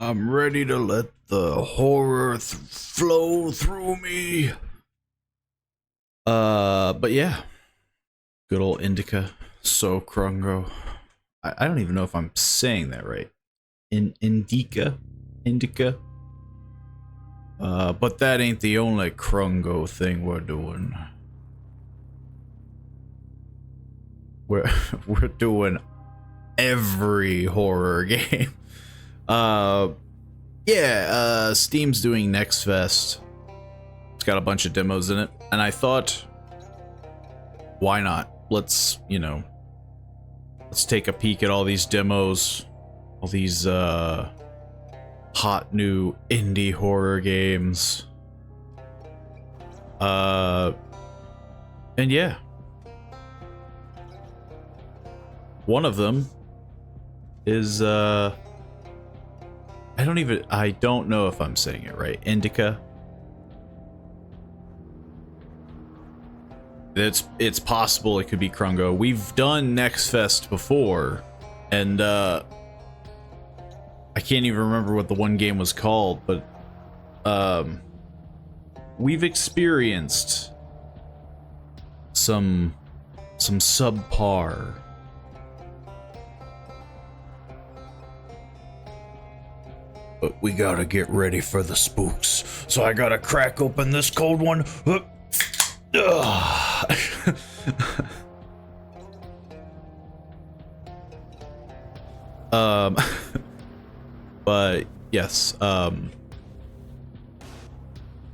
I'm ready to let the horror flow through me. But yeah, good old Indika, so crungo. I don't even know if I'm saying that right. Indika. But that ain't the only crungo thing we're doing. We're doing every horror game. Steam's doing Next Fest. It's got a bunch of demos in it, and I thought, why not? Let's take a peek at all these demos, all these hot new indie horror games. And yeah, one of them is I don't know if I'm saying it right. Indika. It's possible it could be crungo. We've done Next Fest before, and I can't even remember what the one game was called, but we've experienced some subpar. But we gotta get ready for the spooks, so I gotta crack open this cold one. But yes, I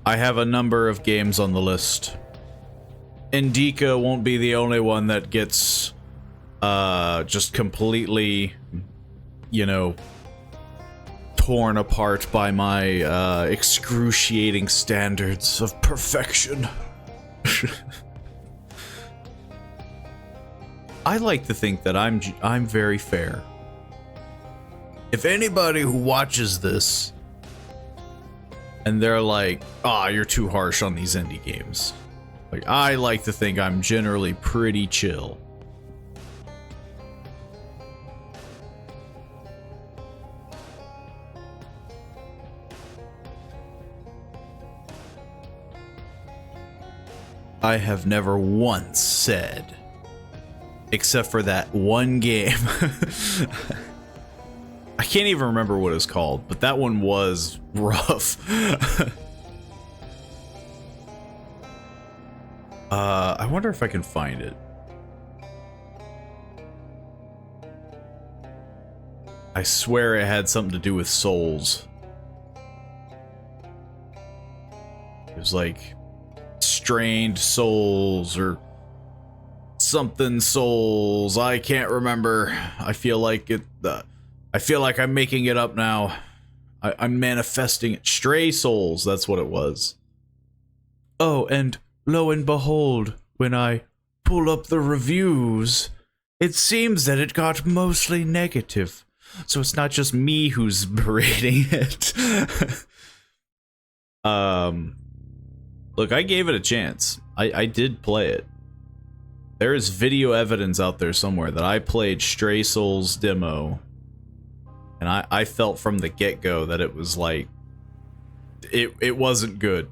have a number of games on the list. Indika won't be the only one that gets just completely, torn apart by my excruciating standards of perfection. I like to think that I'm very fair. If anybody who watches this and they're like, you're too harsh on these indie games, like, I like to think I'm generally pretty chill. I have never once said, except for that one game. I can't even remember what it's called, but that one was rough. I wonder if I can find it. I swear it had something to do with souls. It was like strained souls or something souls. I can't remember. I feel like it. I feel like I'm making it up now. I'm manifesting it. Stray souls. That's what it was. Oh, and lo and behold, when I pull up the reviews, it seems that it got mostly negative. So it's not just me who's berating it. Look, I gave it a chance. I did play it. There is video evidence out there somewhere that I played Stray Souls demo, and I felt from the get-go that it was like, it wasn't good.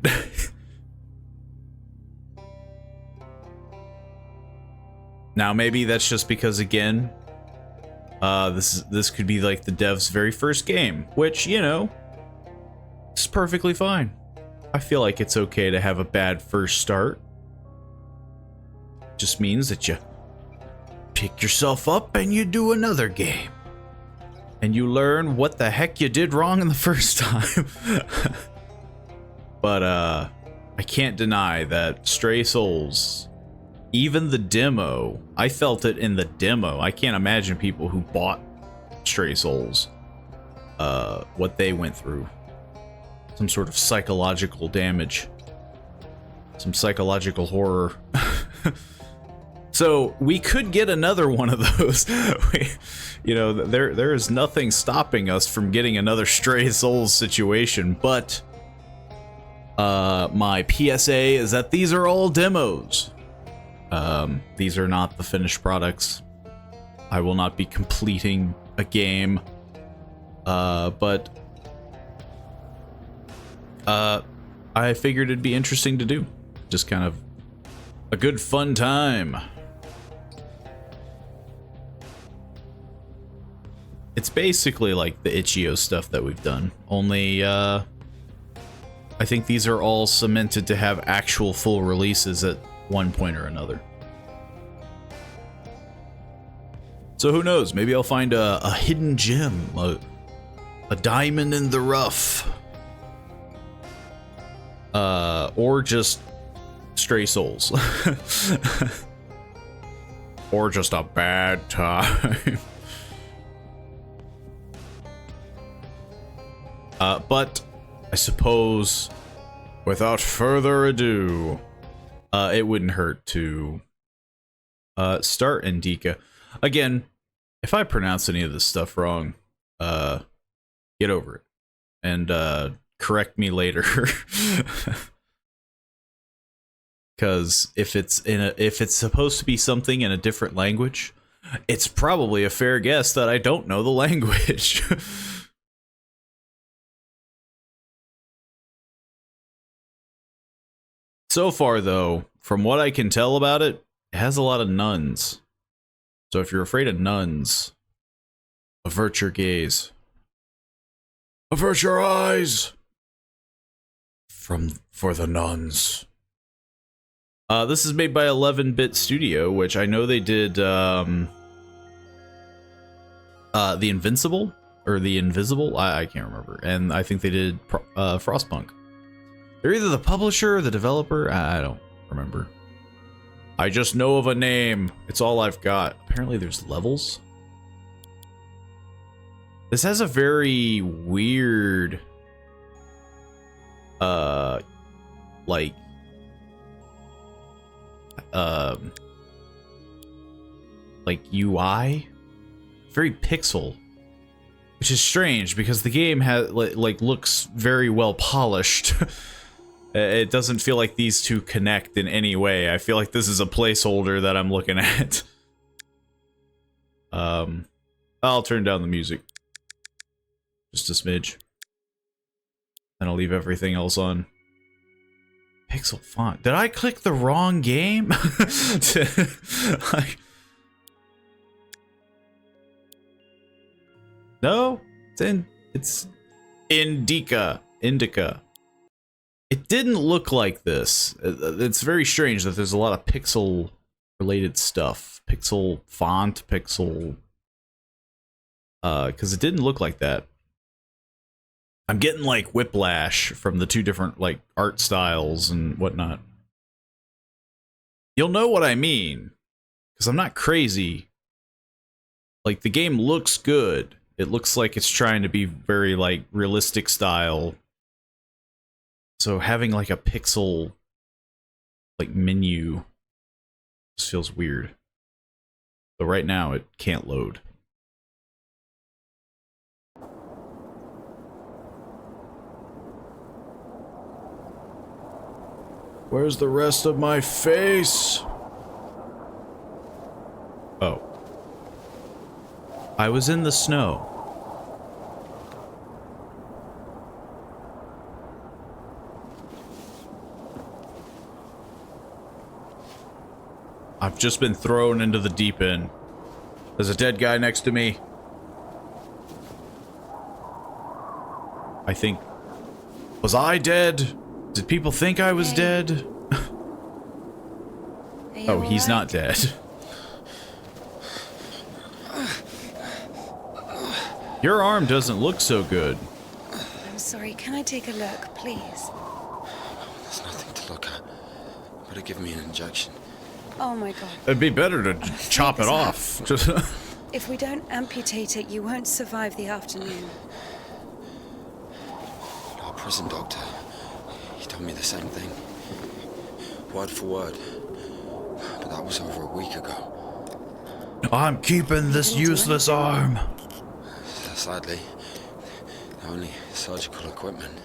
Now maybe that's just because, again, this could be like the dev's very first game, which, you know, it's perfectly fine. I feel like it's okay to have a bad first start. Just means that you pick yourself up and you do another game. And you learn what the heck you did wrong in the first time. But, I can't deny that Stray Souls, even the demo, I felt it in the demo. I can't imagine people who bought Stray Souls, what they went through. Some sort of psychological damage. Some psychological horror. So we could get another one of those. You know, there is nothing stopping us from getting another Stray Souls situation, but my PSA is that these are all demos. These are not the finished products. I will not be completing a game, but I figured it'd be interesting to do. Just kind of a good fun time. It's basically like the itch.io stuff that we've done, only I think these are all cemented to have actual full releases at one point or another. So who knows, maybe I'll find a hidden gem, a diamond in the rough. Or just Stray Souls. Or just a bad time. But I suppose, without further ado, it wouldn't hurt to start Indika. Again, if I pronounce any of this stuff wrong, get over it and correct me later. Because if it's supposed to be something in a different language, it's probably a fair guess that I don't know the language. So far, though, from what I can tell about it, it has a lot of nuns. So if you're afraid of nuns, avert your gaze. Avert your eyes! For the nuns. This is made by 11-Bit Studio, which I know they did, The Invincible? Or The Invisible? I can't remember. And I think they did Frostpunk. They're either the publisher or the developer. I don't remember. I just know of a name. It's all I've got. Apparently there's levels. This has a very weird, like, UI. Very pixel. Which is strange because the game has, like looks very well polished. It doesn't feel like these two connect in any way. I feel like this is a placeholder that I'm looking at. I'll turn down the music. Just a smidge. And I'll leave everything else on. Pixel font. Did I click the wrong game? No, it's Indika. It didn't look like this. It's very strange that there's a lot of pixel related stuff. Pixel font, pixel, because it didn't look like that. I'm getting like whiplash from the two different like art styles and whatnot. You'll know what I mean, because I'm not crazy. Like, the game looks good. It looks like it's trying to be very like realistic style. So having like a pixel like menu just feels weird. So right now it can't load. Where's the rest of my face? Oh. I was in the snow. I've just been thrown into the deep end. There's a dead guy next to me. I think... Was I dead? Did people think I was dead? Oh, he's not dead. Your arm doesn't look so good. I'm sorry, can I take a look, please? There's nothing to look at. Better give me an injection. Oh my god. It'd be better to chop it off. Just if we don't amputate it, you won't survive the afternoon. Our prison doctor, he told me the same thing. Word for word. But that was over a week ago. I'm keeping this useless arm. Sadly, the only surgical equipment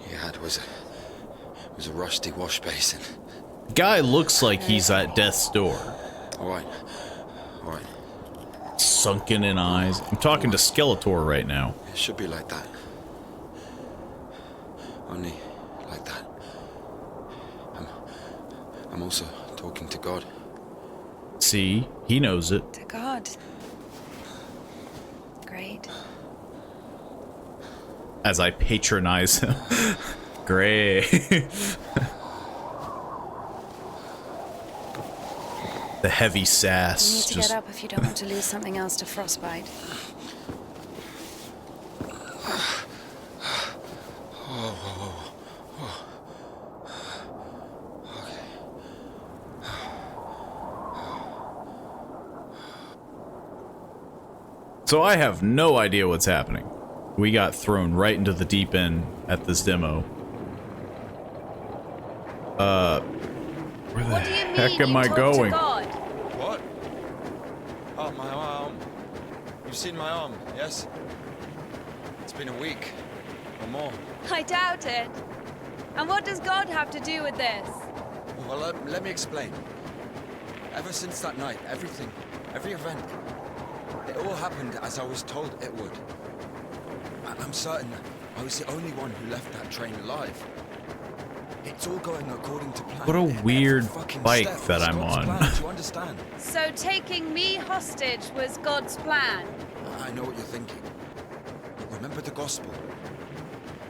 he had was a rusty wash basin. Guy looks like he's at death's door. All right. Sunken in eyes. I'm talking to Skeletor right now. It should be like that. Only like that. I'm also talking to God. See, he knows it. To God. Great. As I patronize him. Great. The heavy sass. You need to get up if you don't want to lose something else to frostbite. So I have no idea what's happening. We got thrown right into the deep end at this demo. Where the heck am I going? What? Oh, my arm. You've seen my arm, yes? It's been a week. Or more. I doubt it. And what does God have to do with this? Well, let me explain. Ever since that night, everything, every event, it all happened as I was told it would. And I'm certain I was the only one who left that train alive. It's all going according to plan. What a weird bike that I'm on. To understand. So taking me hostage was God's plan? I know what you're thinking. But remember the gospel.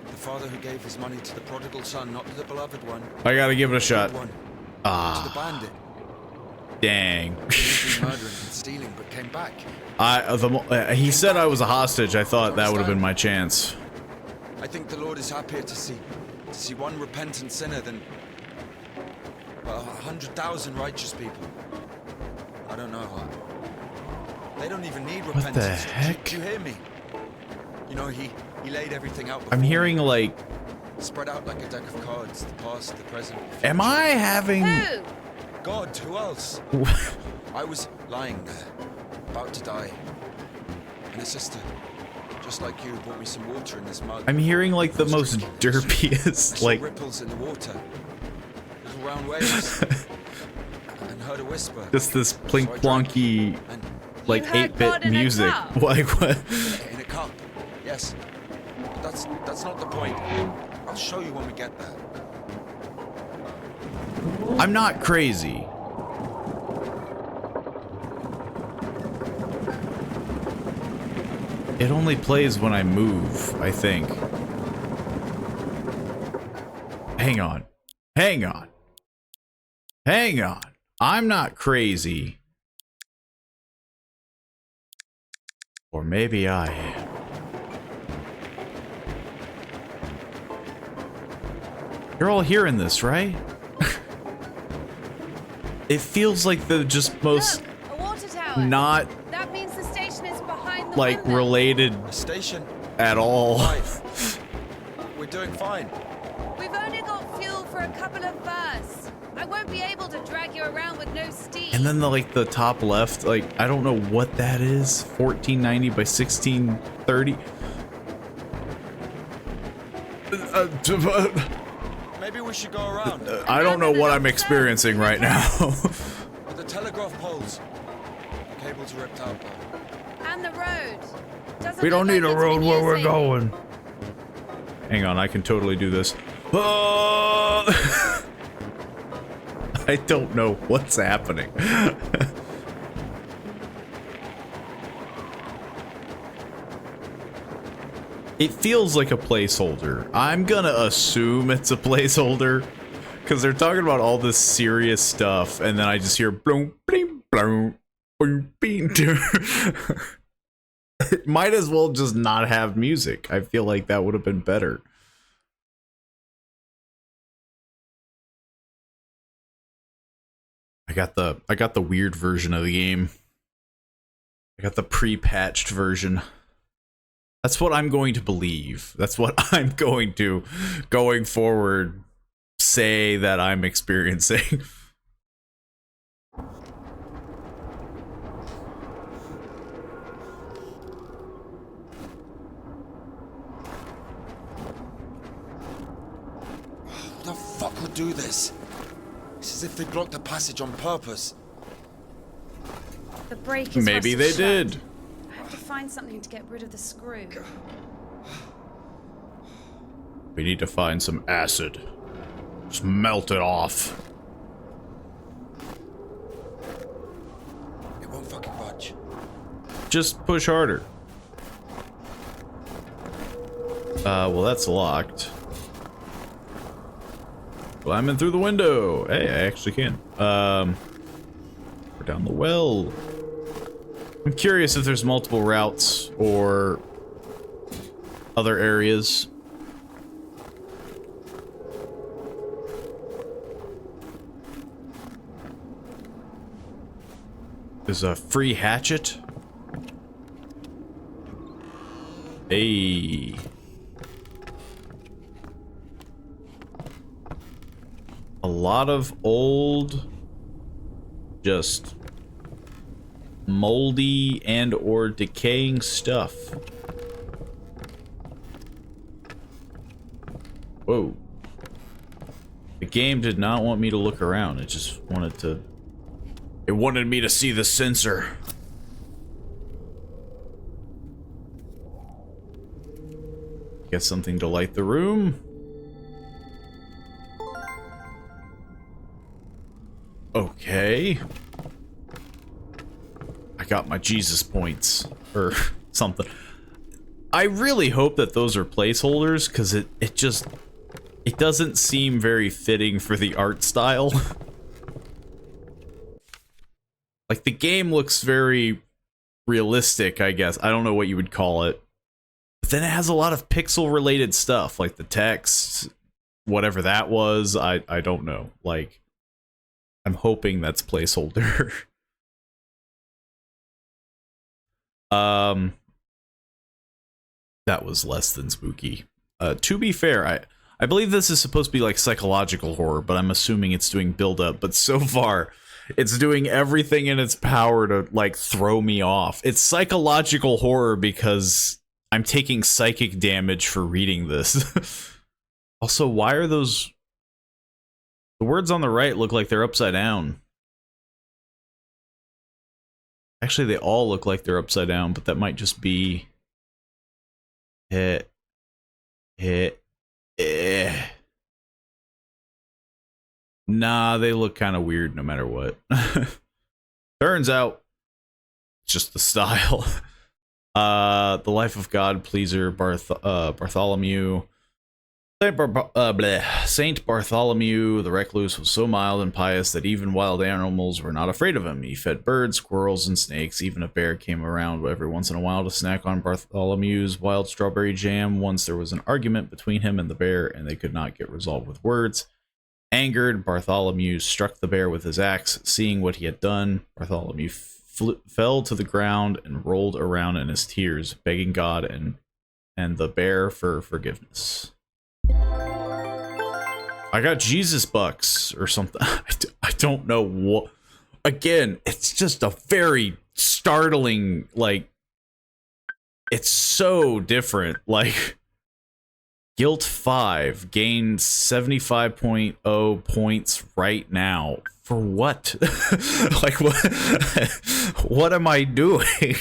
The father who gave his money to the prodigal son, not to the beloved one. I gotta give it a shot. To the bandit. Dang. He murdering and stealing, but came back. He said I was a hostage. I thought that would have been my chance. I think the Lord is happier to see one repentant sinner than 100,000 righteous people. I don't know. They don't even need repentance. What the heck? Do you hear me? You know, he laid everything out. I'm hearing like... Spread out like a deck of cards. The past, the present. The future. Am I having... Who? God, who else? I was lying there, about to die. And a sister, just like you, brought me some water in this mug. I'm hearing like the most derpiest, like... ripples in the water. Little round waves. And heard a whisper. Just this plink-plonky, like 8-bit music. Like what? In a cup, yes. But that's not the point. I'll show you when we get there. I'm not crazy. It only plays when I move, I think. Hang on. Hang on. Hang on. I'm not crazy. Or maybe I am. You're all hearing this, right? It feels like the just most Look, a water tower. not That means the station is behind the like windmill. related A station. at all. Right. We're doing fine. We've only got fuel for a couple of bursts. I won't be able to drag you around with no steam. And then the top left, like I don't know what that is. 1490 by 1630. Maybe we should go around. I don't know what I'm experiencing right now. But the telegraph poles. The cables are ripped out though. And the road. Doesn't We don't look need like a it's road been where we're using. going. Hang on, I can totally do this. I don't know what's happening. It feels like a placeholder. I'm gonna assume it's a placeholder because they're talking about all this serious stuff, and then I just hear bloom, bling, bloom, boom, bing. It might as well just not have music. I feel like that would have been better. I got the weird version of the game. I got the pre-patched version. That's what I'm going to believe. That's what I'm going to, going forward, say that I'm experiencing. Who the fuck would do this? It's as if they blocked the passage on purpose. The brake is Maybe rusted they shut. did. I have to find something to get rid of the screw. We need to find some acid. Just melt it off. It won't fucking budge. Just push harder. Well, that's locked. Climbing through the window. Hey, I actually can. We're down the well. I'm curious if there's multiple routes or other areas. There's a free hatchet. Hey. A lot of old, just moldy and or decaying stuff. Whoa. The game did not want me to look around. It just wanted to... It wanted me to see the sensor. Get something to light the room. Okay. I got my Jesus points. Or something. I really hope that those are placeholders, because it doesn't seem very fitting for the art style. Like, the game looks very realistic, I guess. I don't know what you would call it. But then it has a lot of pixel-related stuff, like the text, whatever that was, I don't know. Like, I'm hoping that's placeholder. That was less than spooky. To be fair, I believe this is supposed to be like psychological horror, but I'm assuming it's doing build-up. But so far, it's doing everything in its power to, like, throw me off. It's psychological horror because I'm taking psychic damage for reading this. Also, why are those... The words on the right look like they're upside down. Actually, they all look like they're upside down, but that might just be... Nah, they look kind of weird no matter what. Turns out, it's just the style. The Life of God Pleaser Bartholomew. Saint Bartholomew the Recluse was so mild and pious that even wild animals were not afraid of him. He fed birds, squirrels, and snakes. Even a bear came around every once in a while to snack on Bartholomew's wild strawberry jam. Once there was an argument between him and the bear, and they could not get resolved with words. Angered, Bartholomew struck the bear with his axe. Seeing what he had done, Bartholomew fell to the ground and rolled around in his tears, begging God and the bear for forgiveness. I got Jesus bucks or something. I don't know what. Again, it's just a very startling, like, it's so different. Like, Guilt 5 gained 75.0 points right now. For what? Like, what am I doing?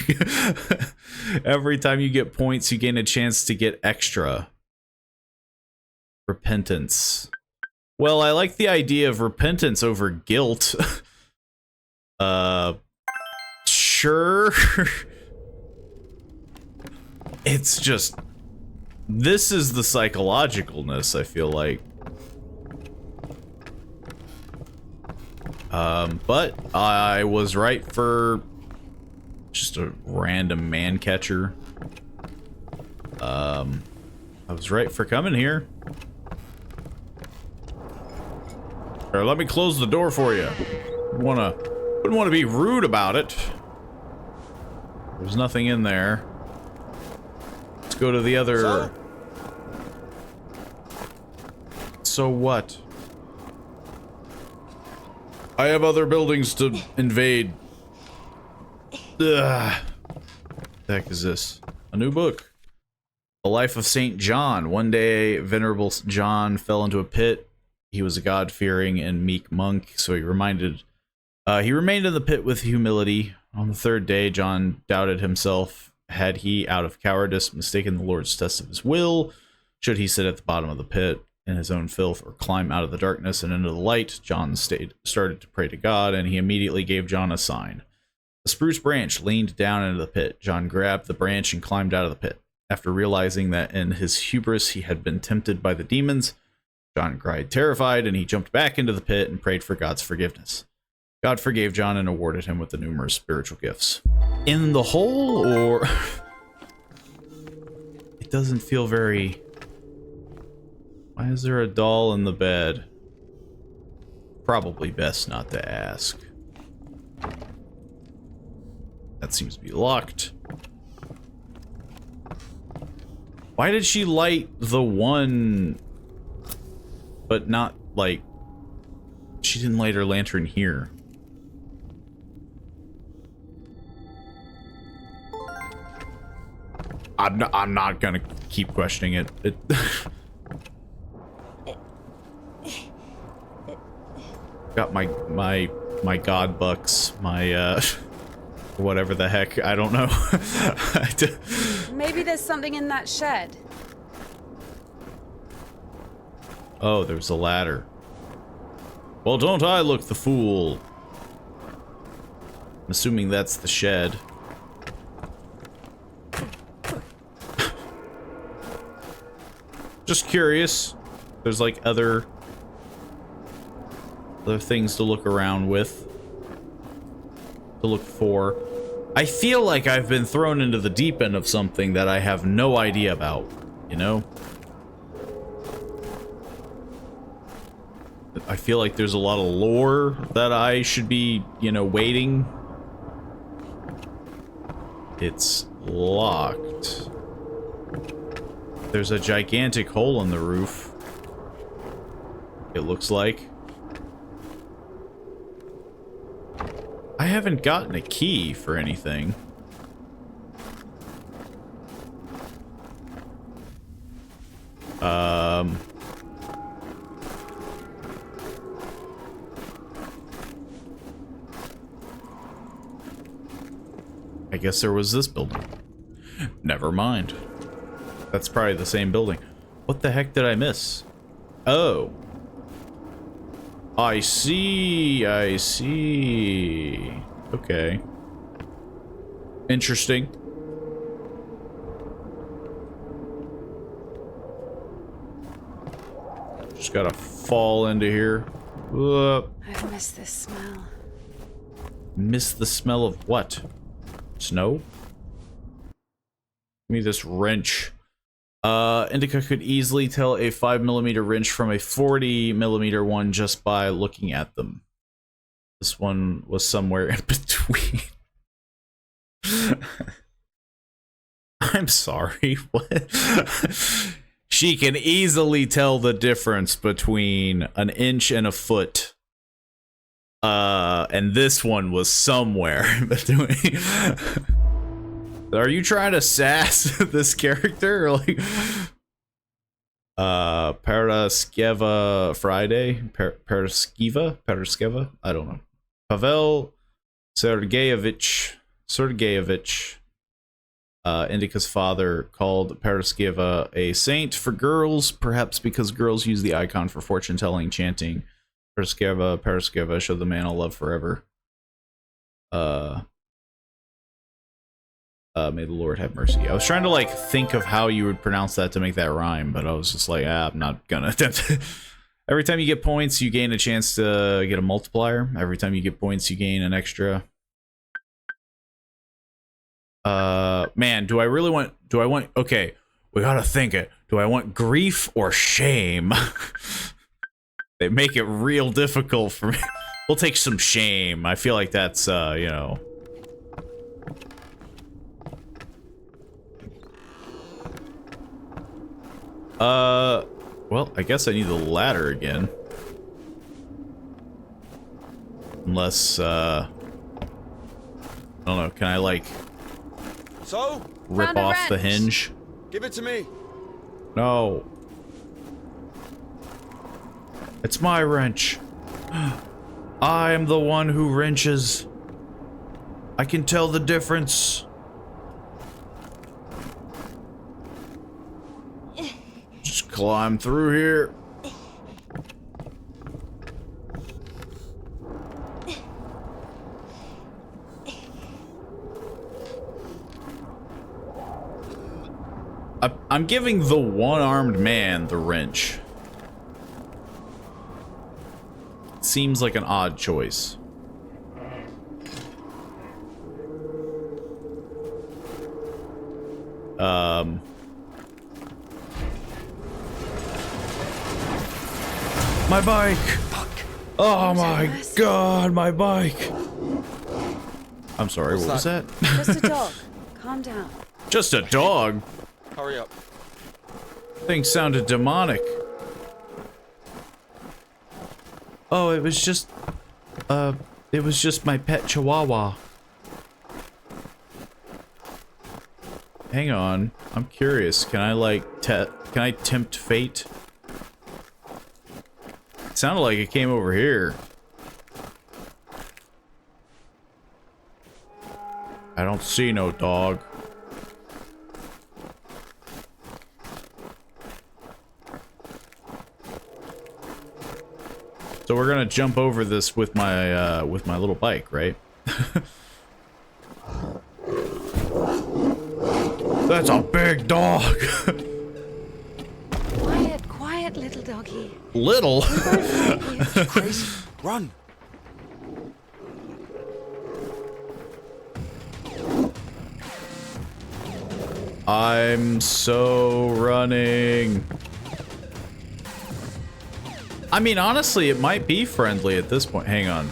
Every time you get points, you gain a chance to get extra. Repentance. Well, I like the idea of repentance over guilt. Sure. It's just, this is the psychologicalness, I feel like. But I was right for just a random man catcher. I was right for coming here. Or let me close the door for you. Wouldn't want to be rude about it. There's nothing in there. Let's go to the other. So? So what? I have other buildings to invade. Ugh. The heck is this? A new book. The Life of Saint John. One day, Venerable John fell into a pit. He was a God-fearing and meek monk, so he remained in the pit with humility. On the third day, John doubted himself. Had he, out of cowardice, mistaken the Lord's test of his will? Should he sit at the bottom of the pit in his own filth, or climb out of the darkness and into the light? John started to pray to God, and he immediately gave John a sign. A spruce branch leaned down into the pit. John grabbed the branch and climbed out of the pit. After realizing that in his hubris he had been tempted by the demons, John cried terrified, and he jumped back into the pit and prayed for God's forgiveness. God forgave John and awarded him with the numerous spiritual gifts. In the hole, or... It doesn't feel very... Why is there a doll in the bed? Probably best not to ask. That seems to be locked. Why did she light the one... but not, like... She didn't light her lantern here. I'm not gonna keep questioning it. Got my god bucks, my whatever the heck, I don't know. Maybe there's something in that shed. Oh, there's a ladder. Well, don't I look the fool? I'm assuming that's the shed. Just curious. There's like other things to look around with. To look for. I feel like I've been thrown into the deep end of something that I have no idea about, you know? I feel like there's a lot of lore that I should be, you know, waiting. It's locked. There's a gigantic hole in the roof. It looks like. I haven't gotten a key for anything. I guess there was this building. Never mind. That's probably the same building. What the heck did I miss? Oh. I see. I see. Okay. Interesting. Just gotta fall into here. I've missed this smell. Miss the smell of what? Snow? Give me this wrench. Indika could easily tell a 5mm wrench from a 40mm one just by looking at them. This one was somewhere in between. I'm sorry, what? She can easily tell the difference between an inch and a foot. And this one was somewhere in between. Are you trying to sass this character? Or like, Paraskeva Friday? Paraskeva? I don't know. Pavel Sergeyevich, Indika's father, called Paraskeva a saint for girls, perhaps because girls use the icon for fortune-telling, chanting, Paraskeva, show the man I'll love forever. May the Lord have mercy. I was trying to like think of how you would pronounce that to make that rhyme, but I was just like, I'm not gonna attempt it. Every time you get points, you gain a chance to get a multiplier. Every time you get points, you gain an extra. Man, do I want, okay, we gotta think it. Do I want grief or shame? They make it real difficult for me. We'll take some shame. I feel like that's, you know. Well, I guess I need the ladder again. Unless, I don't know, can I, like, so? Rip off the hinge? Give it to me. No. It's my wrench. I am the one who wrenches. I can tell the difference. Just climb through here. I'm giving the one-armed man the wrench. Seems like an odd choice. My bike! Oh my god, my bike! I'm sorry, what was that? Just a dog. Calm down. Just a dog? Hurry up. Thing sounded demonic. Oh, it was just my pet chihuahua. Hang on, I'm curious. Can I like can I tempt fate? It sounded like it came over here. I don't see no dog. So we're gonna jump over this with my little bike, right? That's a big dog. Quiet, quiet, little doggy. Little? Crazy. Run. I'm so running. I mean, honestly, it might be friendly at this point. Hang on.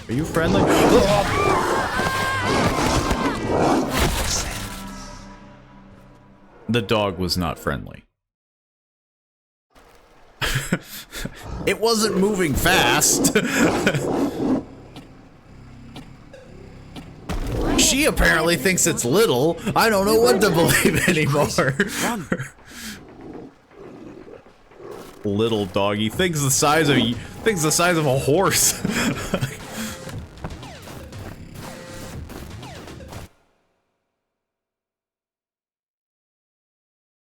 Are you friendly? The dog was not friendly. It wasn't moving fast. She apparently thinks it's little. I don't know what to believe anymore. Little doggy thinks the size of a horse.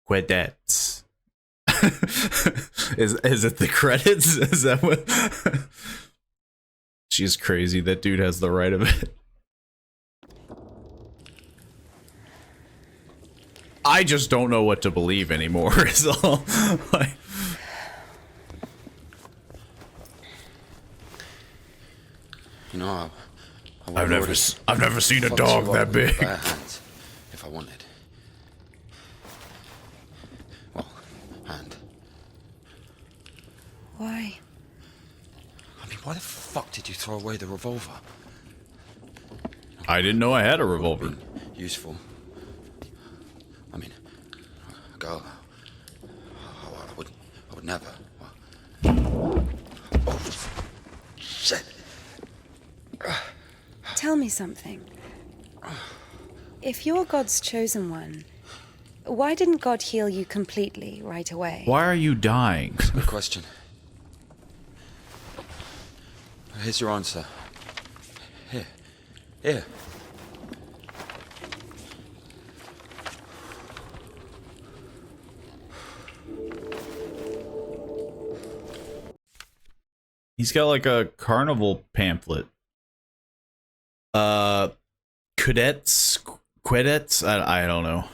Quedets. Is it the credits? Is that what? She's crazy. That dude has the right of it. I just don't know what to believe anymore. Is all. Like, You know, I've never seen a dog that big. Bare hands, if I wanted. Well, hand. Why? I mean, why the fuck did you throw away the revolver? I didn't know I had a revolver. Useful. I mean, a girl. I would never. Oh, shit. Tell me something. If you're God's chosen one, why didn't God heal you completely right away? Why are you dying? Good question. Here's your answer. Here. He's got like a carnival pamphlet. Quedets? I don't know.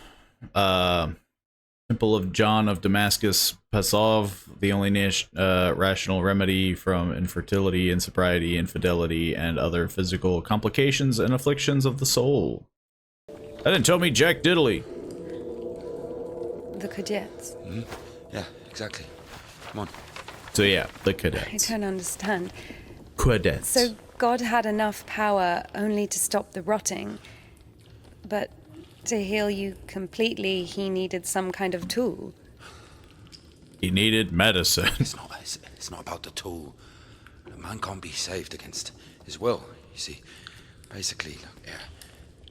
Temple of John of Damascus, Pasov, the only rational remedy from infertility, insobriety, infidelity, and other physical complications and afflictions of the soul. That didn't tell me jack diddly. The cadets. Mm-hmm. Yeah, exactly. Come on. So yeah, the I cadets. don't understand. Cadets. So God had enough power only to stop the rotting, but to heal you completely, he needed some kind of tool. He needed medicine. It's not about the tool. A man can't be saved against his will, you see. Basically,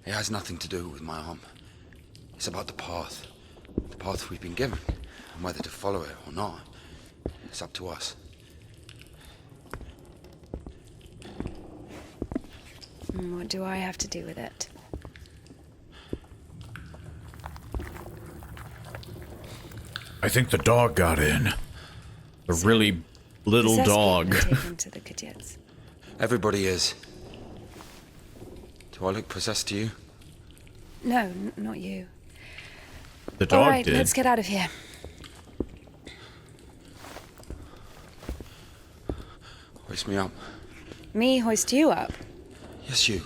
it has nothing to do with my arm. It's about the path we've been given, and whether to follow it or not, it's up to us. What do I have to do with it? I think the dog got in. The really little Possessed dog. people taken to the cadets. Everybody is. Do I look possessed to you? No, not you. The dog All right, did. let's get out of here. Hoist me up. Me hoist you up? Yes, you.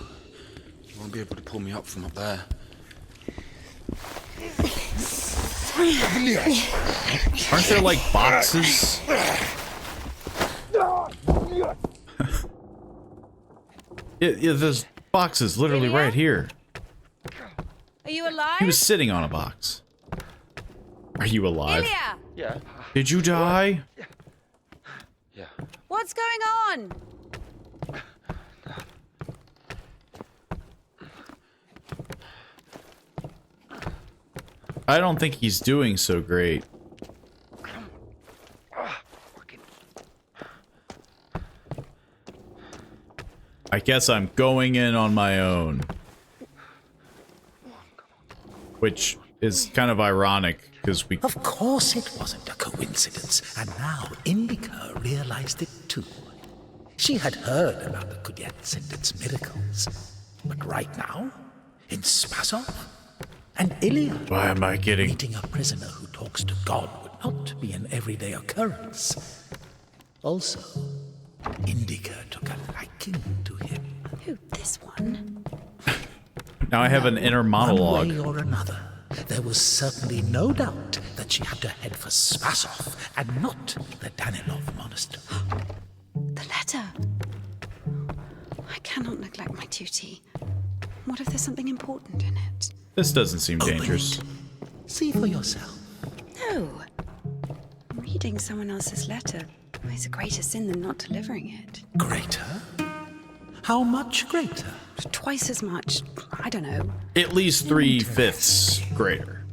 You won't be able to pull me up from up there. Aren't there like boxes? yeah, there's boxes literally Ilya? right here. Are you alive? He was sitting on a box. Are you alive? Ilya! Yeah. Did you die? Yeah. What's going on? I don't think he's doing so great. I guess I'm going in on my own. Which is kind of ironic, because we... Of course it wasn't a coincidence, and now Indika realized it too. She had heard about the Kudets and its miracles, but right now, in Spasov, and Ilya, Why am I getting... meeting a prisoner who talks to God would not be an everyday occurrence. Also, Indika took a liking to him. Who, this one? Now I have an inner monologue. One way or another, there was certainly no doubt that she had to head for Spasov and not the Danilov monastery. The letter. I cannot neglect my duty. What if there's something important in it? This doesn't seem Open dangerous. it. See for yourself. No. Reading someone else's letter is a greater sin than not delivering it. Greater? How much greater? Twice as much. I don't know. At least 3/5 greater.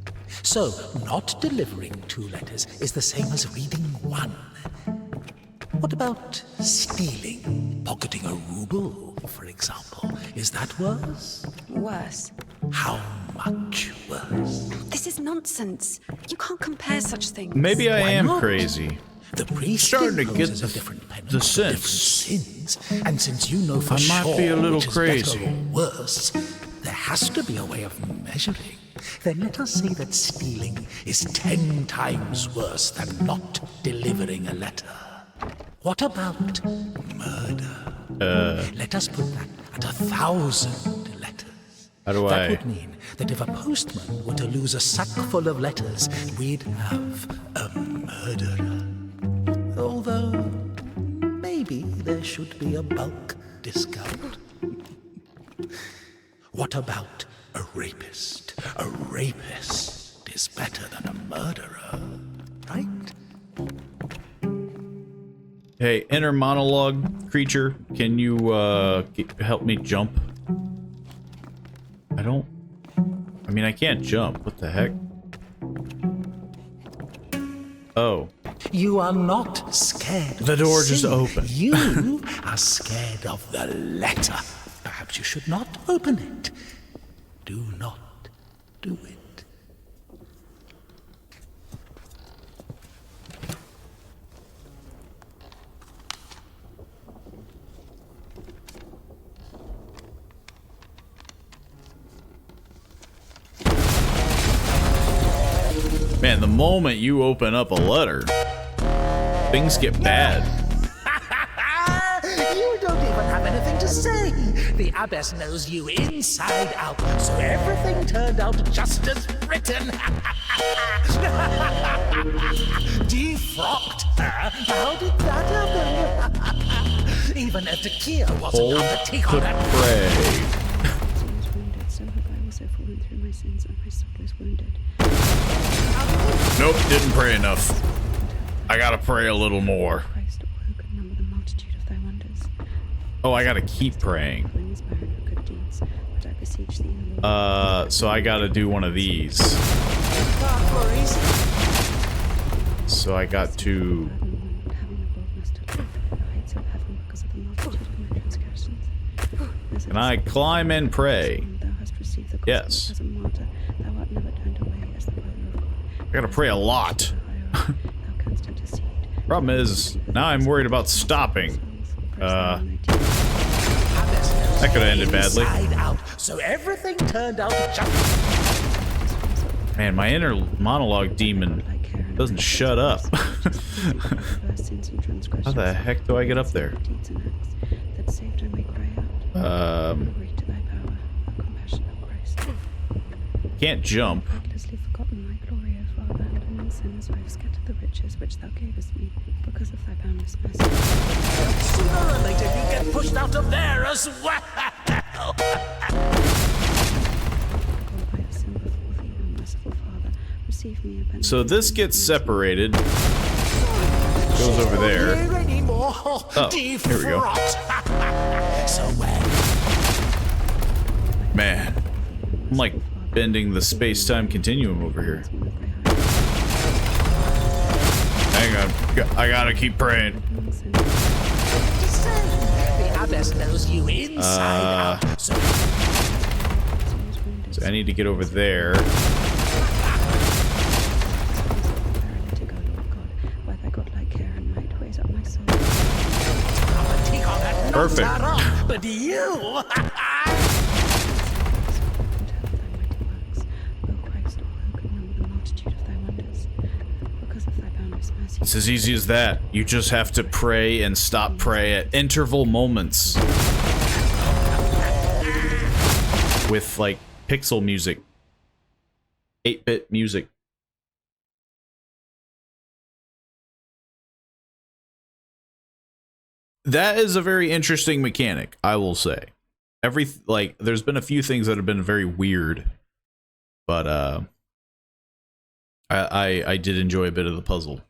So, not delivering 2 letters is the same as reading 1. What about stealing? Pocketing a ruble, for example. Is that worse? Worse. How much worse. This is nonsense. You can't compare such things. Maybe I Why am not? crazy. The priest Starting to get imposes a different penance the for sense. different sins, and since you know for I might sure be a little which is crazy. better or worse, there has to be a way of measuring. Then let us say that stealing is 10 times worse than not delivering a letter. What about murder? Let us put that at 1,000 letters. How do That I? would mean that if a postman were to lose a sack full of letters, we'd have a murderer. Although, maybe there should be a bulk discount. What about a rapist? A rapist is better than a murderer, right? Hey, inner monologue creature, can you help me jump? I mean, I can't jump. What the heck? Oh. You are not scared. The door just opened. You are scared of the letter. Perhaps you should not open it. Do not do it. Man, the moment you open up a letter, things get bad. You don't even have anything to say. The abbess knows you inside out, so everything turned out just as written. Defrocked her? How did that happen? Even a tequila wasn't Hold enough to take on to that. pray. was wounded, so have I also fallen through my sins, and my soul is wounded. Nope, didn't pray enough. I gotta pray a little more. Christ, who can number the multitude of thy wonders? Oh, I gotta keep praying. When is barren for good deeds, but I beseech thee, O Lord. So I gotta do one of these. So I got to... Having the boldness to look at the heights of heaven because of the multitude of my transgressions. Can I climb and pray? Thou hast received the gospel Yes. as a martyr. Thou art never turned away as the brother of God. I gotta pray a lot. Thou canst intercede. Problem is, now I'm worried about stopping. That could have ended badly. Inside out, so everything turned out just. Man, my inner monologue demon doesn't shut up. How the heck do I get up there? That saved I may cry out. Glory to thy power, O compassion of Christ. Can't jump. Thoughtlessly forgotten thy glory, O Father, and among sinners I have scattered the riches which thou gavest me, because of thy boundless mercy. Sooner or later you get pushed out of there as well. God, I have sinned before thee, O merciful Father. Receive me, O penitent. So this gets separated. Goes over there. Oh, here we go. So when Man, I'm like bending the space-time continuum over here. Hang on, I gotta keep praying. the abbess knows you inside out, so So I need to get over there. Perfect. But you. It's as easy as that. You just have to pray and stop pray at interval moments. With, like, pixel music. 8-bit music. That is a very interesting mechanic, I will say. There's been a few things that have been very weird. But, I did enjoy a bit of the puzzle.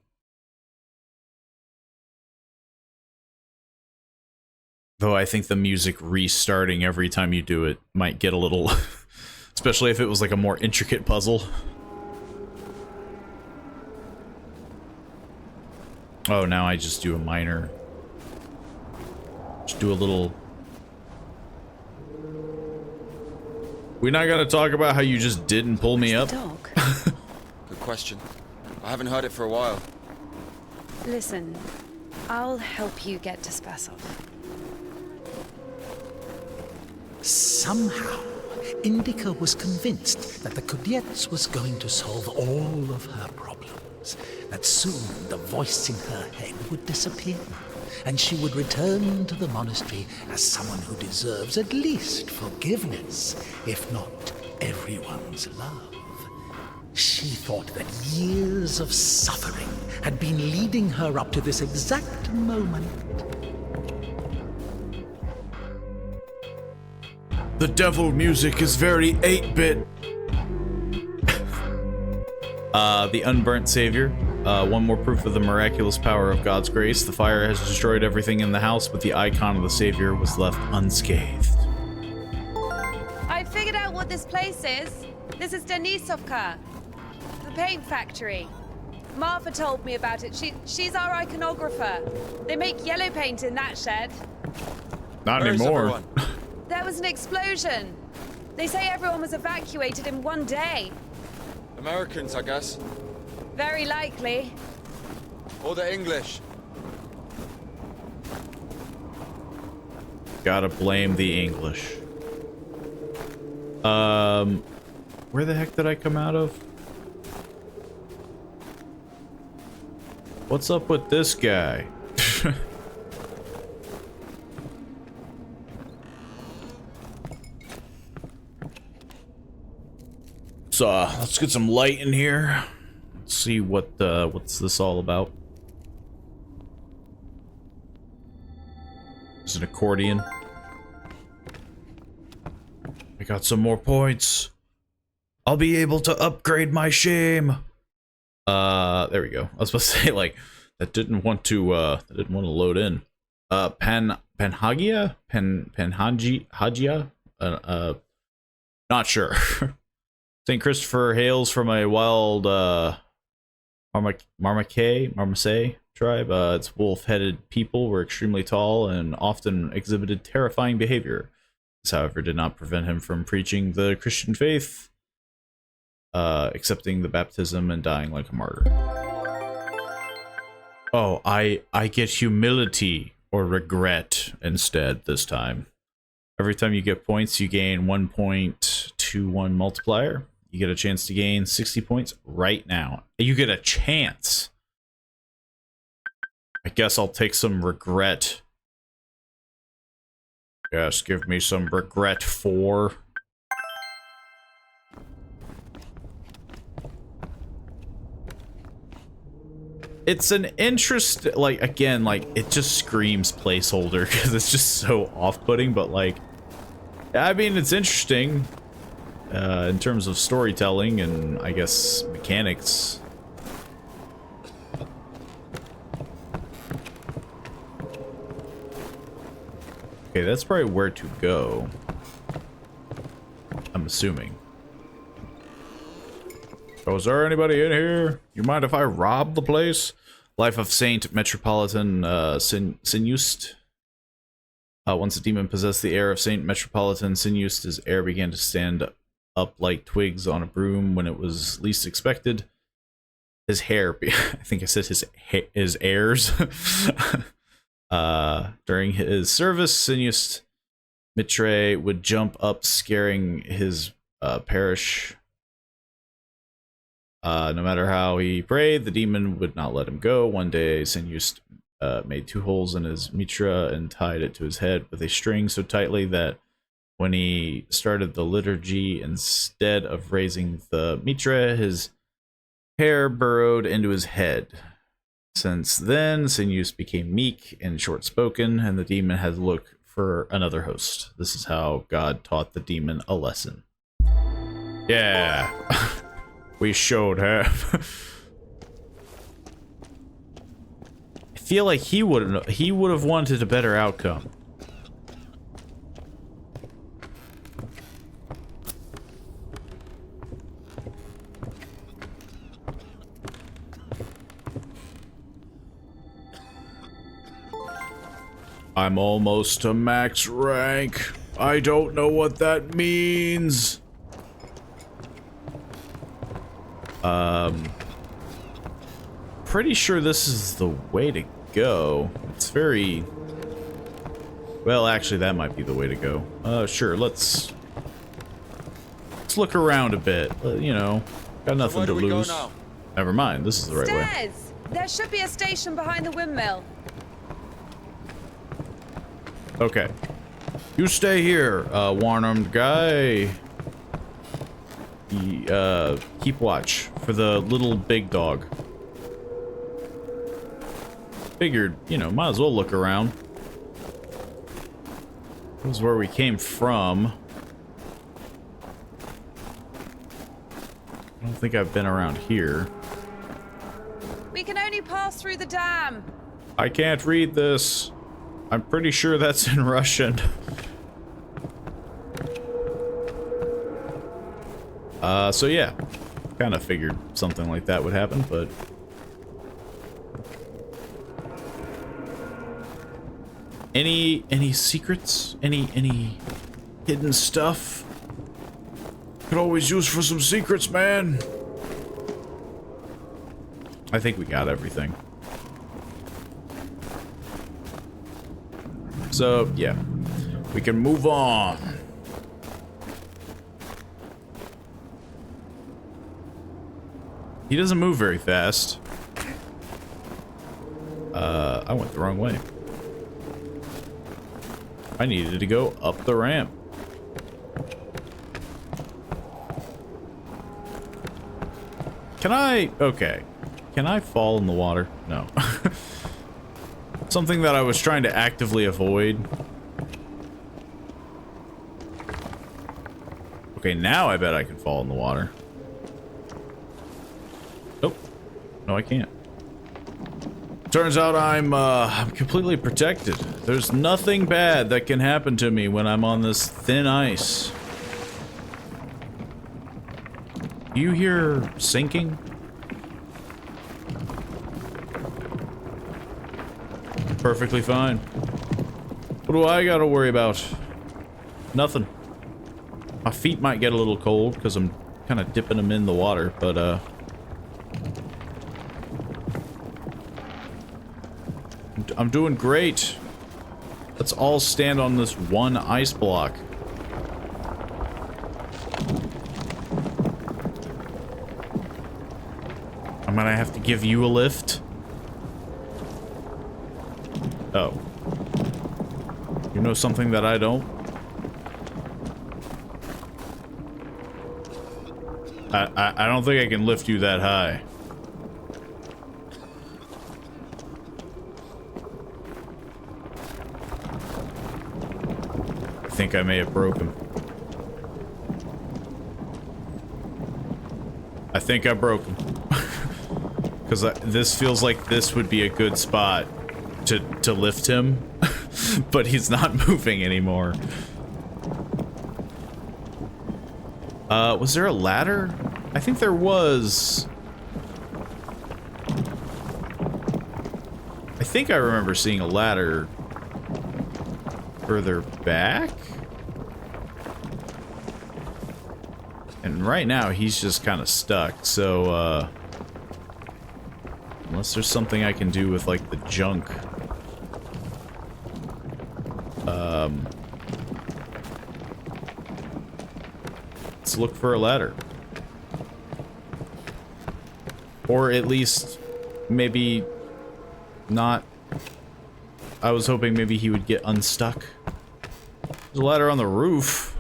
Though I think the music restarting every time you do it might get a little... especially if it was like a more intricate puzzle. Oh, now I just do a minor... Just do a little... We're not gonna talk about how you just didn't pull me up. Dog. Good question. I haven't heard it for a while. Listen, I'll help you get to Spasov. Somehow, Indika was convinced that the Kudyets was going to solve all of her problems, that soon the voice in her head would disappear, and she would return to the monastery as someone who deserves at least forgiveness, if not everyone's love. She thought that years of suffering had been leading her up to this exact moment. The devil music is very 8-bit. The unburnt savior. One more proof of the miraculous power of God's grace. The fire has destroyed everything in the house, but the icon of the savior was left unscathed. I figured out what this place is. This is Denisovka, the paint factory. Martha told me about it. She's our iconographer. They make yellow paint in that shed. Not Where is anymore. everyone? There was an explosion. They say everyone was evacuated in one day. Americans, I guess. Very likely. Or the English. Gotta blame the English. Where the heck did I come out of? What's up with this guy? So let's get some light in here. Let's see what's this all about. It's an accordion. I got some more points. I'll be able to upgrade my shame. There we go. I was supposed to say like that didn't want to load in. Panhagia? Hagia? Not sure. St. Christopher hails from a wild Marmacay tribe. Its wolf-headed people were extremely tall and often exhibited terrifying behavior. This, however, did not prevent him from preaching the Christian faith, accepting the baptism and dying like a martyr. Oh, I get humility or regret instead this time. Every time you get points, you gain 1.21 multiplier. You get a chance to gain 60 points right now. You get a chance. I guess I'll take some regret. Yes, give me some regret 4. It's an interest, like, again, like, it just screams placeholder because it's just so off-putting, but, like, I mean, it's interesting in terms of storytelling and, I guess, mechanics. Okay, that's probably where to go. I'm assuming. Oh, is there anybody in here? You mind if I rob the place? Life of Saint Metropolitan Sinust. Once a demon possessed the heir of Saint Metropolitan Sinust, his heir began to stand up like twigs on a broom when it was least expected. His hair, I think I said his heirs. During his service, Sinust Mitre would jump up, scaring his parish. No matter how he prayed, the demon would not let him go. One day, Sinust made 2 holes in his mitra and tied it to his head with a string so tightly that when he started the liturgy, instead of raising the mitra, his hair burrowed into his head. Since then, Sinust became meek and short-spoken, and the demon had to look for another host. This is how God taught the demon a lesson. Yeah. We showed her. I feel like he would have wanted a better outcome. I'm almost to max rank. I don't know what that means. Pretty sure this is the way to go. It's very... Well, actually, that might be the way to go. Sure, let's look around a bit. You know, got nothing where to do we go lose. now? Never mind, this is the right way. Stairs! There should be a station behind the windmill. Okay. You stay here, one-armed guy. Keep watch for the little big dog. Figured, you know, might as well look around. This is where we came from. I don't think I've been around here. We can only pass through the dam. I can't read this. I'm pretty sure that's in Russian. So yeah. Kind of figured something like that would happen, but... Any secrets? Any hidden stuff? Could always use for some secrets, man. I think we got everything. So, yeah. We can move on. He doesn't move very fast. I went the wrong way. I needed to go up the ramp. Can I... Okay. Can I fall in the water? No. Something that I was trying to actively avoid. Okay, now I bet I can fall in the water. Nope. No, I can't. Turns out I'm completely protected. There's nothing bad that can happen to me when I'm on this thin ice. You hear sinking? Perfectly fine. What do I gotta worry about? Nothing. My feet might get a little cold because I'm kind of dipping them in the water, but I'm doing great. Let's all stand on this one ice block. I'm gonna have to give you a lift. Oh. You know something that I don't? I don't think I can lift you that high. I think I may have broken. I think I broke him. Because this feels like this would be a good spot to lift him. But he's not moving anymore. Was there a ladder? I think there was. I think I remember seeing a ladder further back. And right now he's just kind of stuck, so unless there's something I can do with like the junk. Let's look for a ladder. Or at least maybe not. I was hoping maybe he would get unstuck. There's a ladder on the roof.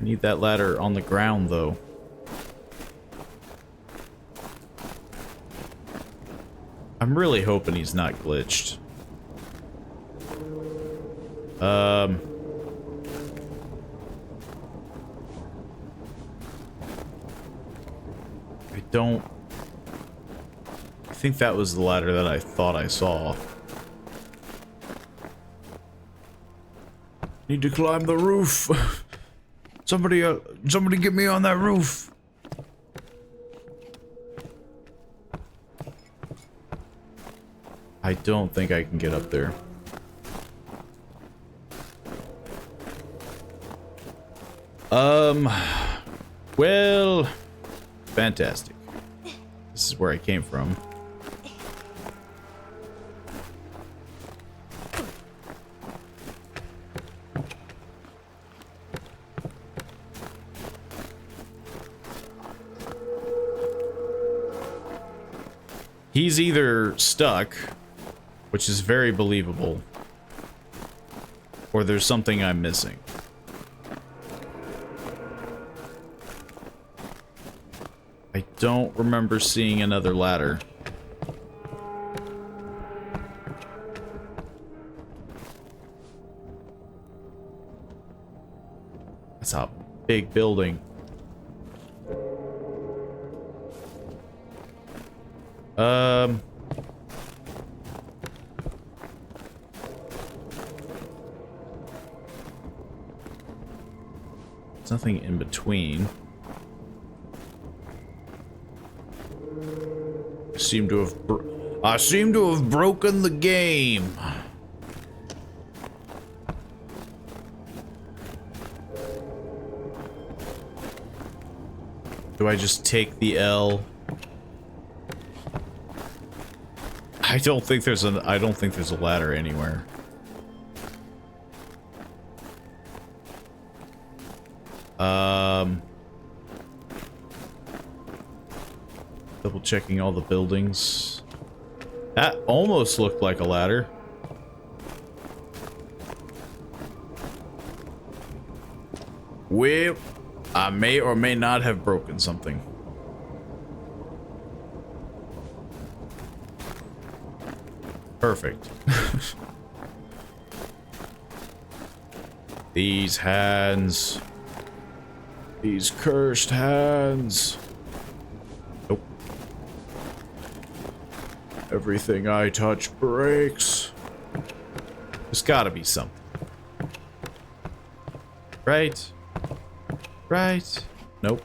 I need that ladder on the ground, though. I'm really hoping he's not glitched. I think that was the ladder that I thought I saw. Need to climb the roof. Somebody get me on that roof. I don't think I can get up there. Well, fantastic. This is where I came from. He's either stuck, which is very believable, or there's something I'm missing. I don't remember seeing another ladder. That's a big building. There's nothing in between. I seem to have broken the game. Do I just take the L? I don't think there's a ladder anywhere. Double checking all the buildings. That almost looked like a ladder. Well, I may or may not have broken something. Perfect. These hands. These cursed hands. Nope. Everything I touch breaks. There's gotta be something. Right? Right? Nope.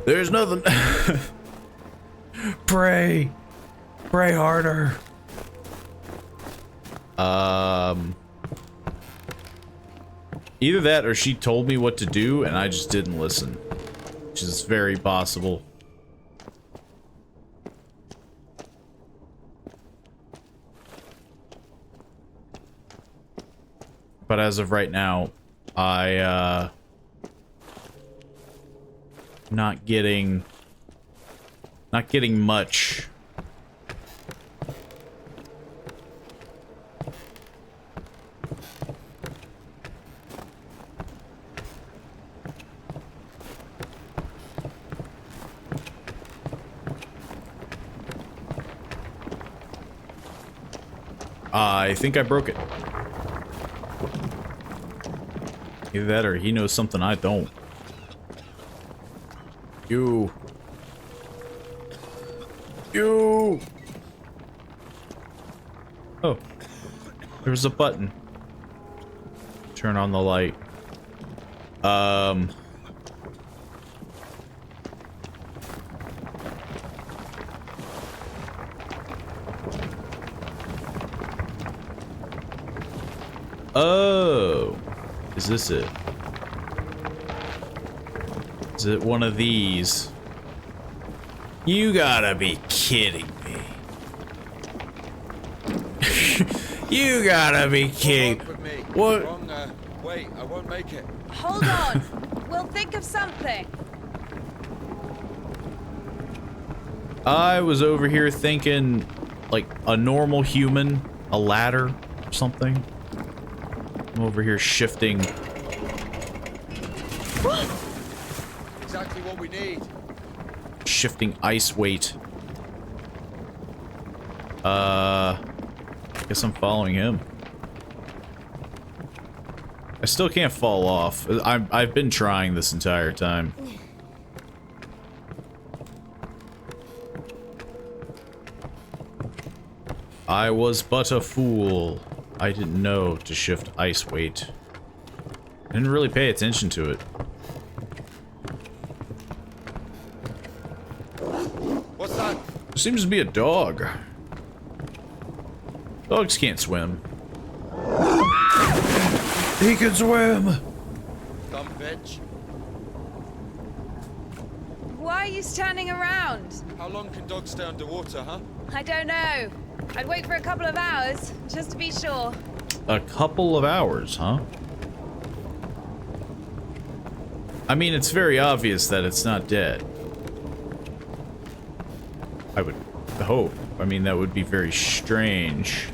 There's nothing. Pray. Pray harder. Either that or she told me what to do and I just didn't listen. Which is very possible. But as of right now, not getting much. I think I broke it. Either that or he knows something I don't. You. Oh. There's a button. Turn on the light. Oh. Is this it? Is it one of these? You gotta be kidding me. You gotta be kidding. What? Wrong, wait, I won't make it. Hold on. We'll think of something. I was over here thinking like a normal human, a ladder or something. I'm over here shifting. Exactly what we need. Shifting ice weight. Guess I'm following him. I still can't fall off. I've been trying this entire time. I was but a fool. I didn't know to shift ice weight. I didn't really pay attention to it. What's that? There seems to be a dog. Dogs can't swim. He can swim! Dumb bitch. standing around? How long can dogs stay underwater, huh? I don't know. I'd wait for a couple of hours, just to be sure. A couple of hours, huh? I mean, it's very obvious that it's not dead. I would hope. I mean, that would be very strange.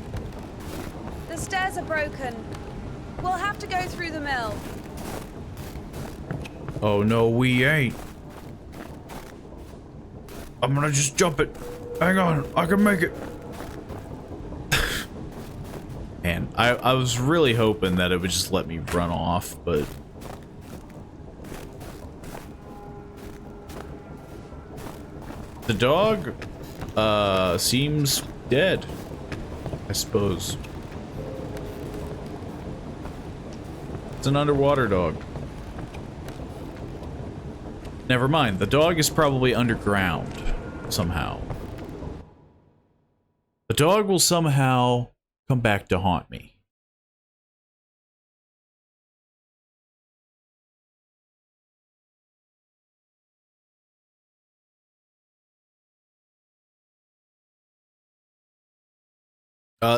The stairs are broken. We'll have to go through the mill. Oh no, we ain't. I'm gonna just jump it. Hang on, I can make it. Man, I was really hoping that it would just let me run off, but... The dog, seems dead, I suppose. It's an underwater dog. Never mind, the dog is probably underground, somehow. The dog will somehow come back to haunt me.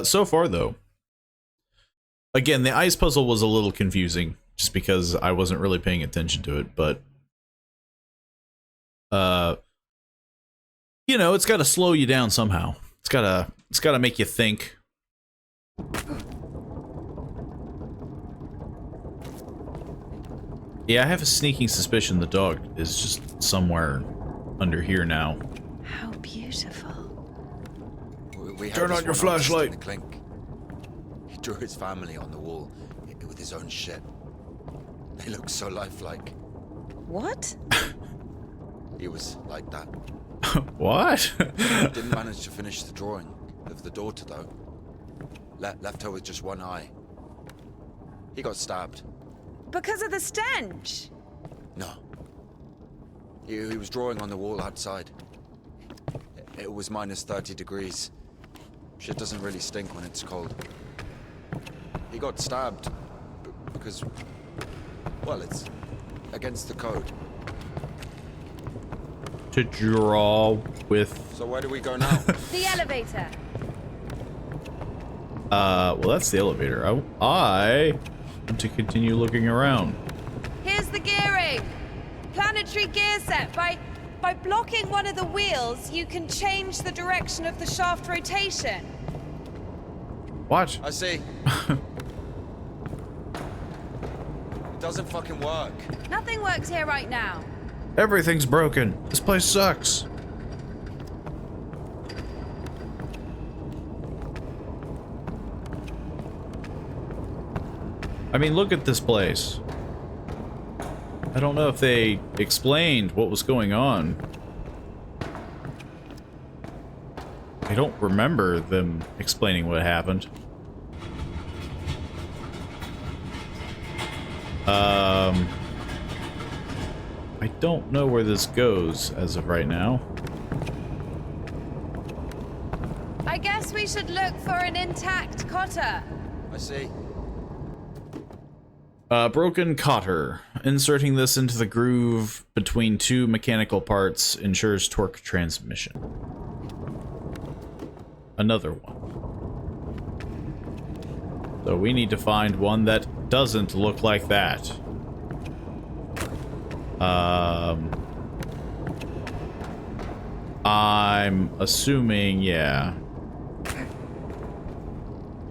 So far, though. Again, the ice puzzle was a little confusing, just because I wasn't really paying attention to it, but... you know, it's gotta slow you down somehow. It's gotta make you think. Yeah, I have a sneaking suspicion the dog is just somewhere under here now. How beautiful. We had Turn this on your one artist in flashlight. the clink. He drew his family on the wall with his own shit. They look so lifelike. What? He was like that. What? Didn't manage to finish the drawing of the daughter, though. Left her with just one eye. He got stabbed. Because of the stench. No. He was drawing on the wall outside. It was minus 30 degrees. Shit doesn't really stink when it's cold. He got stabbed because, well, it's against the code. To draw with... So where do we go now? The elevator. well, that's the elevator. I want to continue looking around. Here's the gearing. Planetary gear set. By blocking one of the wheels, you can change the direction of the shaft rotation. What? I see. It doesn't fucking work. Nothing works here right now. Everything's broken. This place sucks. I mean, look at this place. I don't know if they explained what was going on. I don't remember them explaining what happened. I don't know where this goes as of right now. I guess we should look for an intact cotter. I see. Broken cotter. Inserting this into the groove between two mechanical parts ensures torque transmission. Another one. So we need to find one that doesn't look like that. I'm assuming, yeah.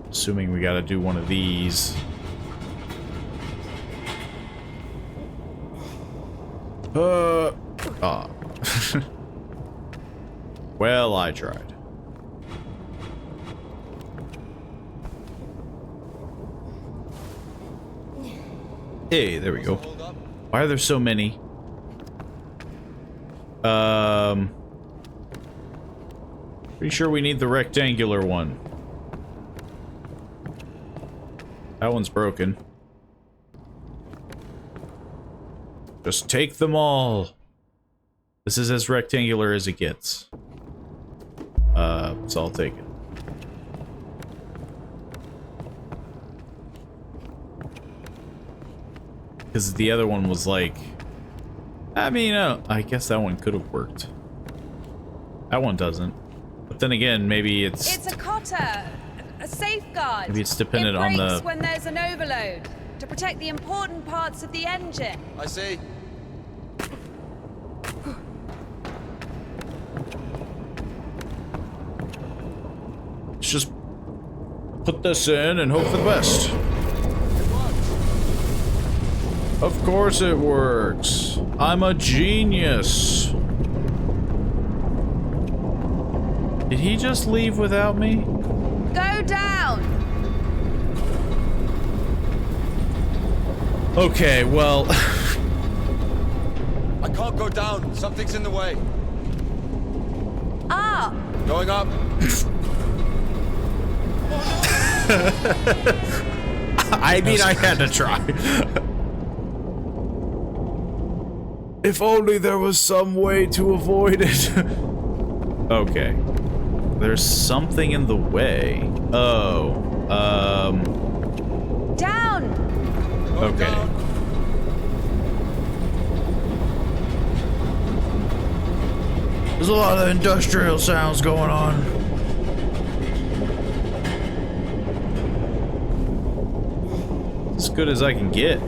Assuming we gotta do one of these. Well, I tried. Hey, there we go. Hold up. Why are there so many? Pretty sure we need the rectangular one. That one's broken. Just take them all. This is as rectangular as it gets. So I'll take it. Because the other one was like I mean, I guess that one could have worked. That one doesn't. But then again, maybe it's... It's a cotter, a safeguard. Maybe it's dependent on It the... breaks when there's an overload, to protect the important parts of the engine. I see. Let's just put this in and hope for the best. Of course it works. I'm a genius. Did he just leave without me? Go down! Okay, well... I can't go down. Something's in the way. Up! Going up. I mean, I had to try. If only there was some way to avoid it. Okay. There's something in the way. Oh. Down! Going Okay. down. There's a lot of industrial sounds going on. As good as I can get.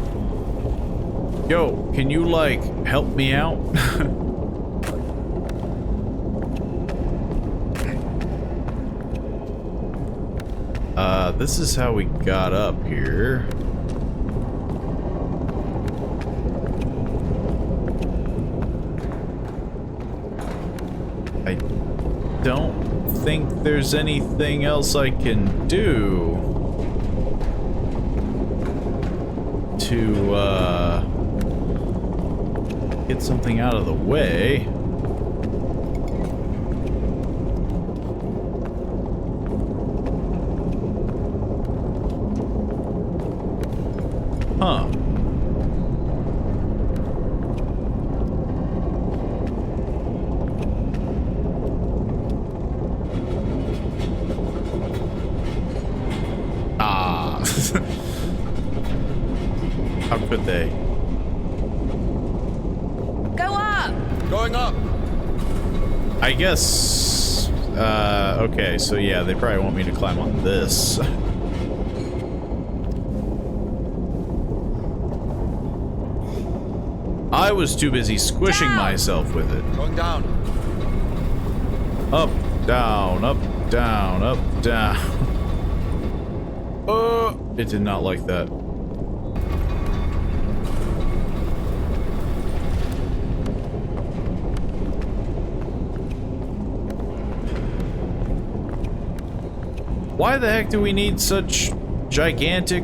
Yo, can you, like, help me out? This is how we got up here. I don't think there's anything else I can do to, get something out of the way. Huh. Ah. How could they? Go up! Going up. I guess, okay, so yeah, they probably want me to climb on this. I was too busy squishing Down. myself with it. Going down. Up, down, up, down, up, down. It did not like that. Why the heck do we need such gigantic,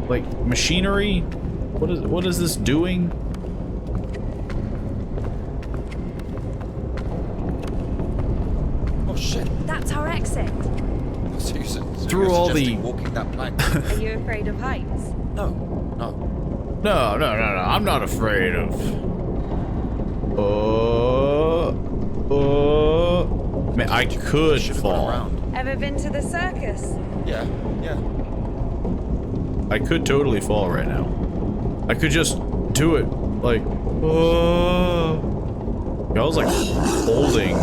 like, machinery? What is this doing? Oh shit. That's our exit. Susan. So Through you're all the- suggesting walking that plank. Are you afraid of heights? No. No, I'm not afraid of... Man, I could Should've gone fall. around. Ever been to the circus? Yeah. I could totally fall right now. I could just do it, like, I was like holding.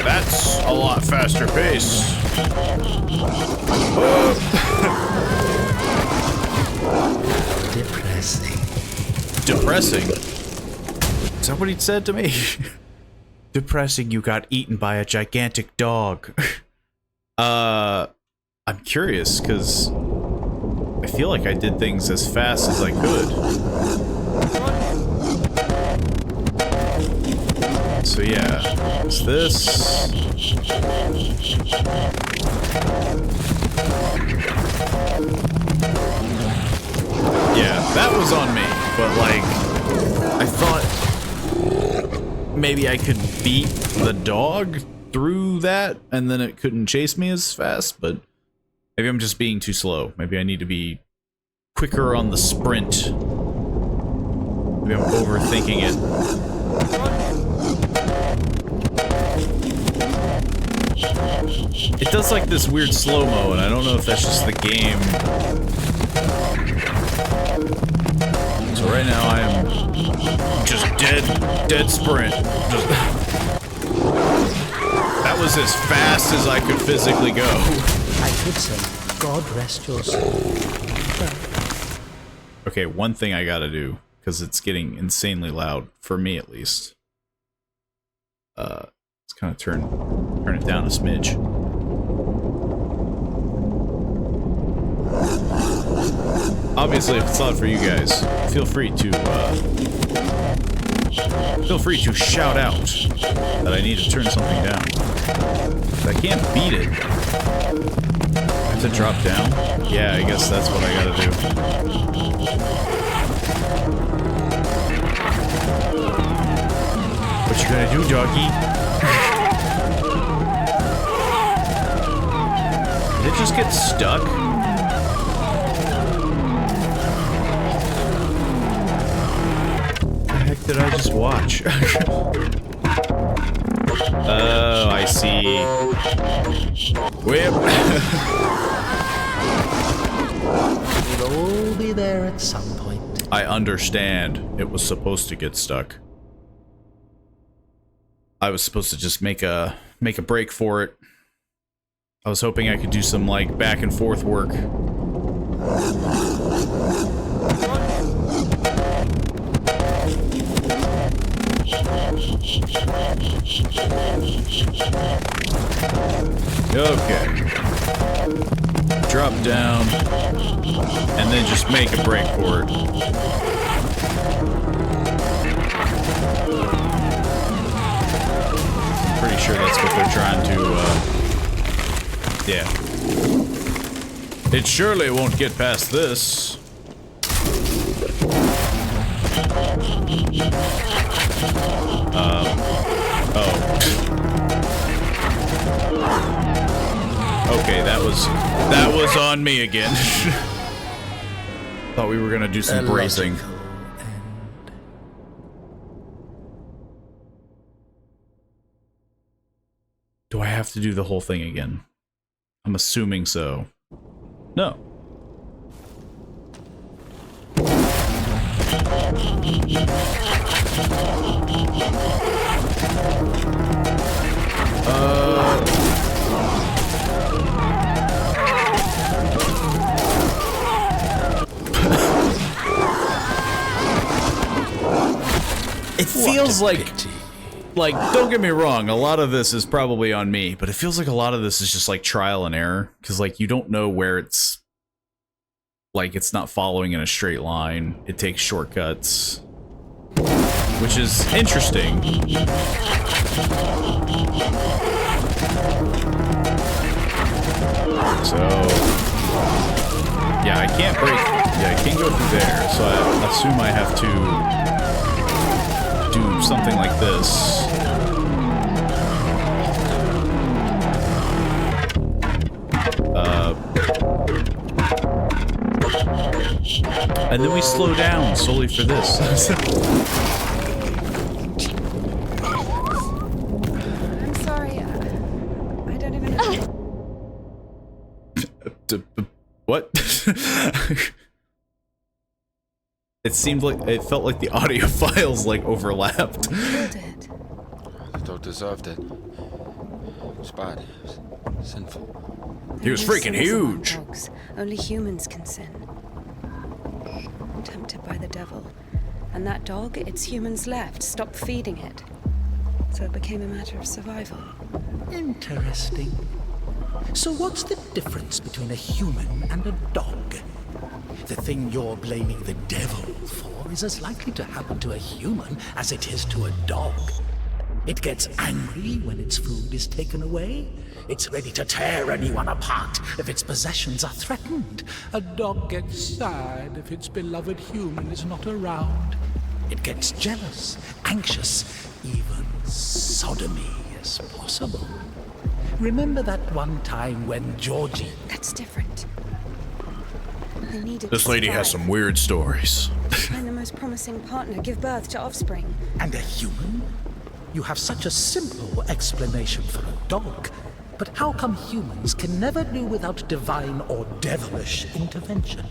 That's a lot faster pace. Depressing. Depressing? Is that what he said to me? Depressing, you got eaten by a gigantic dog. I'm curious, because I feel like I did things as fast as I could. So yeah, it's this. Yeah, that was on me, but like, I thought maybe I could beat the dog through that and then it couldn't chase me as fast, but maybe I'm just being too slow. Maybe I need to be quicker on the sprint. Maybe I'm overthinking it. It does like this weird slow-mo, and I don't know if that's just the game. So right now I am just dead sprint. Just that was as fast as I could physically go. I could say, God rest your soul. Okay, one thing I gotta do, because it's getting insanely loud, for me at least. Let's kind of turn it down a smidge. Obviously, if it's loud for you guys, feel free to shout out that I need to turn something down. I can't beat it. I have to drop down? Yeah, I guess that's what I gotta do. What you gonna do, doggy? Did it just get stuck? What the heck did I just watch? Oh, I see. Whip. We'll all be there at some point. I understand. It was supposed to get stuck. I was supposed to just make a break for it. I was hoping I could do some like back and forth work. Okay. Drop down and then just make a break for it. Pretty sure that's what they're trying to, yeah. It surely won't get past this. Oh. Okay, that was on me again. Thought we were gonna do some bracing. Do I have to do the whole thing again? I'm assuming so. No. It feels like, don't get me wrong, a lot of this is probably on me, but it feels like a lot of this is just like trial and error, because like you don't know where it's, like it's not following in a straight line, it takes shortcuts, which is interesting. So, yeah, I can't break, I can't go through there, so I assume I have to do something like this. And then we slow down solely for this. I'm sorry. I don't even know. What? It felt like the audio files like overlapped. Killed it. The dog deserved it. It's bad. It was sinful. He was freaking huge. Dogs. Only humans can sin. Tempted by the devil. And that dog, its humans left, stopped feeding it. So it became a matter of survival. Interesting. So what's the difference between a human and a dog? The thing you're blaming the devil for is as likely to happen to a human as it is to a dog. It gets angry when its food is taken away. It's ready to tear anyone apart if its possessions are threatened. A dog gets sad if its beloved human is not around. It gets jealous, anxious, even sodomy is possible. Remember that one time when Georgie... That's different. They needed This to lady has survive. some weird stories. Find the most promising partner, give birth to offspring. And a human? You have such a simple explanation for a dog. But how come humans can never do without divine or devilish intervention?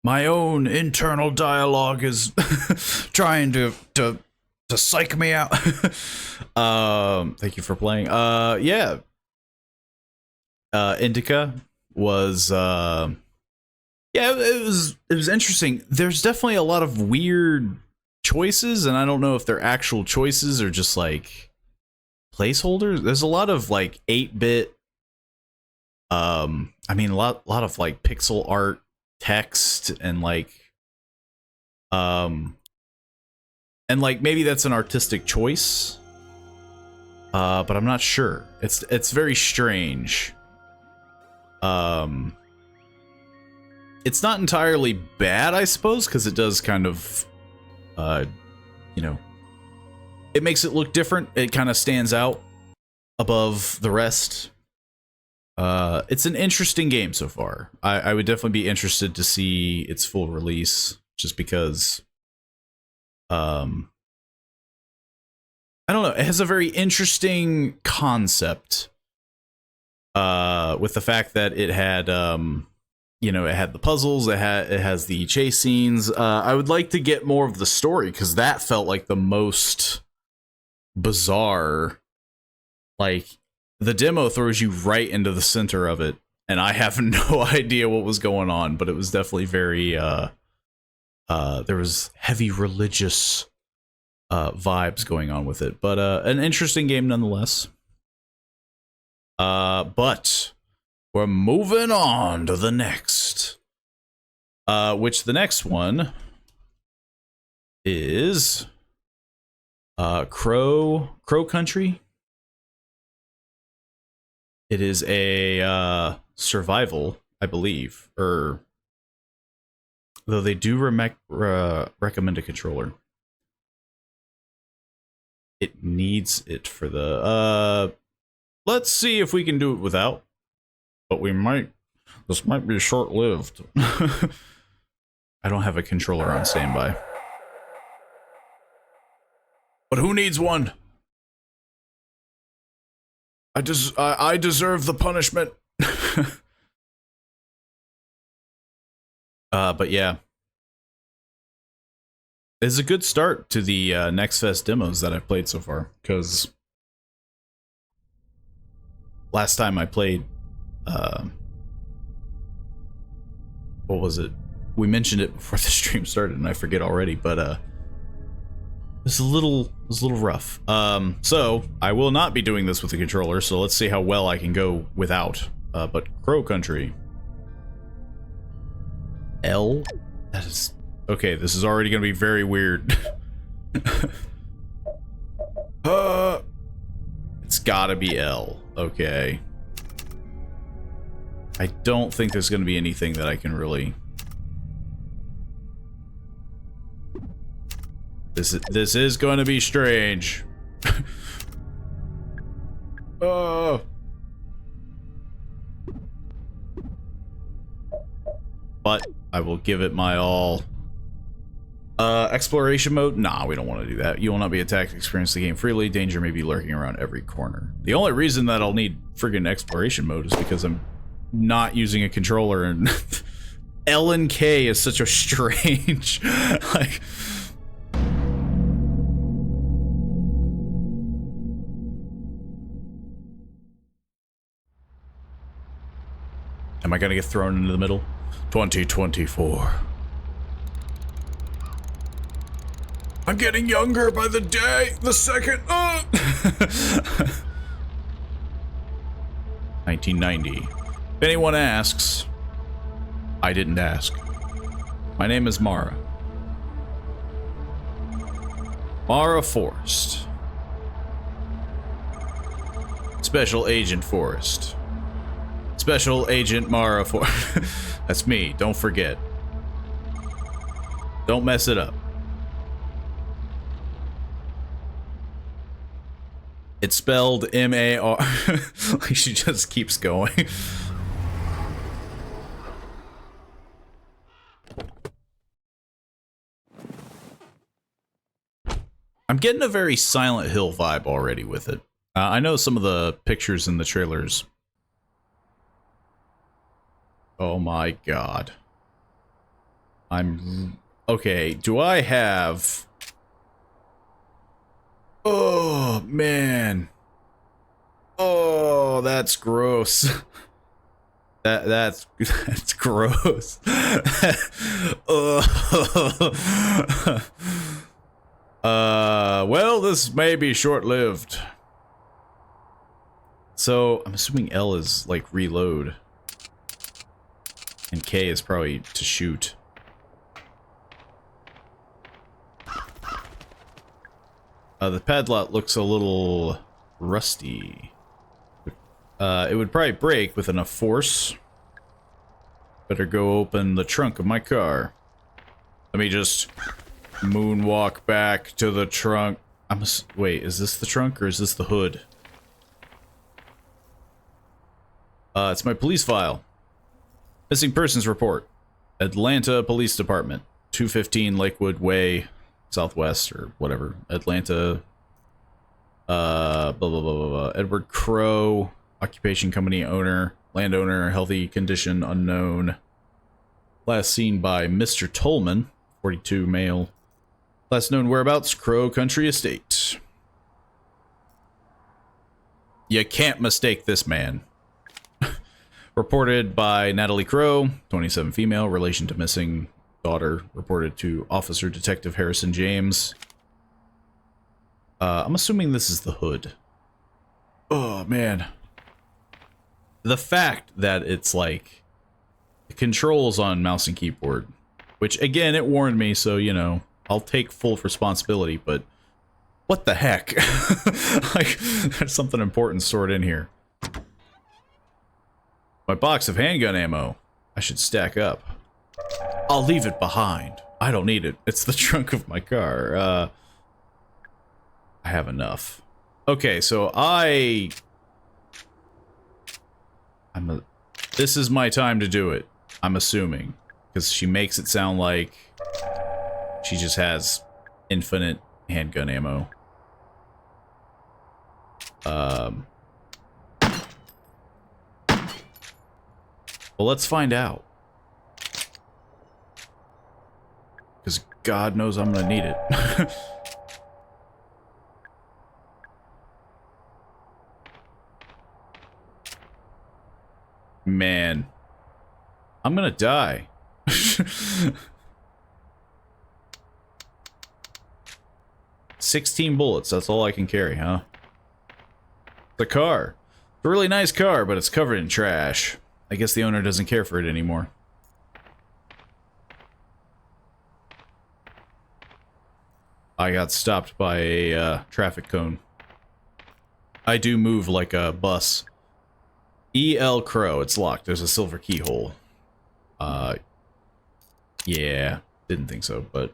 My own internal dialogue is trying to psych me out. Thank you for playing. Yeah. Indika was yeah, it was interesting. There's definitely a lot of weird choices, and I don't know if they're actual choices or just like placeholders. There's a lot of like 8-bit I mean a lot of like pixel art text and like maybe that's an artistic choice, but I'm not sure. It's very strange. It's not entirely bad, I suppose, because it does kind of you know, it makes it look different. It kind of stands out above the rest. It's an interesting game so far. I would definitely be interested to see its full release, just because I don't know, it has a very interesting concept with the fact that it had you know, it had the puzzles, it has the chase scenes. I would like to get more of the story, because that felt like the most bizarre. Like, the demo throws you right into the center of it, and I have no idea what was going on, but it was definitely very, there was heavy religious vibes going on with it, but an interesting game nonetheless. But we're moving on to the next, which the next one is Crow Country. It is a survival, I believe, or though they do recommend a controller. It needs it for the let's see if we can do it without, but this might be short-lived. I don't have a controller on standby, but who needs one? I deserve the punishment. But yeah, it's a good start to the Next Fest demos that I've played so far, because last time I played, what was it? We mentioned it before the stream started, and I forget already, but it's a little rough. So I will not be doing this with the controller, so let's see how well I can go without. But Crow Country. L? That is... Okay, this is already gonna be very weird. It's gotta be L. Okay. I don't think there's gonna be anything that I can really... This is going to be strange. Oh. But I will give it my all. Exploration mode? Nah, we don't want to do that. You will not be attacked. Experience the game freely. Danger may be lurking around every corner. The only reason that I'll need friggin' exploration mode is because I'm not using a controller, and L and K is such a strange like. Am I gonna get thrown into the middle? 2024. I'm getting younger by the day, the second. 1990. If anyone asks, I didn't ask. My name is Mara. Mara Forrest. Special Agent Forrest. Special Agent Mara Forrest. That's me, don't forget. Don't mess it up. It's spelled M-A-R. Like, she just keeps going. I'm getting a very Silent Hill vibe already with it. I know some of the pictures in the trailers. Oh my god. Okay, do I have... Oh, man. Oh, that's gross. That's gross. Well, this may be short-lived. So, I'm assuming L is, like, reload. And K is probably to shoot. The padlock looks a little rusty. It would probably break with enough force. Better go open the trunk of my car. Let me just moonwalk back to the trunk. Wait, is this the trunk or is this the hood? It's my police file. Missing persons report. Atlanta Police Department. 215 Lakewood Way, Southwest, or whatever. Atlanta. Blah, blah, blah, blah, blah. Edward Crow. Occupation company owner. Landowner. Healthy condition unknown. Last seen by Mr. Tolman. 42 male. Last known whereabouts. Crow Country Estate. You can't mistake this man. Reported by Natalie Crow, 27 female, relation to missing daughter. Reported to Officer Detective Harrison James. I'm assuming this is the hood. Oh, man. The fact that it's like the controls on mouse and keyboard, which again, it warned me, so, you know, I'll take full responsibility, but what the heck? Like, there's something important stored in here. My box of handgun ammo. I should stack up. I'll leave it behind. I don't need it. It's the trunk of my car. I have enough. Okay, so this is my time to do it, I'm assuming. Because she makes it sound like she just has infinite handgun ammo. Well, let's find out. Because God knows I'm gonna need it. Man. I'm gonna die. 16 bullets, that's all I can carry, huh? The car. It's a really nice car, but it's covered in trash. I guess the owner doesn't care for it anymore. I got stopped by a traffic cone. I do move like a bus. E.L. Crow, it's locked. There's a silver keyhole. Yeah, didn't think so, but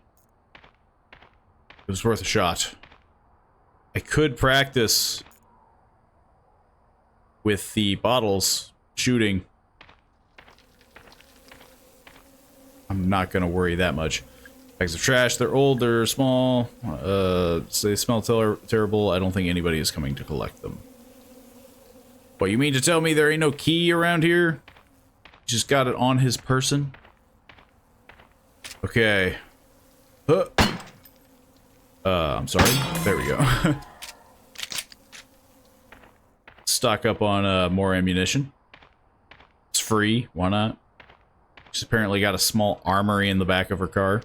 it was worth a shot. I could practice with the bottles shooting. I'm not gonna worry that much. Bags of trash, they're old, they're small, they smell terrible. I don't think anybody is coming to collect them. What, you mean to tell me there ain't no key around here? Just got it on his person? Okay. I'm sorry. There we go. Stock up on more ammunition. It's free, why not? She's apparently got a small armory in the back of her car.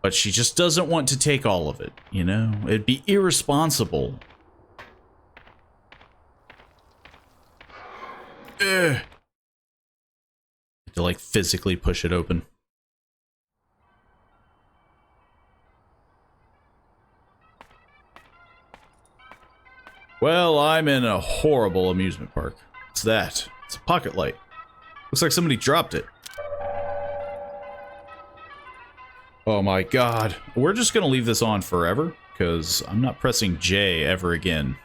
But she just doesn't want to take all of it, you know? It'd be irresponsible. Ugh. To, like, physically push it open. Well, I'm in a horrible amusement park. What's that? It's a pocket light. Looks like somebody dropped it. Oh my god. We're just gonna leave this on forever, because I'm not pressing J ever again.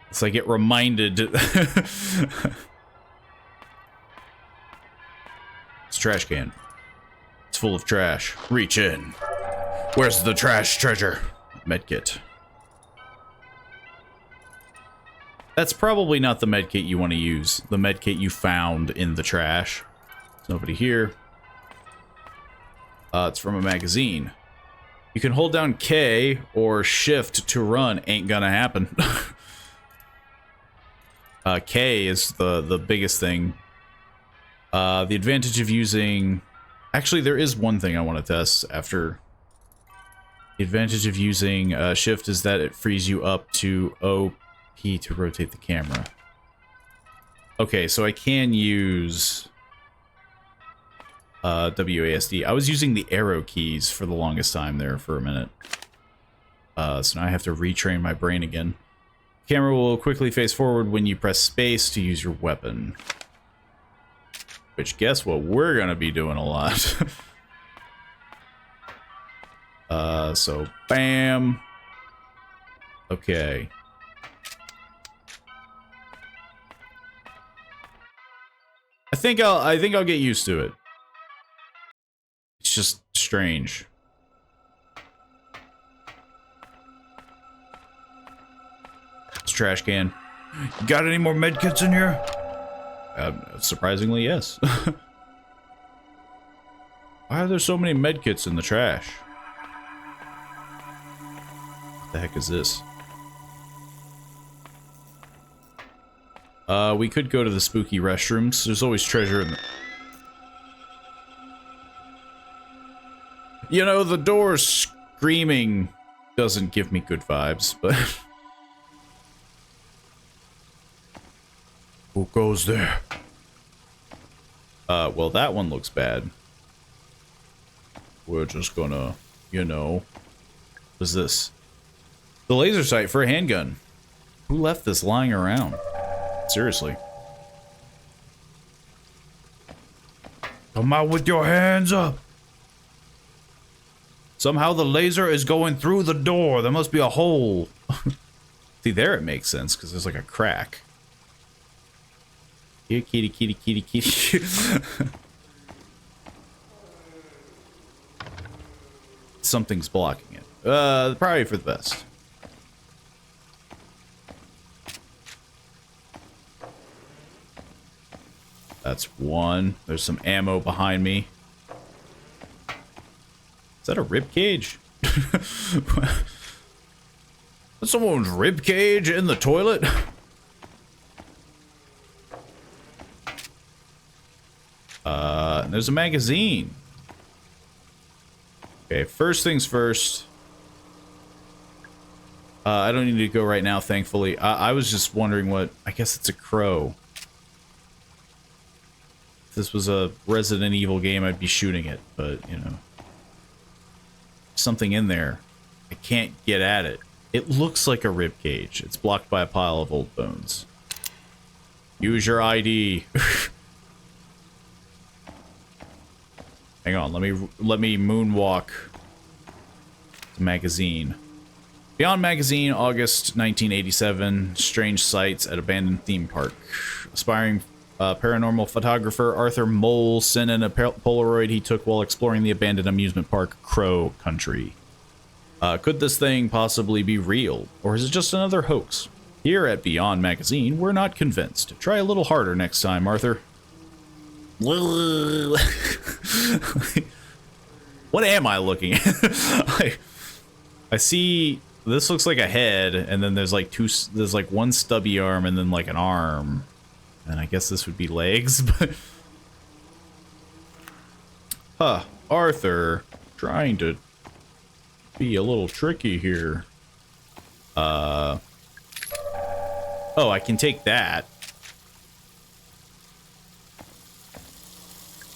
It's like I get reminded. It's a trash can. It's full of trash. Reach in. Where's the trash treasure? Medkit. That's probably not the medkit you want to use. The medkit you found in the trash. There's nobody here. It's from a magazine. You can hold down K or shift to run. Ain't gonna happen. K is the biggest thing. The advantage of using... Actually, there is one thing I want to test after... The advantage of using shift is that it frees you up to OP to rotate the camera. Okay, so I can use WASD. I was using the arrow keys for the longest time there for a minute. So now I have to retrain my brain again. The camera will quickly face forward when you press space to use your weapon. Which, guess what we're gonna be doing a lot. So bam. Okay. I think I'll get used to it. It's just strange. It's a trash can. You got any more medkits in here? Surprisingly, yes. Why are there so many medkits in the trash? What the heck is this? We could go to the spooky restrooms. There's always treasure in the... You know, the door screaming doesn't give me good vibes, but... Who goes there? Well, that one looks bad. We're just gonna, you know... What is this? The laser sight for a handgun. Who left this lying around? Seriously. Come out with your hands up! Somehow the laser is going through the door. There must be a hole. See, there it makes sense, because there's like a crack. Here, kitty, kitty, kitty, kitty. Something's blocking it. Probably for the best. That's one. There's some ammo behind me. Is that a rib cage? Is someone's rib cage in the toilet? There's a magazine. Okay, first things first. I don't need to go right now, thankfully. I was just wondering what... I guess it's a crow. If this was a Resident Evil game, I'd be shooting it, but, you know. Something in there. I can't get at it. It looks like a rib cage. It's blocked by a pile of old bones. Use your ID. Hang on, let me moonwalk the magazine. Beyond Magazine, August 1987. Strange sights at abandoned theme park. Aspiring paranormal photographer Arthur Mole sent in a Polaroid he took while exploring the abandoned amusement park, Crow Country. Could this thing possibly be real, or is it just another hoax? Here at Beyond Magazine, we're not convinced. Try a little harder next time, Arthur. What am I looking at? I see this looks like a head, and then there's like there's like one stubby arm and then like an arm. And I guess this would be legs, but... Huh, Arthur, trying to be a little tricky here. Oh, I can take that.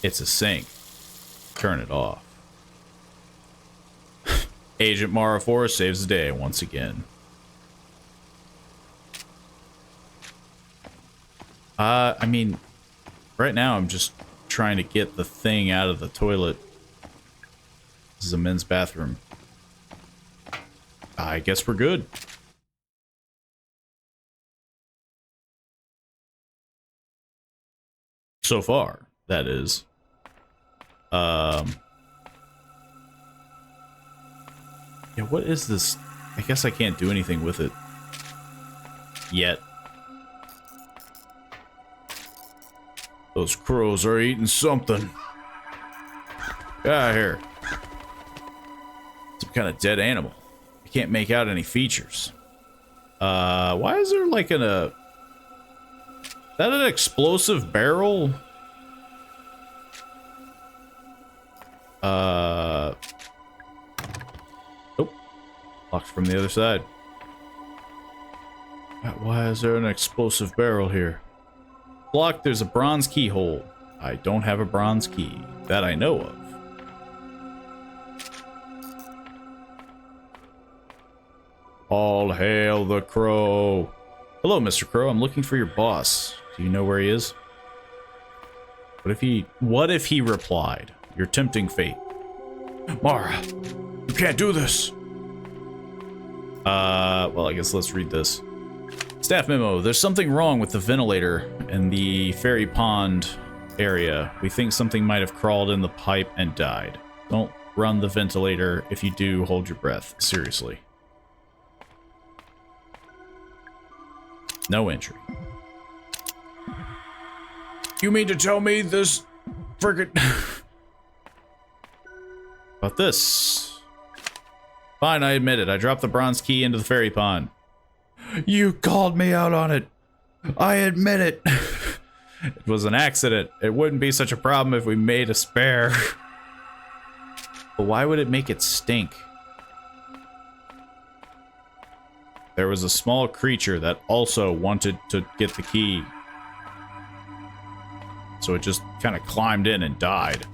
It's a sink. Turn it off. Agent Mara Forrest saves the day once again. I mean, right now I'm just trying to get the thing out of the toilet. This is a men's bathroom. I guess we're good. So far, that is. Yeah, what is this? I guess I can't do anything with it. Yet. Those crows are eating something. Get out of here. Some kind of dead animal. I can't make out any features. Why is there like is that an explosive barrel? Nope. Locked from the other side. Why is there an explosive barrel here? Blocked, there's a bronze keyhole. I don't have a bronze key. That I know of. All hail the crow. Hello, Mr. Crow. I'm looking for your boss. Do you know where he is? What if he replied? Your tempting fate. Mara, you can't do this. Well, I guess let's read this. Staff memo. There's something wrong with the ventilator in the fairy pond area. We think something might have crawled in the pipe and died. Don't run the ventilator. If you do, hold your breath. Seriously. No entry. You mean to tell me this friggin' about this? Fine, I admit it. I dropped the bronze key into the fairy pond. You called me out on it. I admit it. It was an accident. It wouldn't be such a problem if we made a spare. But why would it make it stink? There was a small creature that also wanted to get the key. So it just kind of climbed in and died.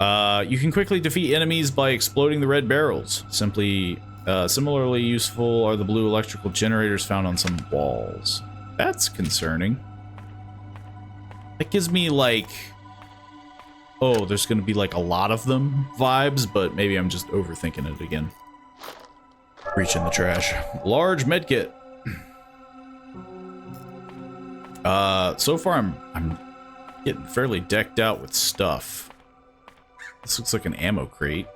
You can quickly defeat enemies by exploding the red barrels. Similarly useful are the blue electrical generators found on some walls. That's concerning. That gives me like, oh, there's going to be like a lot of them vibes, but maybe I'm just overthinking it again. Reach in the trash. Large medkit. So far I'm getting fairly decked out with stuff. This looks like an ammo crate.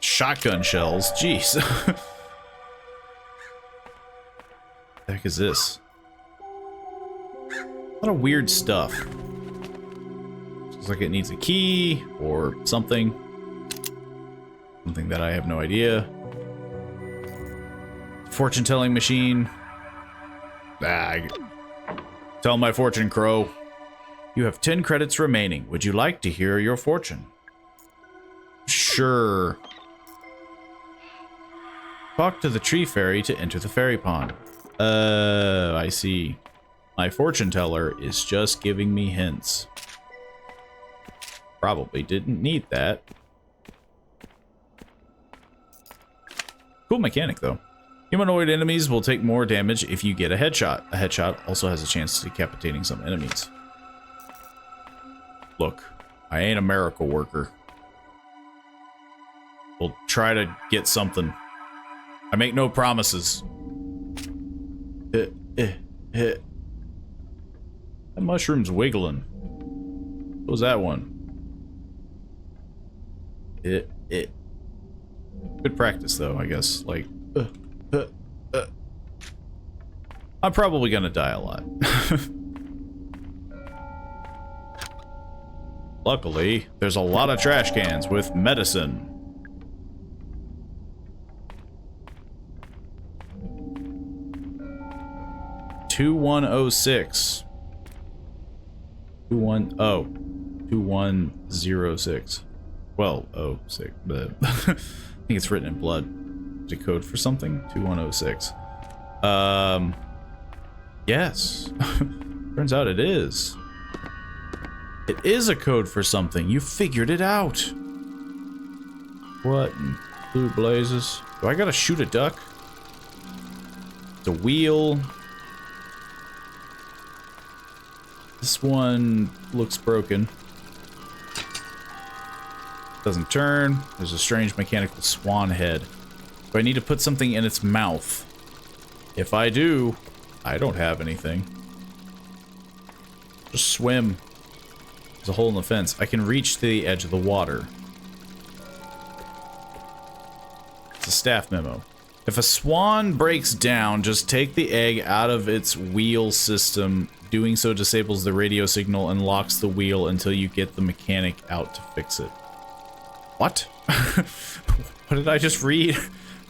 Shotgun shells. Jeez. What the heck is this? A lot of weird stuff. Looks like it needs a key or something. Something that I have no idea. Fortune telling machine. Tell my fortune, Crow. You have 10 credits remaining. Would you like to hear your fortune? Sure. Talk to the tree fairy to enter the fairy pond. I see. My fortune teller is just giving me hints. Probably didn't need that. Cool mechanic, though. Humanoid enemies will take more damage if you get a headshot. A headshot also has a chance of decapitating some enemies. Look, I ain't a miracle worker. We'll try to get something. I make no promises. That mushroom's wiggling. What was that one? Good practice, though, I guess. Like, I'm probably gonna die a lot. Luckily, there's a lot of trash cans with medicine. $2106. 2106. Well, 06. But I think it's written in blood. To code for something? 2106. Yes. Turns out it is. It is a code for something. You figured it out. What in blue blazes? Do I gotta shoot a duck? The wheel. This one looks broken. Doesn't turn. There's a strange mechanical swan head. Do I need to put something in its mouth? If I do, I don't have anything. Just swim. There's a hole in the fence. I can reach to the edge of the water. It's a staff memo. If a swan breaks down, just take the egg out of its wheel system. Doing so disables the radio signal and locks the wheel until you get the mechanic out to fix it. What? What did I just read?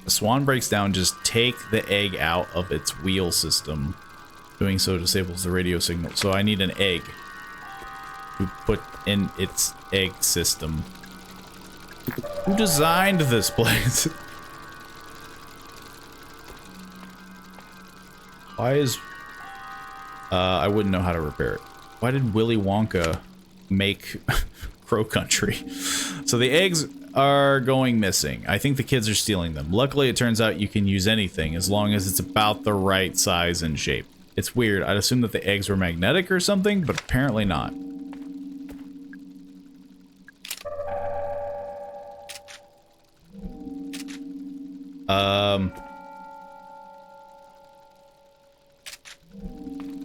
A swan breaks down, just take the egg out of its wheel system. Doing so disables the radio signal. So I need an egg to put in its egg system. Who designed this place? Why is... I wouldn't know how to repair it. Why did Willy Wonka make Crow Country? So the eggs are going missing. I think the kids are stealing them. Luckily, it turns out you can use anything as long as it's about the right size and shape. It's weird. I'd assume that the eggs were magnetic or something, but apparently not.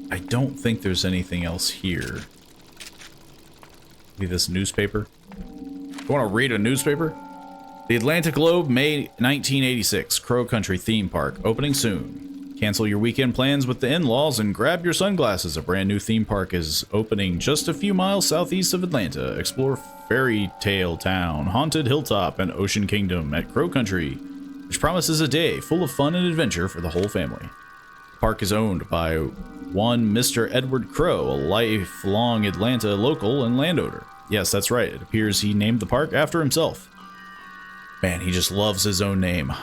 I don't think there's anything else here. Maybe this newspaper. You want to read a newspaper? The Atlantic Globe, May 1986. Crow Country Theme Park. Opening soon. Cancel your weekend plans with the in-laws and grab your sunglasses. A brand new theme park is opening just a few miles southeast of Atlanta. Explore Fairy Tale Town, Haunted Hilltop, and Ocean Kingdom at Crow Country, which promises a day full of fun and adventure for the whole family. The park is owned by one Mr. Edward Crow, a lifelong Atlanta local and landowner. Yes, that's right. It appears he named the park after himself. Man, he just loves his own name.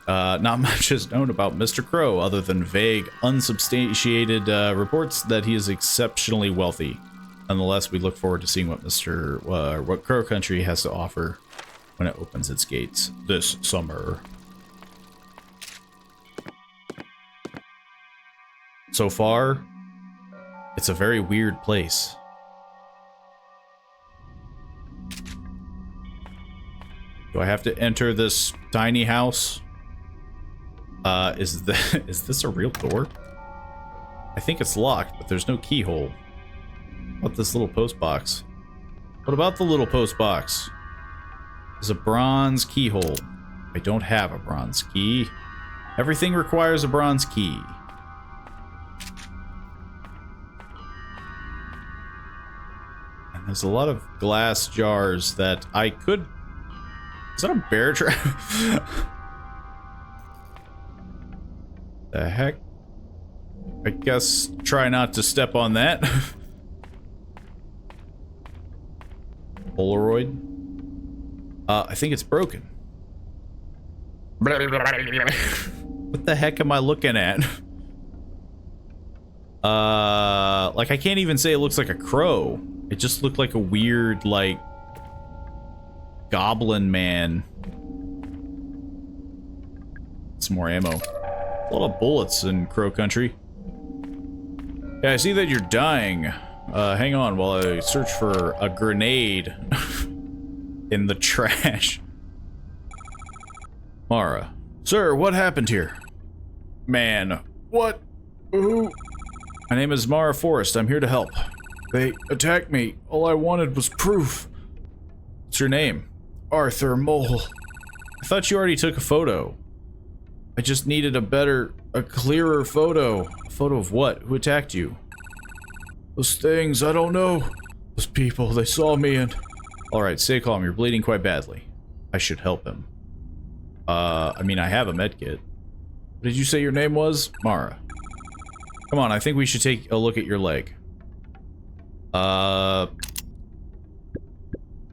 Not much is known about Mr. Crow other than vague, unsubstantiated reports that he is exceptionally wealthy. Nonetheless, we look forward to seeing what Crow Country has to offer when it opens its gates this summer. So far, it's a very weird place. Do I have to enter this tiny house? Is this a real door? I think it's locked, but there's no keyhole. What about this little post box? What about the little post box? There's a bronze keyhole. I don't have a bronze key. Everything requires a bronze key. And there's a lot of glass jars that I could... Is that a bear trap? The heck? I guess try not to step on that. Polaroid. I think it's broken. What the heck am I looking at? Like I can't even say it looks like a crow. It just looked like a weird, like, goblin man. Some more ammo. A lot of bullets in Crow Country. Yeah, I see that you're dying. Hang on while I search for a grenade in the trash. Mara. Sir, what happened here? Man, what? Who? My name is Mara Forrest. I'm here to help. They attacked me. All I wanted was proof. What's your name? Arthur Mole. I thought you already took a photo. I just needed a clearer photo. A photo of what? Who attacked you? Those things, I don't know. Those people, they saw me and... Alright, stay calm. You're bleeding quite badly. I should help him. I mean, I have a medkit. What did you say your name was? Mara. Come on, I think we should take a look at your leg.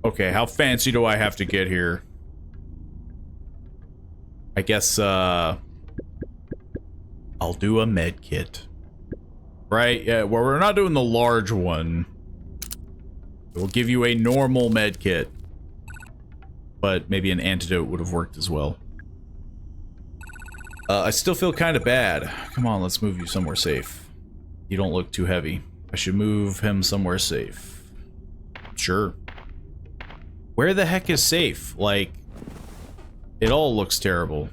Okay, how fancy do I have to get here? I guess, I'll do a med kit. Right? Yeah, well, we're not doing the large one. We'll give you a normal med kit. But maybe an antidote would have worked as well. I still feel kind of bad. Come on, let's move you somewhere safe. You don't look too heavy. I should move him somewhere safe. Sure. Where the heck is safe? Like, it all looks terrible.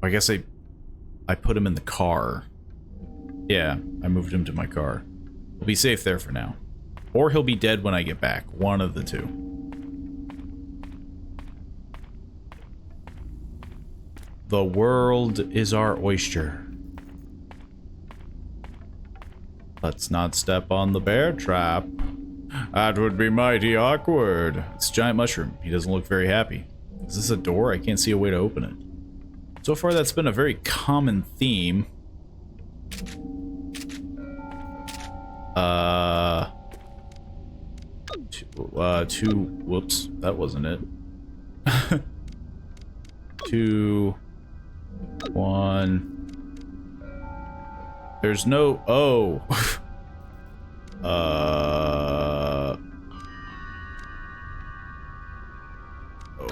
I guess I put him in the car. Yeah, I moved him to my car. He'll be safe there for now. Or he'll be dead when I get back. One of the two. The world is our oyster. Let's not step on the bear trap. That would be mighty awkward. It's a giant mushroom. He doesn't look very happy. Is this a door? I can't see a way to open it. So far, that's been a very common theme. Whoops, that wasn't it. 2, 1. There's no, oh.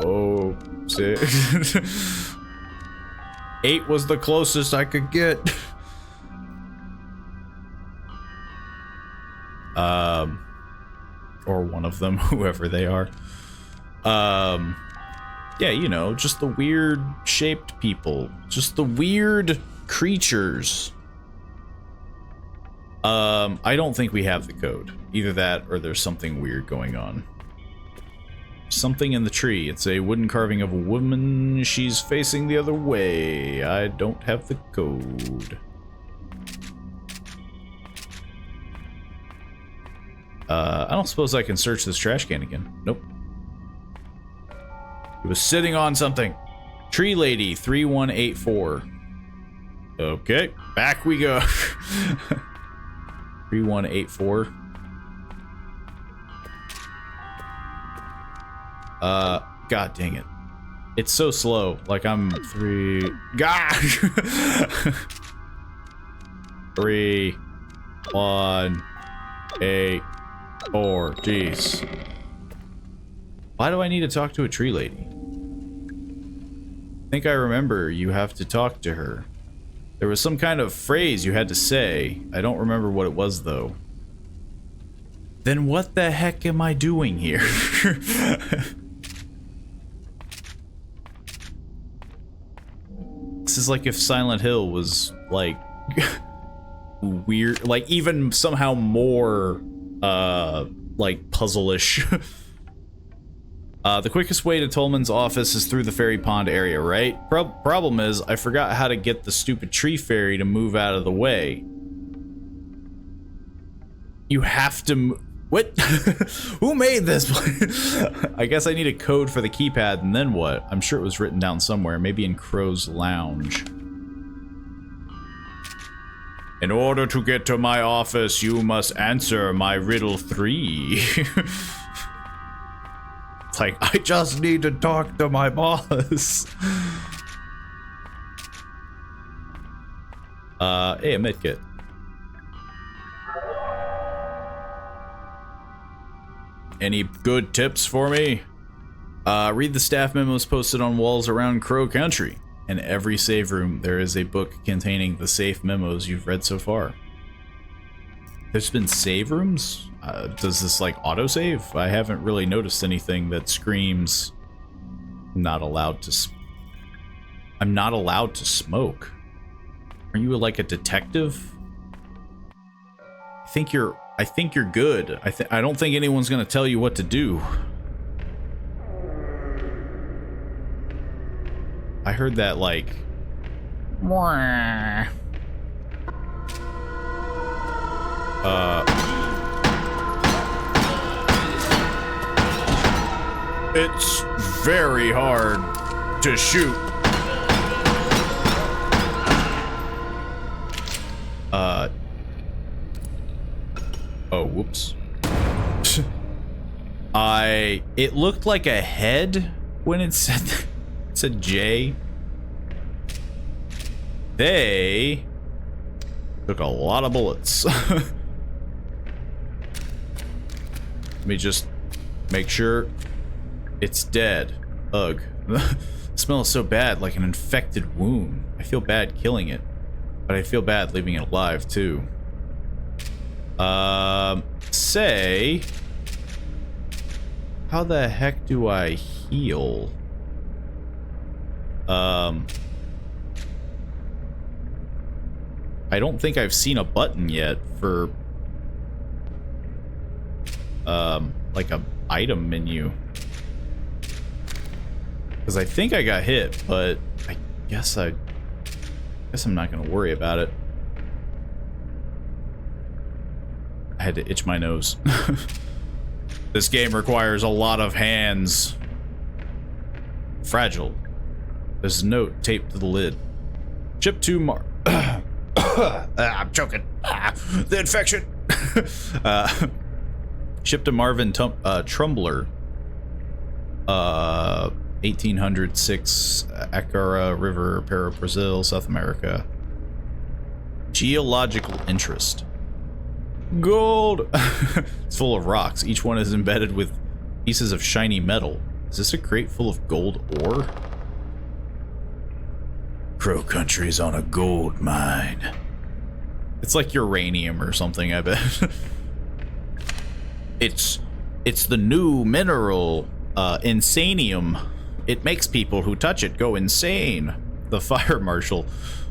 Oh, 6. 8 was the closest I could get. Or one of them, whoever they are. Yeah, you know, just the weird shaped people. Just the weird creatures. I don't think we have the code. Either that or there's something weird going on. Something in the tree. It's a wooden carving of a woman. She's facing the other way. I don't have the code. I don't suppose I can search this trash can again. Nope. It was sitting on something. Tree Lady 3184. Okay, back we go. 3184. God dang it. It's so slow. Like I'm 3. God! 3, 1, 8, 4. Jeez. Why do I need to talk to a tree lady? I think I remember you have to talk to her. There was some kind of phrase you had to say. I don't remember what it was, though. Then what the heck am I doing here? This is like if Silent Hill was, like, weird, like, even somehow more, like, puzzle-ish. The quickest way to Tolman's office is through the fairy pond area, right? Problem is, I forgot how to get the stupid tree fairy to move out of the way. You have to what? Who made this? I guess I need a code for the keypad, and then what? I'm sure it was written down somewhere, maybe in Crow's Lounge. In order to get to my office, you must answer my riddle 3. It's like, I just need to talk to my boss. Hey, a medkit. Any good tips for me? Read the staff memos posted on walls around Crow Country. In every save room, there is a book containing the safe memos you've read so far. There's been save rooms? Does this like autosave? I haven't really noticed anything that screams not allowed to I'm not allowed to smoke. Are you like a detective? I think you're good. I don't think anyone's gonna tell you what to do. I heard that like it's very hard to shoot. Oh, whoops. It looked like a head when it said J. They took a lot of bullets. Let me just make sure it's dead. Ugh. The smell is so bad, like an infected wound. I feel bad killing it, but I feel bad leaving it alive too. Say, how the heck do I heal? I don't think I've seen a button yet for like a item menu. Because I think I got hit, but I guess I'm not gonna worry about it. I had to itch my nose. This game requires a lot of hands. Fragile. There's a note taped to the lid. Ship to I'm choking. The infection. Ship to Marvin Trumbler. 1806 Acara River, Para, Brazil, South America. Geological interest. Gold. It's full of rocks. Each one is embedded with pieces of shiny metal. Is this a crate full of gold ore? Crow Country's on a gold mine. It's like uranium or something, I bet. It's the new mineral, insanium. It makes people who touch it go insane. The fire marshal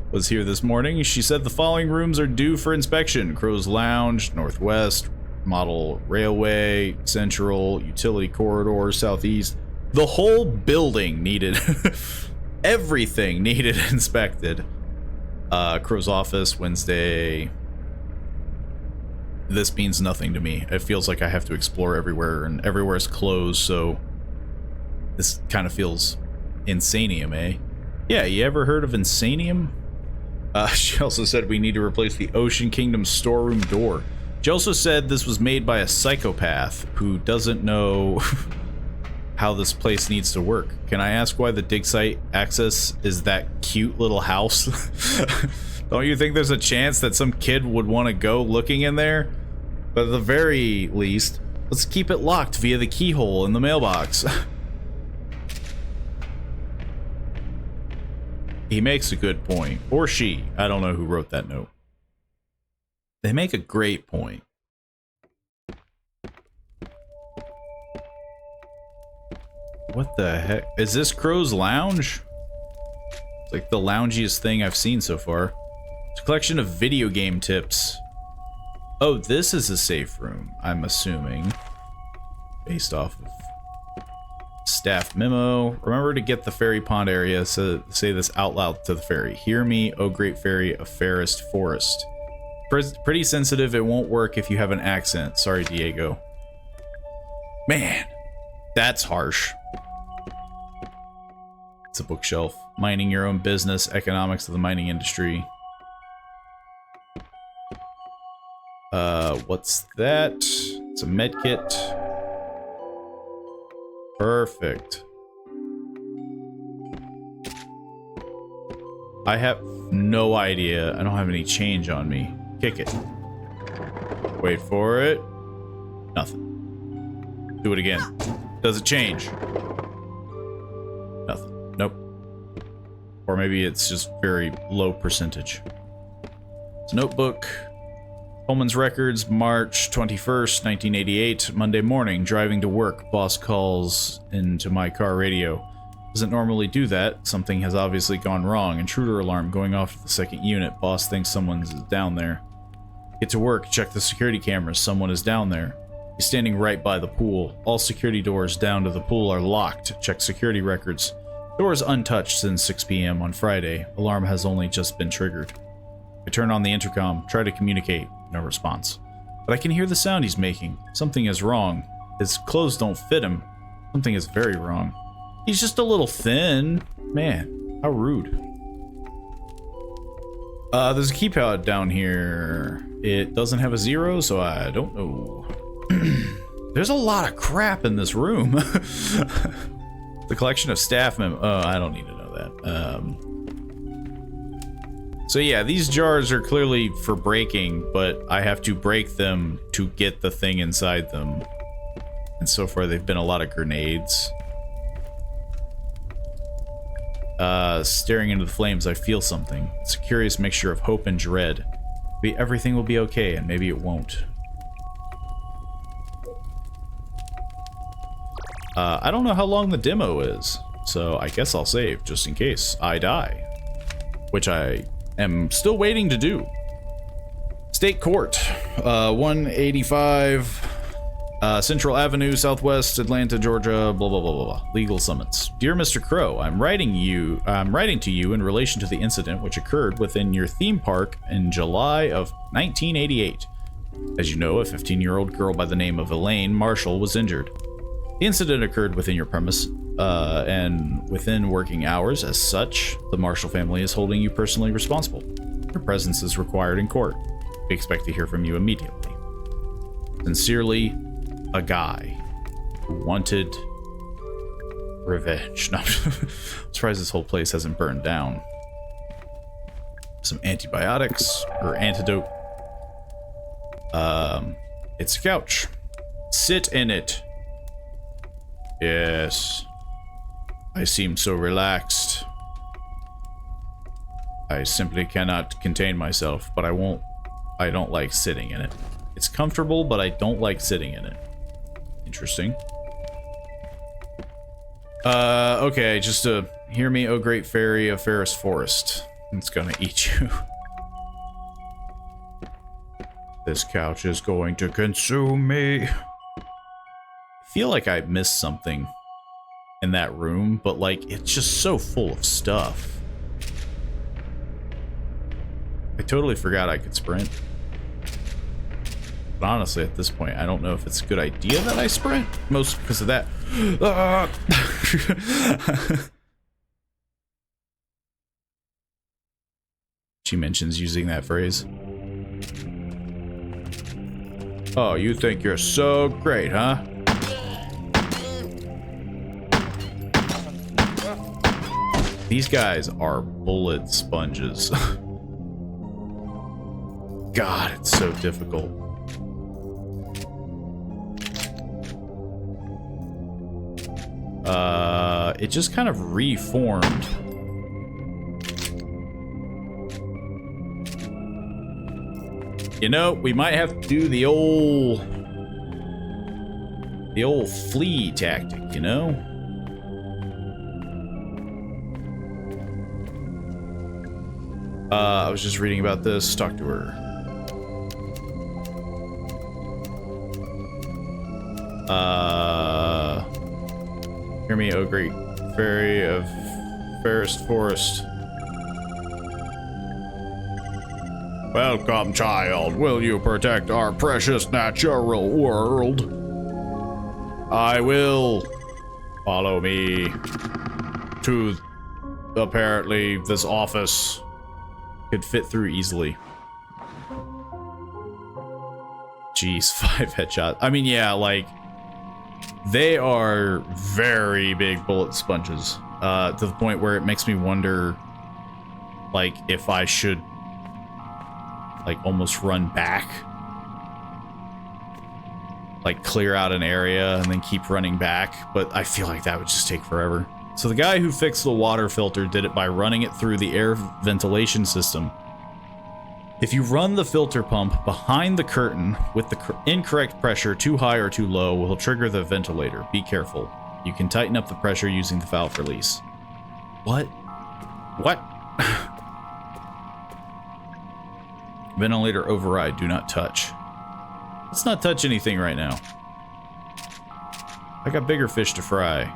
was here this morning. She said the following rooms are due for inspection: Crow's Lounge, Northwest, Model Railway, Central, Utility Corridor, Southeast. The whole building needed, everything needed inspected. Crow's office, Wednesday. This means nothing to me. It feels like I have to explore everywhere, and everywhere is closed, so this kind of feels insanium, eh? Yeah, you ever heard of insanium? She also said we need to replace the Ocean Kingdom storeroom door. She also said this was made by a psychopath who doesn't know how this place needs to work. Can I ask why the dig site access is that cute little house? Don't you think there's a chance that some kid would want to go looking in there? But at the very least, let's keep it locked via the keyhole in the mailbox. He makes a good point. Or she. I don't know who wrote that note. They make a great point. What the heck? Is this Crow's Lounge? It's like the loungiest thing I've seen so far. It's a collection of video game tips. Oh, this is a safe room, I'm assuming. Based off of staff memo. Remember to get the ferry pond area, so say this out loud to the ferry. Hear me, oh great ferry of fairest forest. Pretty sensitive, it won't work if you have an accent. Sorry, Diego. Man, that's harsh. It's a bookshelf. Mining your own business, economics of the mining industry. What's that? It's a med kit. Perfect. I have no idea. I don't have any change on me. Kick it. Wait for it. Nothing. Do it again. Does it change? Nothing. Nope. Or maybe it's just very low percentage. It's a notebook. Coleman's Records, March 21st, 1988. Monday morning, driving to work. Boss calls into my car radio. Doesn't normally do that. Something has obviously gone wrong. Intruder alarm going off at the second unit. Boss thinks someone's down there. Get to work. Check the security cameras. Someone is down there. He's standing right by the pool. All security doors down to the pool are locked. Check security records. Doors untouched since 6 p.m. on Friday. Alarm has only just been triggered. I turn on the intercom. Try to communicate. No response. But I can hear the sound he's making. Something is wrong. His clothes don't fit him. Something is very wrong. He's just a little thin. Man, how rude. There's a keypad down here. It doesn't have a 0, so I don't know. There's a lot of crap in this room. The collection of staff memo. Oh, I don't need to know that. So yeah, these jars are clearly for breaking, but I have to break them to get the thing inside them. And so far they've been a lot of grenades. Staring into the flames, I feel something. It's a curious mixture of hope and dread. Maybe everything will be okay, and maybe it won't. I don't know how long the demo is, so I guess I'll save, just in case I die. Which I am still waiting to do. State Court, 185 Central Avenue, Southwest Atlanta, Georgia, blah, blah, blah, blah, blah. Legal summons. Dear Mr. Crow, I'm writing to you in relation to the incident which occurred within your theme park in July of 1988. As you know, a 15-year-old girl by the name of Elaine Marshall was injured. The incident occurred within your premise, and within working hours. As such, the Marshall family is holding you personally responsible. Your presence is required in court. We expect to hear from you immediately. Sincerely, a guy who wanted revenge. No, I'm surprised this whole place hasn't burned down. Some antibiotics or antidote. It's a couch. Sit in it. Yes. I seem so relaxed. I simply cannot contain myself, but I don't like sitting in it. It's comfortable, but I don't like sitting in it. Interesting. Okay, just hear me, O great fairy of fairest forest. It's gonna eat you. This couch is going to consume me. I feel like I missed something in that room, but like, it's just so full of stuff. I totally forgot I could sprint. But honestly, at this point, I don't know if it's a good idea that I sprint. Mostly because of that. She mentions using that phrase. Oh, you think you're so great, huh? These guys are bullet sponges. God, it's so difficult. It just kind of reformed. You know, we might have to do the old flea tactic, you know? I was just reading about this. Talk to her. Hear me, O great fairy of fairest forest. Welcome, child. Will you protect our precious natural world? I will. Follow me to apparently this office. Could fit through easily. Jeez, 5 headshots. I mean, yeah, like, they are very big bullet sponges. To the point where it makes me wonder, like, if I should, like, almost run back. Like, clear out an area and then keep running back. But I feel like that would just take forever. So the guy who fixed the water filter did it by running it through the air ventilation system. If you run the filter pump behind the curtain with the incorrect pressure too high or too low, will trigger the ventilator. Be careful. You can tighten up the pressure using the valve release. What? What? Ventilator override. Do not touch. Let's not touch anything right now. I got bigger fish to fry.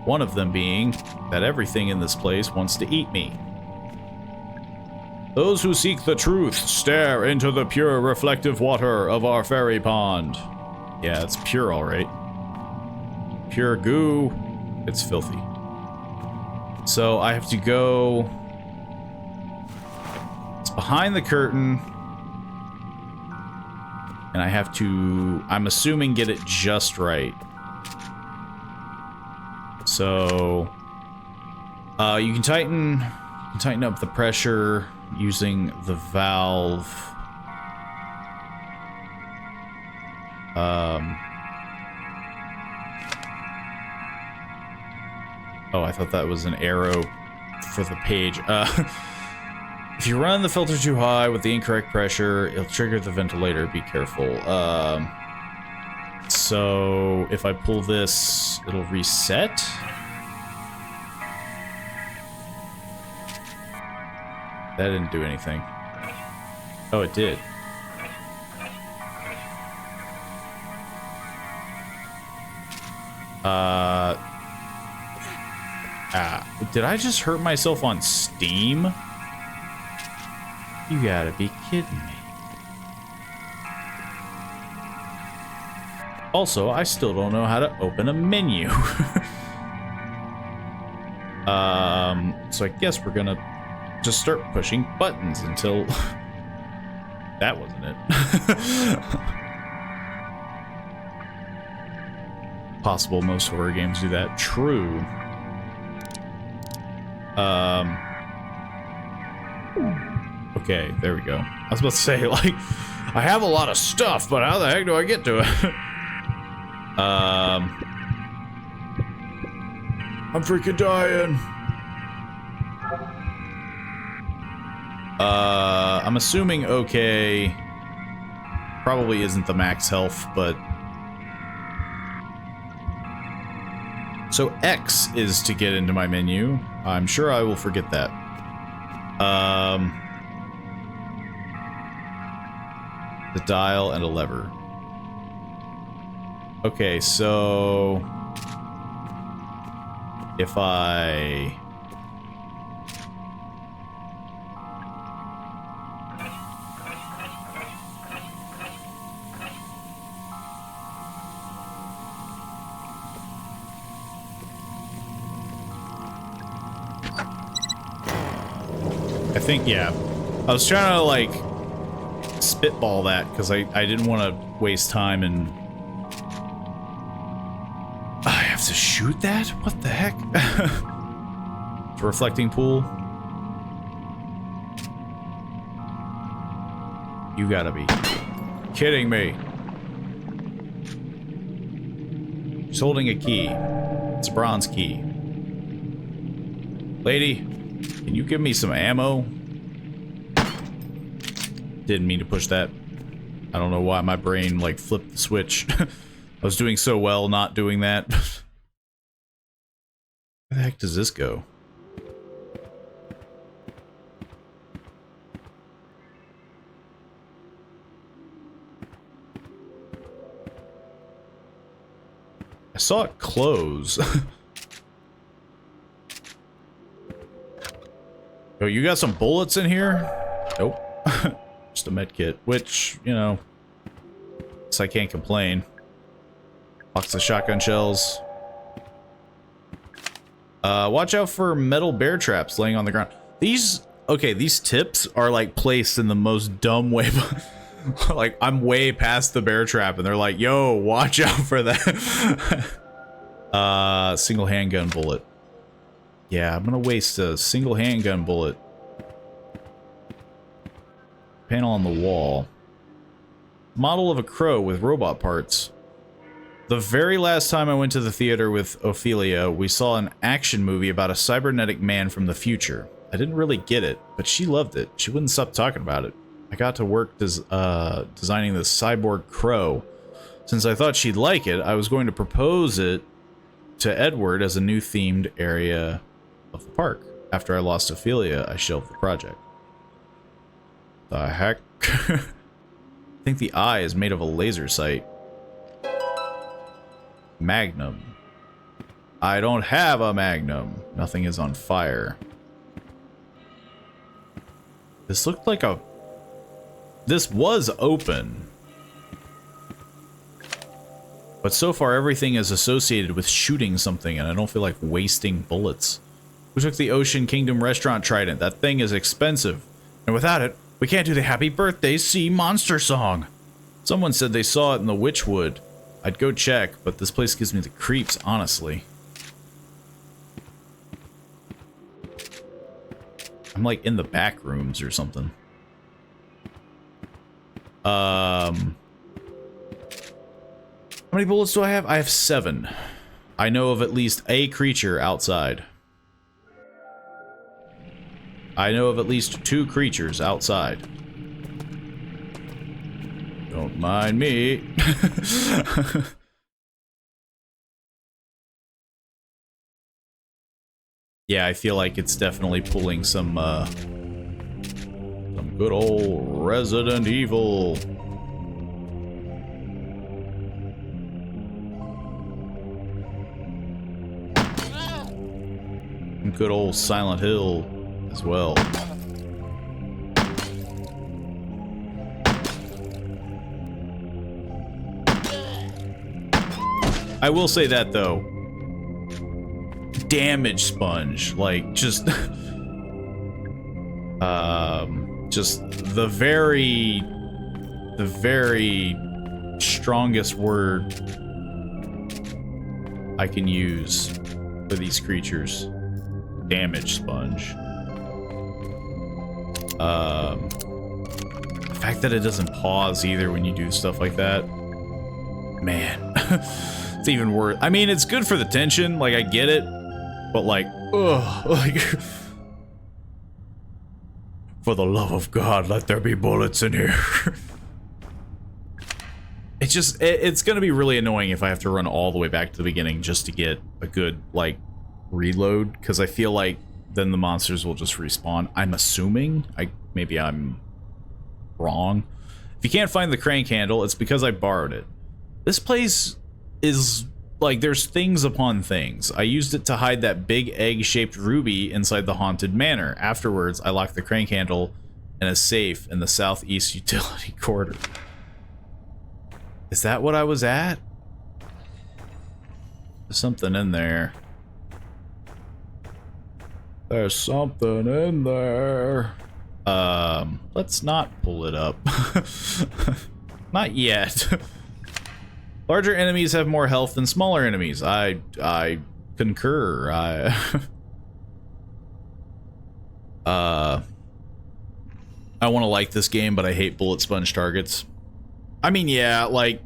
One of them being that everything in this place wants to eat me. Those who seek the truth stare into the pure reflective water of our fairy pond. Yeah, it's pure, all right. Pure goo. It's filthy. So I have to go... It's behind the curtain. And I have to, I'm assuming, get it just right. So, you can tighten up the pressure using the valve. Oh, I thought that was an arrow for the page. If you run the filter too high with the incorrect pressure, it'll trigger the ventilator. Be careful. So if I pull this, it'll reset. That didn't do anything. Oh, it did. Did I just hurt myself on Steam? You gotta be kidding me. Also, I still don't know how to open a menu. So I guess we're gonna just start pushing buttons until... That wasn't it. Possible most horror games do that. True. Okay, there we go. I was about to say, like, I have a lot of stuff, but how the heck do I get to it? I'm freaking dying. I'm assuming okay probably isn't the max health, but so X is to get into my menu. I'm sure I will forget that. The dial and a lever. Okay, so if I think, yeah. I was trying to, like, spitball that, because I didn't want to waste time and... I have to shoot that? What the heck? It's a reflecting pool. You gotta be kidding me. She's holding a key. It's a bronze key. Lady, can you give me some ammo? Didn't mean to push that. I don't know why my brain, like, flipped the switch. I was doing so well not doing that. Where the heck does this go? I saw it close. Oh, you got some bullets in here? Nope. Just a med kit, which, you know, guess I can't complain. Box of shotgun shells. Watch out for metal bear traps laying on the ground. These, okay, these tips are like placed in the most dumb way. Like, I'm way past the bear trap and they're like, yo, watch out for that. Single handgun bullet. Yeah, I'm gonna waste a single handgun bullet. Panel on the wall. Model of a crow with robot parts. The very last time I went to the theater with Ophelia, we saw an action movie about a cybernetic man from the future. I didn't really get it, but she loved it. She wouldn't stop talking about it. I got to work designing this cyborg crow. Since I thought she'd like it, I was going to propose it to Edward as a new themed area of the park. After I lost Ophelia, I shelved the project. The heck? I think the eye is made of a laser sight. Magnum. I don't have a magnum. Nothing is on fire. This looked like a... This was open. But so far everything is associated with shooting something and I don't feel like wasting bullets. Who took the Ocean Kingdom restaurant trident? That thing is expensive. And without it, we can't do the Happy Birthday Sea Monster song. Someone said they saw it in the Witchwood. I'd go check, but this place gives me the creeps, honestly. I'm like in the back rooms or something. How many bullets do I have? I have 7. I know of at least a creature outside. I know of at least 2 creatures outside. Don't mind me. Yeah, I feel like it's definitely pulling some good old Resident Evil. good old Silent Hill as well. I will say that though, damage sponge, like just the very strongest word I can use for these creatures. Damage sponge. The fact that it doesn't pause either when you do stuff like that, man. It's even worse. I mean, it's good for the tension, like I get it, but like, ugh, like, for the love of God, let there be bullets in here. It's just, it's gonna be really annoying if I have to run all the way back to the beginning just to get a good, like, reload, because I feel like then the monsters will just respawn. I'm assuming, maybe I'm wrong. If you can't find the crank handle, it's because I borrowed it. This place is like, there's things upon things. I used it to hide that big egg-shaped ruby inside the haunted manor. Afterwards, I locked the crank handle in a safe in the southeast utility corridor. Is that what I was at? There's something in there. There's something in there. Let's not pull it up. Not yet. Larger enemies have more health than smaller enemies. I concur. I want to like this game, but I hate bullet sponge targets. I mean, yeah, like,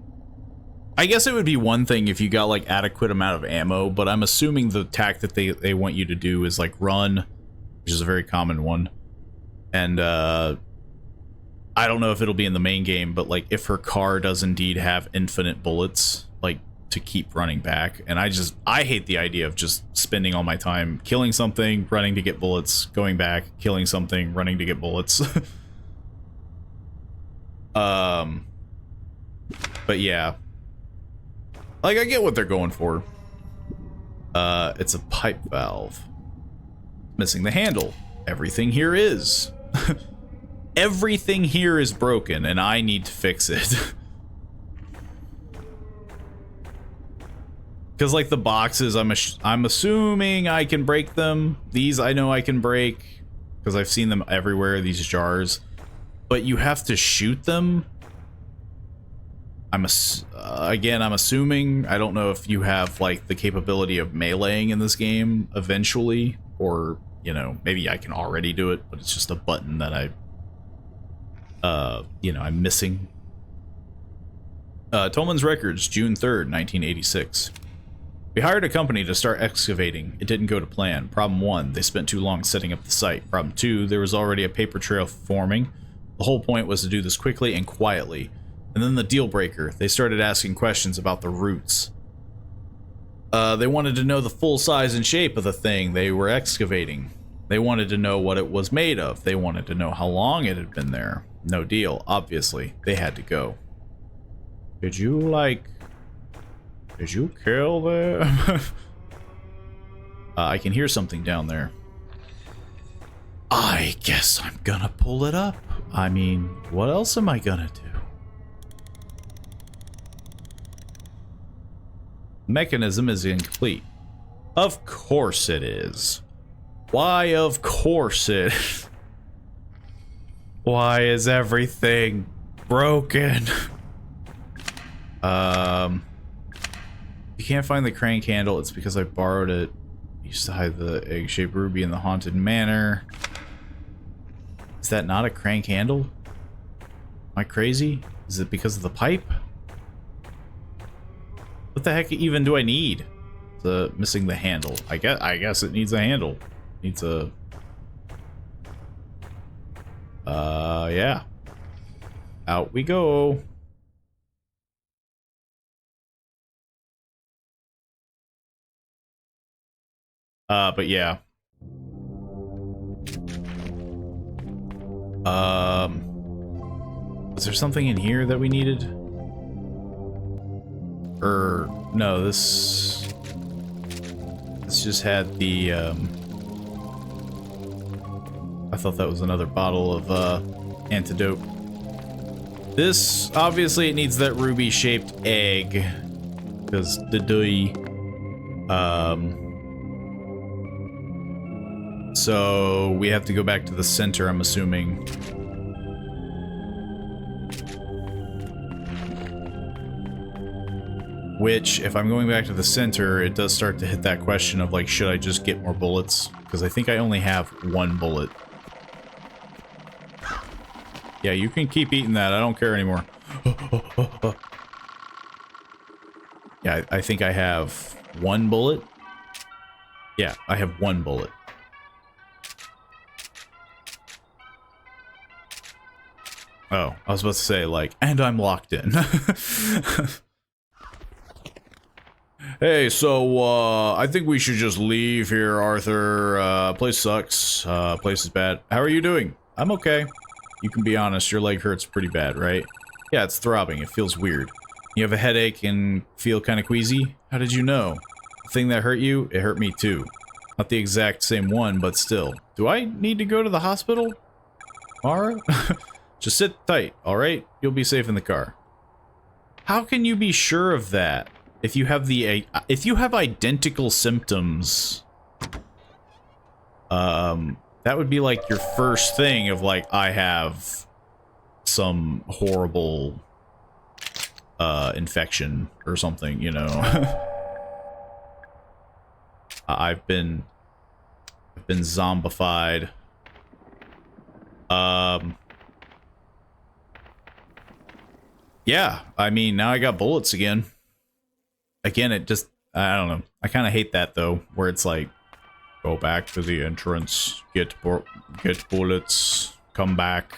I guess it would be one thing if you got like adequate amount of ammo, but I'm assuming the tack that they want you to do is like run, which is a very common one. And I don't know if it'll be in the main game, but like if her car does indeed have infinite bullets, like to keep running back. And I hate the idea of just spending all my time killing something, running to get bullets, going back, killing something, running to get bullets. But yeah, like I get what they're going for. It's a pipe valve. Missing the handle. Everything here is. Everything here is broken, and I need to fix it. Because, like, the boxes, I'm assuming I can break them. These I know I can break, because I've seen them everywhere, these jars. But you have to shoot them. Again, I'm assuming, I don't know if you have, like, the capability of meleeing in this game eventually, or, you know, maybe I can already do it, but it's just a button that you know, I'm missing. Tolman's Records, June 3rd, 1986. We hired a company to start excavating. It didn't go to plan. Problem 1, they spent too long setting up the site. Problem 2, there was already a paper trail forming. The whole point was to do this quickly and quietly. And then the deal breaker, they started asking questions about the roots. They wanted to know the full size and shape of the thing they were excavating. They wanted to know what it was made of. They wanted to know how long it had been there. No deal, obviously. They had to go. Did you kill them? I can hear something down there. I guess I'm gonna pull it up. I mean, what else am I gonna do? Mechanism is incomplete. Of course it is. Why, of course it. Why is everything broken? You can't find the crank handle. It's because I borrowed it. Used to hide the egg-shaped ruby in the haunted manor. Is that not a crank handle? Am I crazy? Is it because of the pipe? What the heck even do I need? Missing the handle. I guess it needs a handle. Needs a... yeah. Out we go. But yeah. Was there something in here that we needed? No, this just had the, thought that was another bottle of antidote. This, obviously, it needs that ruby-shaped egg. Because so we have to go back to the center, I'm assuming. Which, if I'm going back to the center, it does start to hit that question of, like, should I just get more bullets? Because I think I only have one bullet. Yeah, you can keep eating that. I don't care anymore. Yeah, I think I have one bullet. Yeah, I have one bullet. Oh, I was about to say, like, and I'm locked in. Hey, so, I think we should just leave here, Arthur. Place sucks. Place is bad. How are you doing? I'm okay. You can be honest, your leg hurts pretty bad, right? Yeah, it's throbbing. It feels weird. You have a headache and feel kind of queasy? How did you know? The thing that hurt you, it hurt me too. Not the exact same one, but still. Do I need to go to the hospital? Mara? Just sit tight, alright? You'll be safe in the car. How can you be sure of that? If you have identical symptoms, that would be like your first thing of like, I have some horrible, infection or something, you know. I've been zombified. Yeah, I mean, now I got bullets again. Again, it just, I don't know. I kind of hate that, though, where it's like, go back to the entrance, get bullets, come back.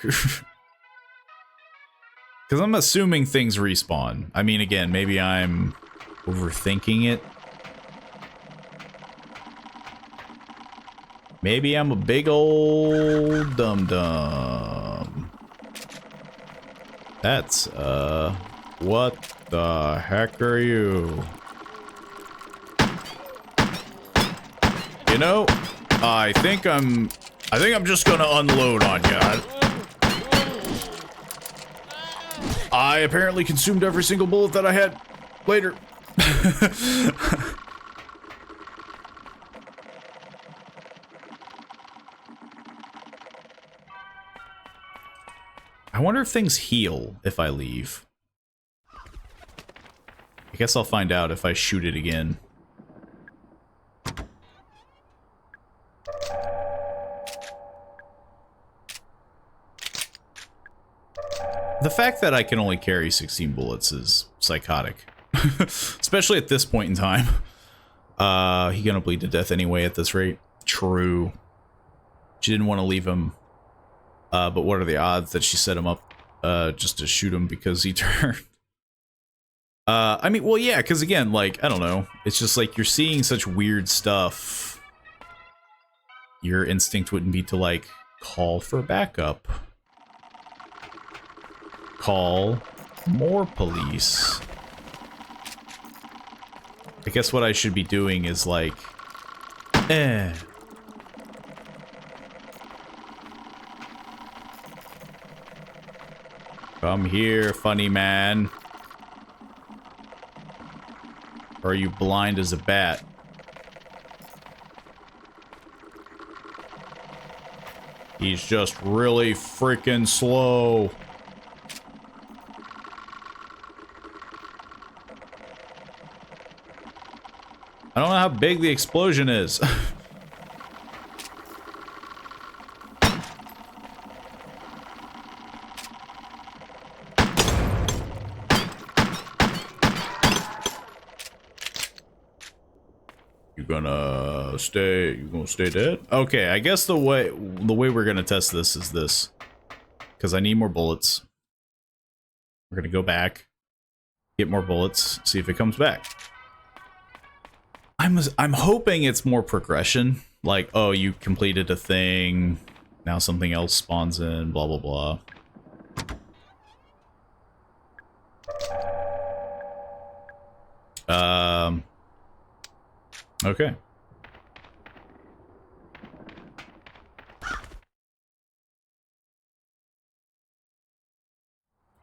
Because I'm assuming things respawn. I mean, again, maybe I'm overthinking it. Maybe I'm a big old dum-dum. That's, what the heck are you? You know, I think I'm just gonna unload on you. I apparently consumed every single bullet that I had. Later. I wonder if things heal if I leave. I guess I'll find out if I shoot it again. The fact that I can only carry 16 bullets is psychotic. Especially at this point in time. He gonna bleed to death anyway at this rate. True. She didn't want to leave him. But what are the odds that she set him up just to shoot him because he turned? I mean, well, yeah, because again, like, I don't know. It's just like you're seeing such weird stuff. Your instinct wouldn't be to, like, call for backup. Call more police. I guess what I should be doing is, like, come here, funny man. Or are you blind as a bat? He's just really freaking slow. I don't know how big the explosion is. You gonna stay dead? Okay, I guess the way we're gonna test this is this. Because I need more bullets. We're gonna go back, get more bullets, see if it comes back. I'm hoping it's more progression. Like, oh, you completed a thing, now something else spawns in, blah blah blah. Okay.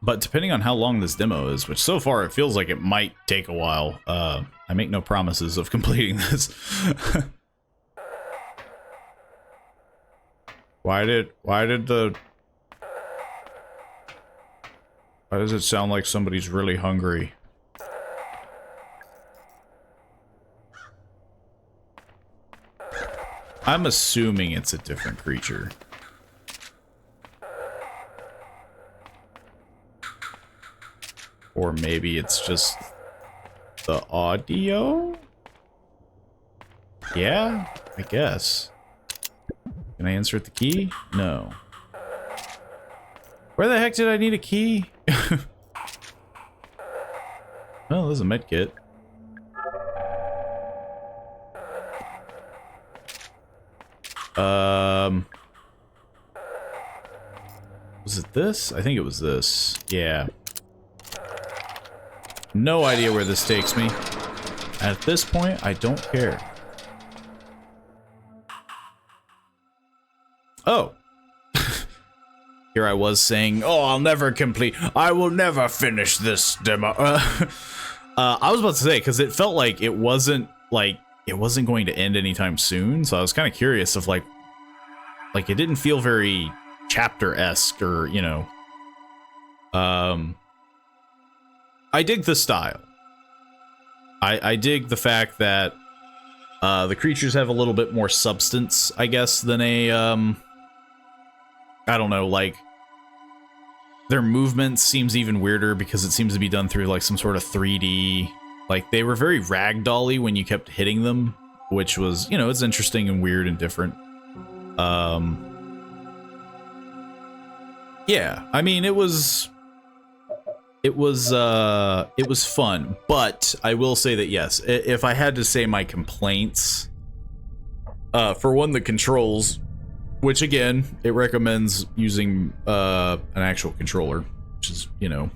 But depending on how long this demo is, which so far it feels like it might take a while, I make no promises of completing this. Why does it sound like somebody's really hungry? I'm assuming it's a different creature. Or maybe it's just the audio? Yeah, I guess. Can I insert the key? No. Where the heck did I need a key? Well, there's a med kit. Was it this? I think it was this. Yeah. No idea where this takes me. At this point, I don't care. Oh. Here I was saying, oh, I'll never complete. I will never finish this demo. I was about to say, because it felt like it wasn't going to end anytime soon. So I was kind of curious of like it didn't feel very chapter-esque or, you know. I dig the style. I dig the fact that the creatures have a little bit more substance, I guess, than a I don't know, like their movement seems even weirder because it seems to be done through like some sort of 3D. Like they were very ragdoll-y when you kept hitting them, which was, you know, it's interesting and weird and different. Yeah, I mean, it was fun, but I will say that yes, if I had to say my complaints, for one, the controls, which again, it recommends using an actual controller, which is, you know,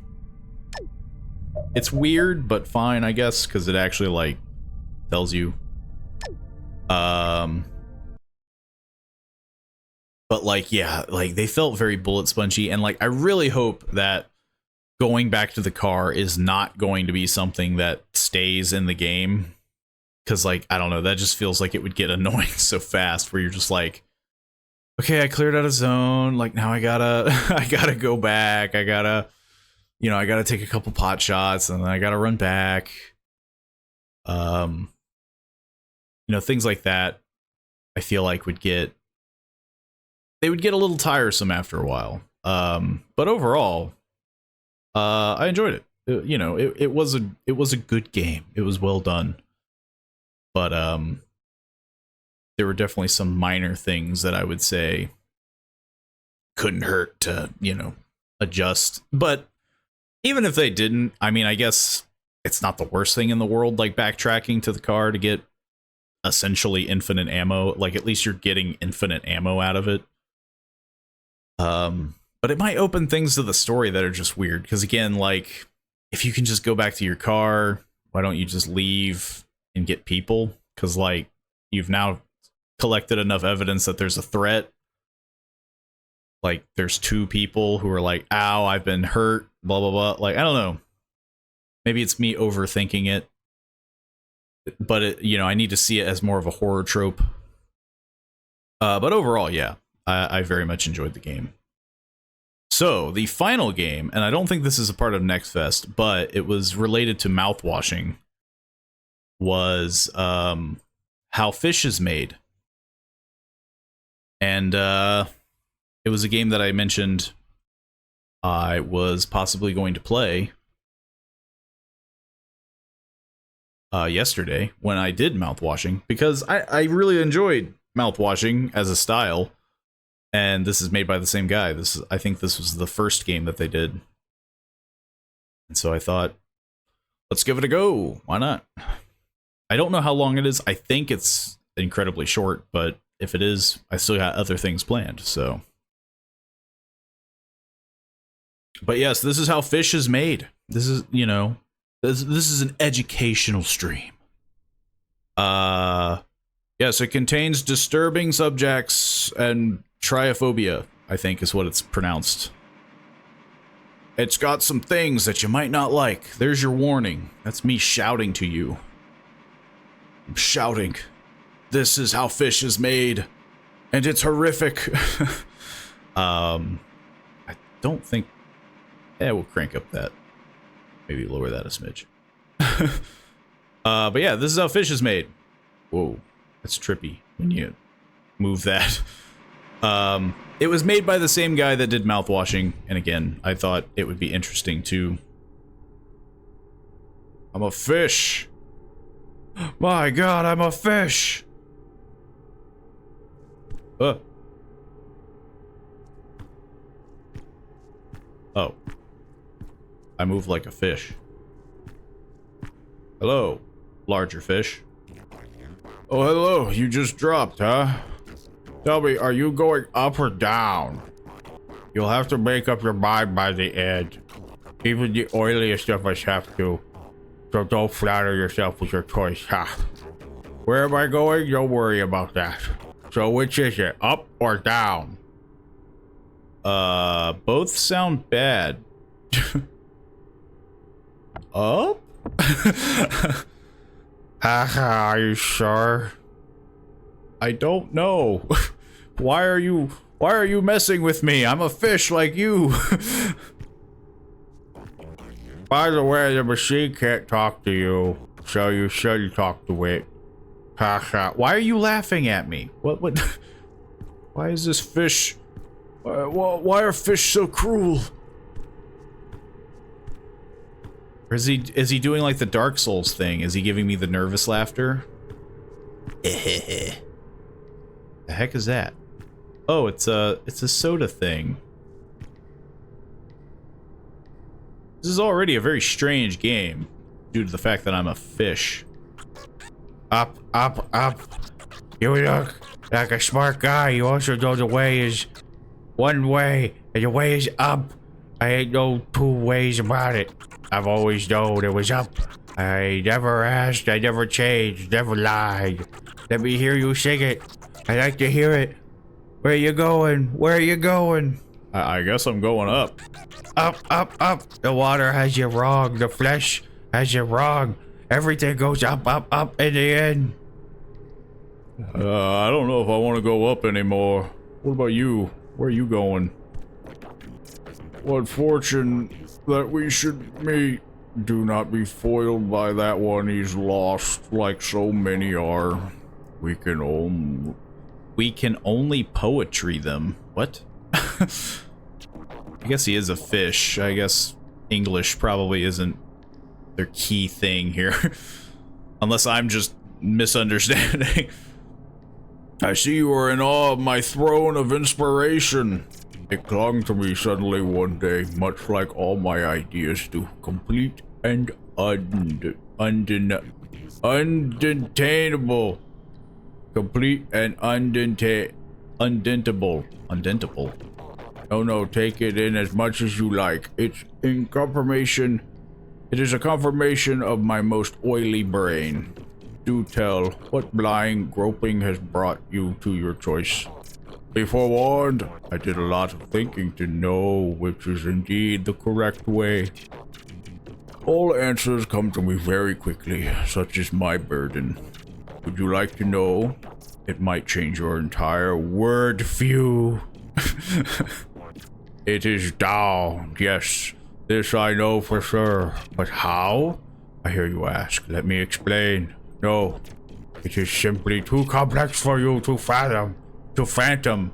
it's weird, but fine, I guess, because it actually like tells you. But like, yeah, like they felt very bullet spongy, and like I really hope that going back to the car is not going to be something that stays in the game, because like, I don't know, that just feels like it would get annoying so fast where you're just like, okay, I cleared out a zone, like now I gotta go back, I gotta take a couple pot shots and then I gotta run back. You know, things like that I feel like would get a little tiresome after a while. But overall, I enjoyed it. You know, it was a good game. It was well done. But there were definitely some minor things that I would say couldn't hurt to, you know, adjust. But even if they didn't, I mean, I guess it's not the worst thing in the world, like backtracking to the car to get essentially infinite ammo. Like, at least you're getting infinite ammo out of it. But it might open things to the story that are just weird. Because again, like, if you can just go back to your car, why don't you just leave and get people? Because, like, you've now collected enough evidence that there's a threat. Like, there's two people who are like, ow, I've been hurt, blah, blah, blah. Like, I don't know. Maybe it's me overthinking it. But, it, you know, I need to see it as more of a horror trope. But overall, yeah, I very much enjoyed the game. So, the final game, and I don't think this is a part of Next Fest, but it was related to mouthwashing, was How Fish is Made. And it was a game that I mentioned I was possibly going to play yesterday when I did mouthwashing, because I really enjoyed mouthwashing as a style. And this is made by the same guy. I think this was the first game that they did. And so I thought, let's give it a go. Why not? I don't know how long it is. I think it's incredibly short, but if it is, I still got other things planned, so. But yes, this is how fish is made. This is, you know, this is an educational stream. Yes, it contains disturbing subjects and triophobia, I think is what it's pronounced. It's got some things that you might not like. There's your warning. That's me shouting to you. I'm shouting. This is how fish is made. And it's horrific. I don't think... Yeah, we'll crank up that. Maybe lower that a smidge. But yeah, this is how fish is made. Whoa, that's trippy when you move that. It was made by the same guy that did mouthwashing, and again, I thought it would be interesting to... I'm a fish! My god, I'm a fish! Oh. I move like a fish. Hello, larger fish. Oh, hello, you just dropped, huh? Tell me, are you going up or down? You'll have to make up your mind by the end. Even the oiliest of us have to. So don't flatter yourself with your choice, huh? Where am I going? Don't worry about that. So which is it, up or down? Both sound bad. Up? Haha, are you sure? I don't know. Why are you messing with me? I'm a fish like you. By the way, the machine can't talk to you, so you shouldn't talk to it. Haha. Why are you laughing at me? What? Why is this fish... why are fish so cruel? Or is he doing like the Dark Souls thing? Is he giving me the nervous laughter? The heck is that? Oh, it's a soda thing. This is already a very strange game due to the fact that I'm a fish. Up, up, up. You look like a smart guy. You also know the way is one way, and the way is up. I ain't no two ways about it. I've always known it was up. I never asked, I never changed, never lied. Let me hear you sing it. I like to hear it. Where you going? Where you going? I guess I'm going up. Up, up, up. The water has you wrong. The flesh has you wrong. Everything goes up, up, up in the end. I don't know if I want to go up anymore. What about you? Where are you going? What fortune that we should meet. Do not be foiled by that one. He's lost, like so many are. We can only poetry them. What? I guess he is a fish. I guess English probably isn't their key thing here. Unless I'm just misunderstanding. I see you are in awe of my throne of inspiration. It clung to me suddenly one day, much like all my ideas do. Complete and undentainable. Complete and undentable. No, take it in as much as you like. It is a confirmation of my most oily brain. Do tell, what blind groping has brought you to your choice? Be forewarned, I did a lot of thinking to know which is indeed the correct way. All answers come to me very quickly, such is my burden. Would you like to know? It might change your entire word view. It is down, yes. This I know for sure. But how? I hear you ask. Let me explain. No, it is simply too complex for you to fathom. To phantom.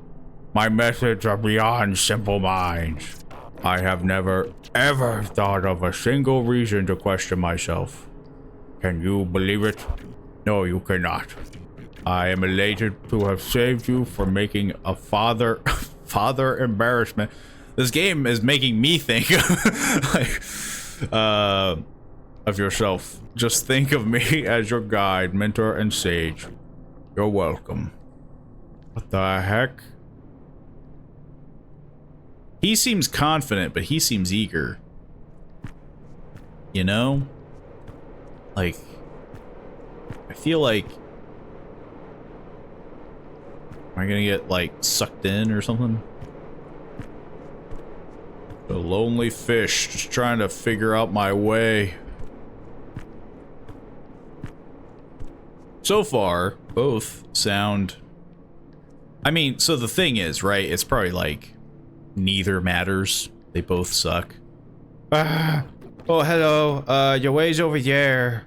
My methods are beyond simple minds. I have never, ever thought of a single reason to question myself. Can you believe it? No, you cannot. I am elated to have saved you from making a father embarrassment. This game is making me think of yourself. Just think of me as your guide, mentor, and sage. You're welcome. What the heck? He seems confident, but he seems eager. You know? Like, I feel like... Am I gonna get, like, sucked in or something? A lonely fish, just trying to figure out my way. So far, both sound... I mean, so the thing is, right, it's probably like, neither matters. They both suck. Oh, hello, your way's over there.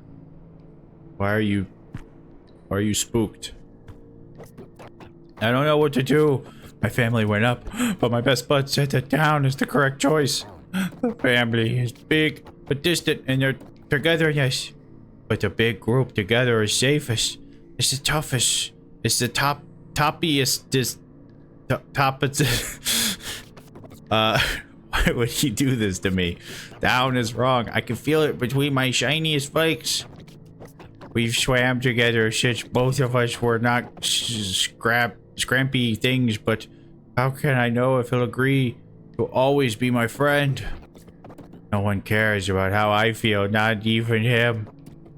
Why are you spooked? I don't know what to do. My family went up, but my best bud said that down is the correct choice. The family is big, but distant, and their togetherness. But the big group together is safest. It's the toughest. It's the toppiest. Why would he do this to me? Down is wrong. I can feel it between my shiniest flakes. We've swam together since both of us were not scrampy things, but how can I know if he'll agree to always be my friend? No one cares about how I feel, not even him.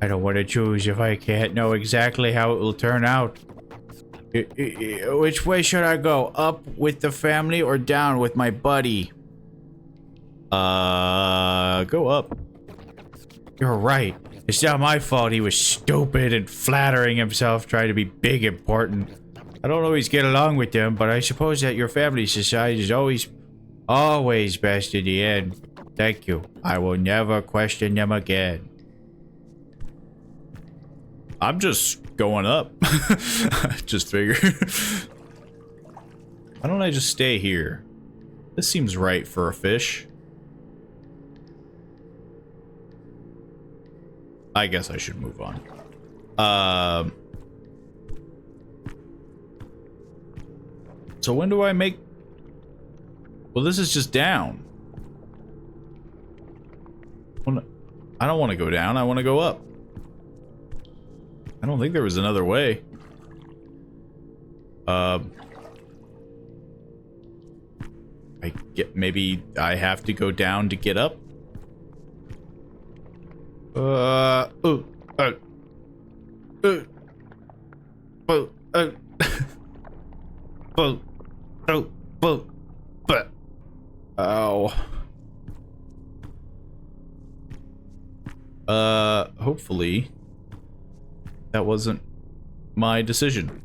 I don't want to choose if I can't know exactly how it will turn out. Which way should I go? Up with the family or down with my buddy? Go up. You're right. It's not my fault he was stupid and flattering himself, trying to be big important. I don't always get along with them, but I suppose that your family's society is always best in the end. Thank you. I will never question them again. I'm just going up. Just figure. Why don't I just stay here? This seems right for a fish. I guess I should move on. So when do I make... Well, this is just down. I don't want to go down. I want to go up. I don't think there was another way. Maybe I have to go down to get up. Ow. Hopefully that wasn't my decision.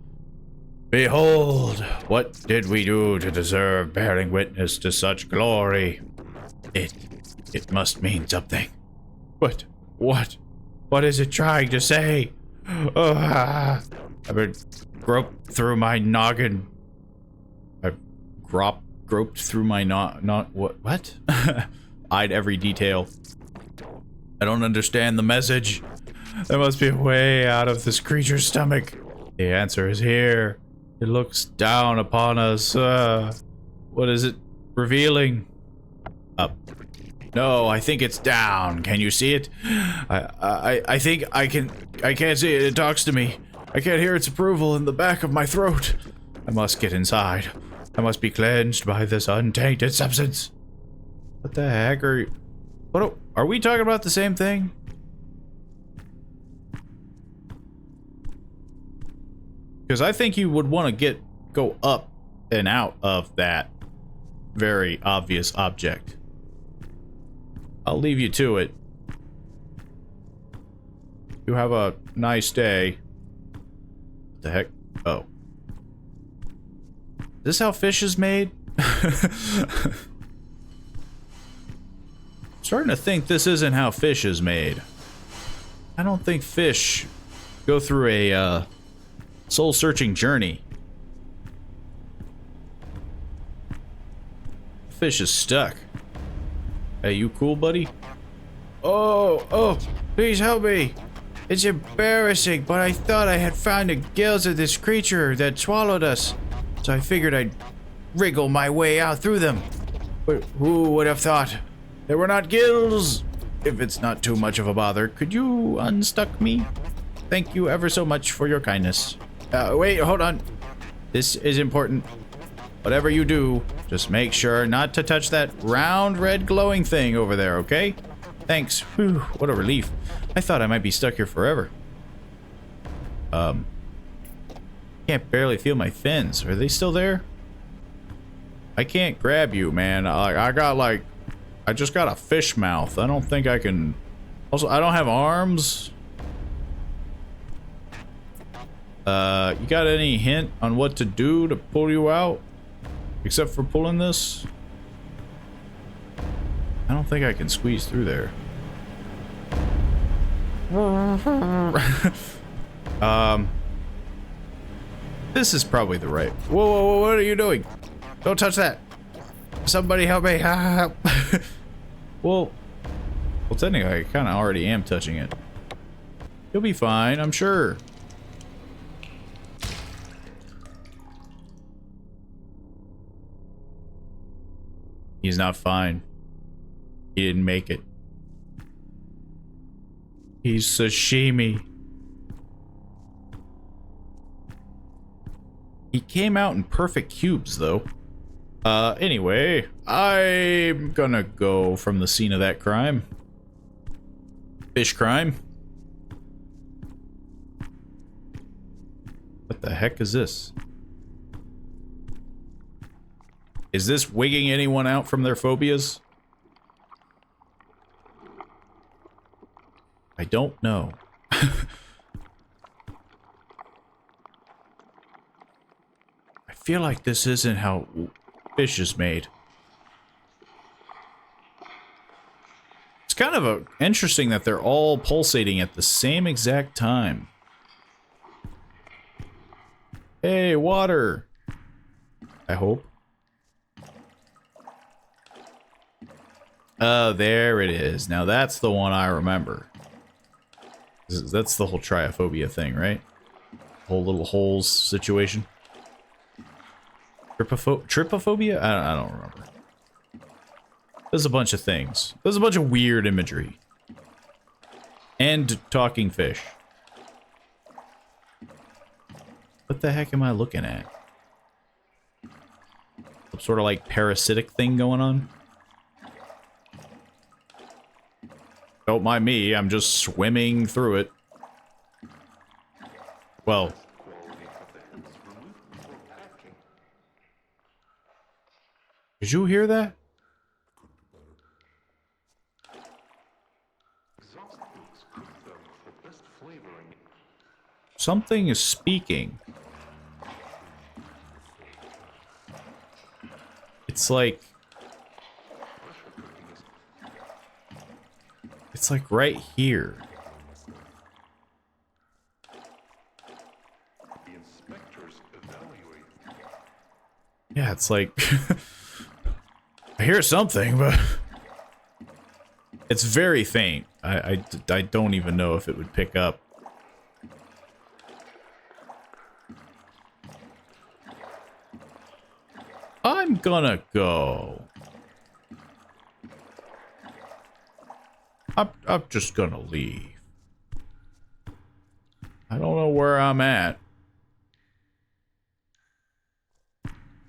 Behold, what did we do to deserve bearing witness to such glory? It must mean something. But what is it trying to say? I've been groped through my noggin. I've groped through my what? Eyed every detail. I don't understand the message. There must be a way out of this creature's stomach. The answer is here. It looks down upon us. What is it revealing? Up. No, I think it's down. Can you see it? I think I can't see it. It talks to me. I can't hear its approval in the back of my throat. I must get inside. I must be cleansed by this untainted substance. What the heck are you... Are we talking about the same thing? Because I think you would want to go up and out of that very obvious object. I'll leave you to it. You have a nice day. What the heck? Oh. Is this how fish is made? Starting to think this isn't how fish is made. I don't think fish go through a soul-searching journey. Fish is stuck. Hey, you cool, buddy? Oh, please help me. It's embarrassing, but I thought I had found the gills of this creature that swallowed us. So I figured I'd wriggle my way out through them. But who would have thought? They were not gills. If it's not too much of a bother, could you unstuck me? Thank you ever so much for your kindness. Wait, hold on. This is important. Whatever you do, just make sure not to touch that round red glowing thing over there, okay? Thanks. Whew, what a relief. I thought I might be stuck here forever. Can't barely feel my fins. Are they still there? I can't grab you, man. I got like I just got a fish mouth. I don't think I can... Also, I don't have arms. You got any hint on what to do to pull you out? Except for pulling this? I don't think I can squeeze through there. This is probably the right... Whoa, whoa, whoa, what are you doing? Don't touch that. Somebody help me. Well, technically, I kind of already am touching it. You'll be fine, I'm sure. He's not fine. He didn't make it. He's sashimi. He came out in perfect cubes, though. Anyway, I'm gonna go from the scene of that crime. Fish crime. What the heck is this? Is this wigging anyone out from their phobias? I don't know. I feel like this isn't how fish is made. It's kind of interesting that they're all pulsating at the same exact time. Hey, water! I hope. Oh, there it is. Now that's the one I remember. That's the whole triophobia thing, right? Whole little holes situation. Trypophobia? I don't remember. There's a bunch of things. There's a bunch of weird imagery. And talking fish. What the heck am I looking at? Some sort of like parasitic thing going on? Don't mind me, I'm just swimming through it. Well. Did you hear that? Something is speaking. It's like right here. Yeah, it's like I hear something, but it's very faint. I don't even know if it would pick up. I'm gonna go. I'm just gonna leave. I don't know where I'm at.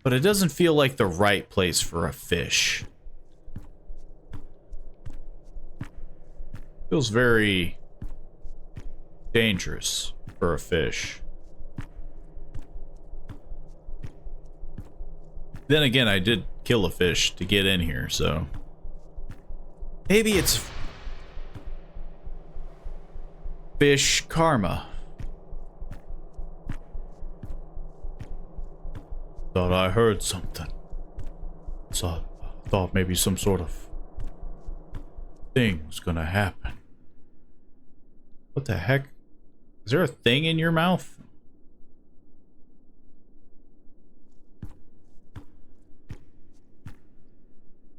But it doesn't feel like the right place for a fish. Feels very dangerous for a fish. Then again, I did kill a fish to get in here, so maybe it's fish karma. Thought I heard something. So I thought maybe some sort of thing was gonna happen. What the heck? Is there a thing in your mouth?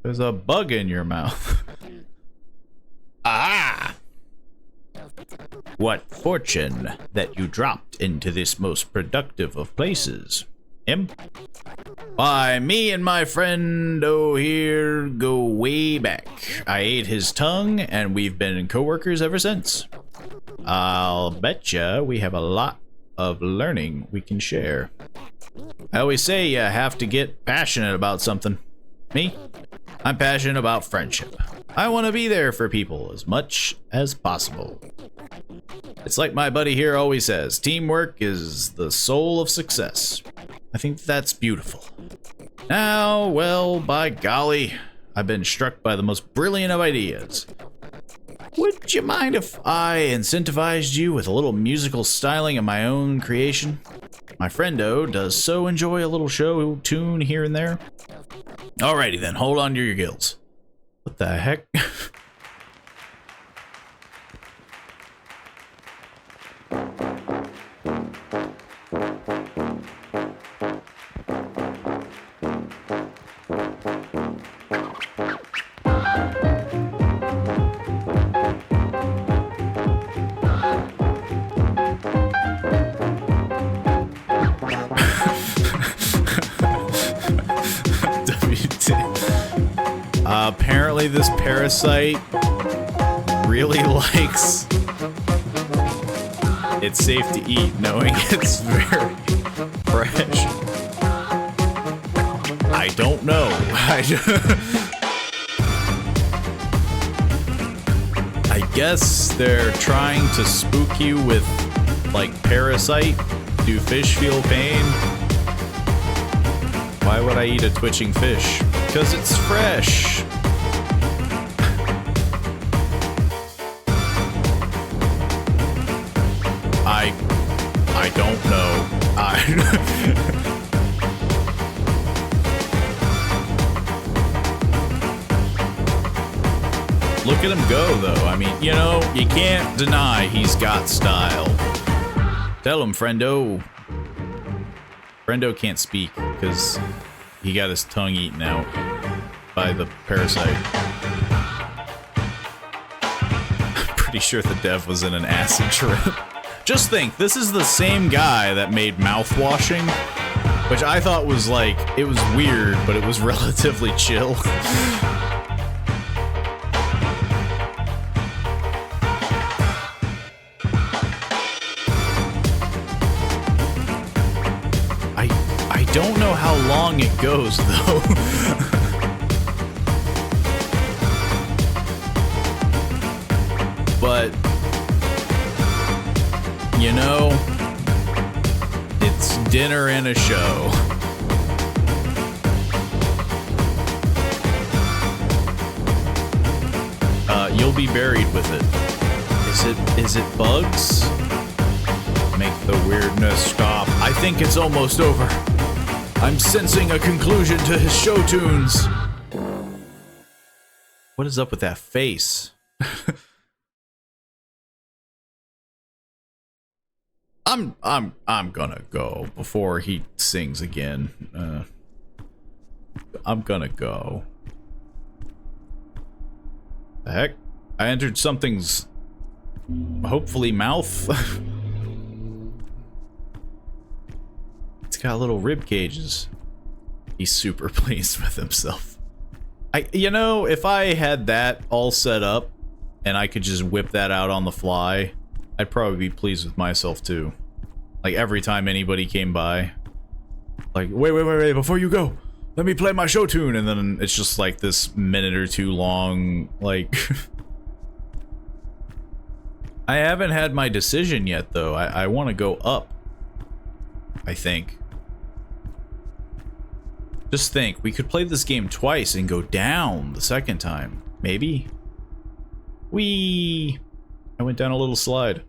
There's a bug in your mouth. Ah! What fortune that you dropped into this most productive of places. Him? Why, me and my friend here go way back. I ate his tongue, and we've been co-workers ever since. I'll betcha we have a lot of learning we can share. I always say you have to get passionate about something. Me? I'm passionate about friendship. I want to be there for people as much as possible. It's like my buddy here always says, teamwork is the soul of success. I think that's beautiful. Now, well, by golly, I've been struck by the most brilliant of ideas. Would you mind if I incentivized you with a little musical styling of my own creation? My friendo does so enjoy a little show tune here and there. Alrighty then, hold on to your gills. What the heck? Apparently this parasite really likes it's safe to eat knowing it's very fresh. I don't know. I guess they're trying to spook you with like parasite. Do fish feel pain? Why would I eat a twitching fish? Because it's fresh. I don't know. Look at him go, though. I mean, you know, you can't deny he's got style. Tell him, friendo. Friendo can't speak because he got his tongue eaten out by the parasite. I'm pretty sure the dev was in an acid trip. Just think, this is the same guy that made mouthwashing, which I thought was like, it was weird, but it was relatively chill. I don't know how long it goes, though. But you know, it's dinner and a show. You'll be buried with it. Is it bugs? Make the weirdness stop. I think it's almost over. I'm sensing a conclusion to his show tunes. What is up with that face? I'm gonna go before he sings again. I'm gonna go. The heck? I entered something's hopefully mouth. It's got little rib cages. He's super pleased with himself. You know, if I had that all set up and I could just whip that out on the fly, I'd probably be pleased with myself too. Like every time anybody came by, like, wait, before you go, let me play my show tune, and then it's just like this minute or two long, like... I haven't had my decision yet, though. I want to go up, I think. Just think, we could play this game twice and go down the second time. Maybe? Whee! I went down a little slide.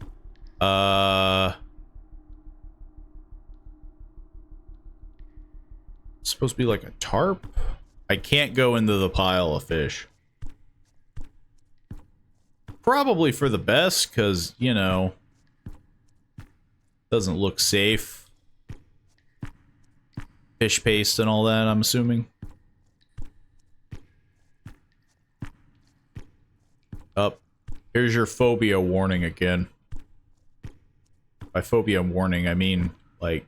It's supposed to be like a tarp? I can't go into the pile of fish. Probably for the best, because, you know, doesn't look safe. Fish paste and all that, I'm assuming. Up. Here's your phobia warning again. By phobia warning, I mean, like,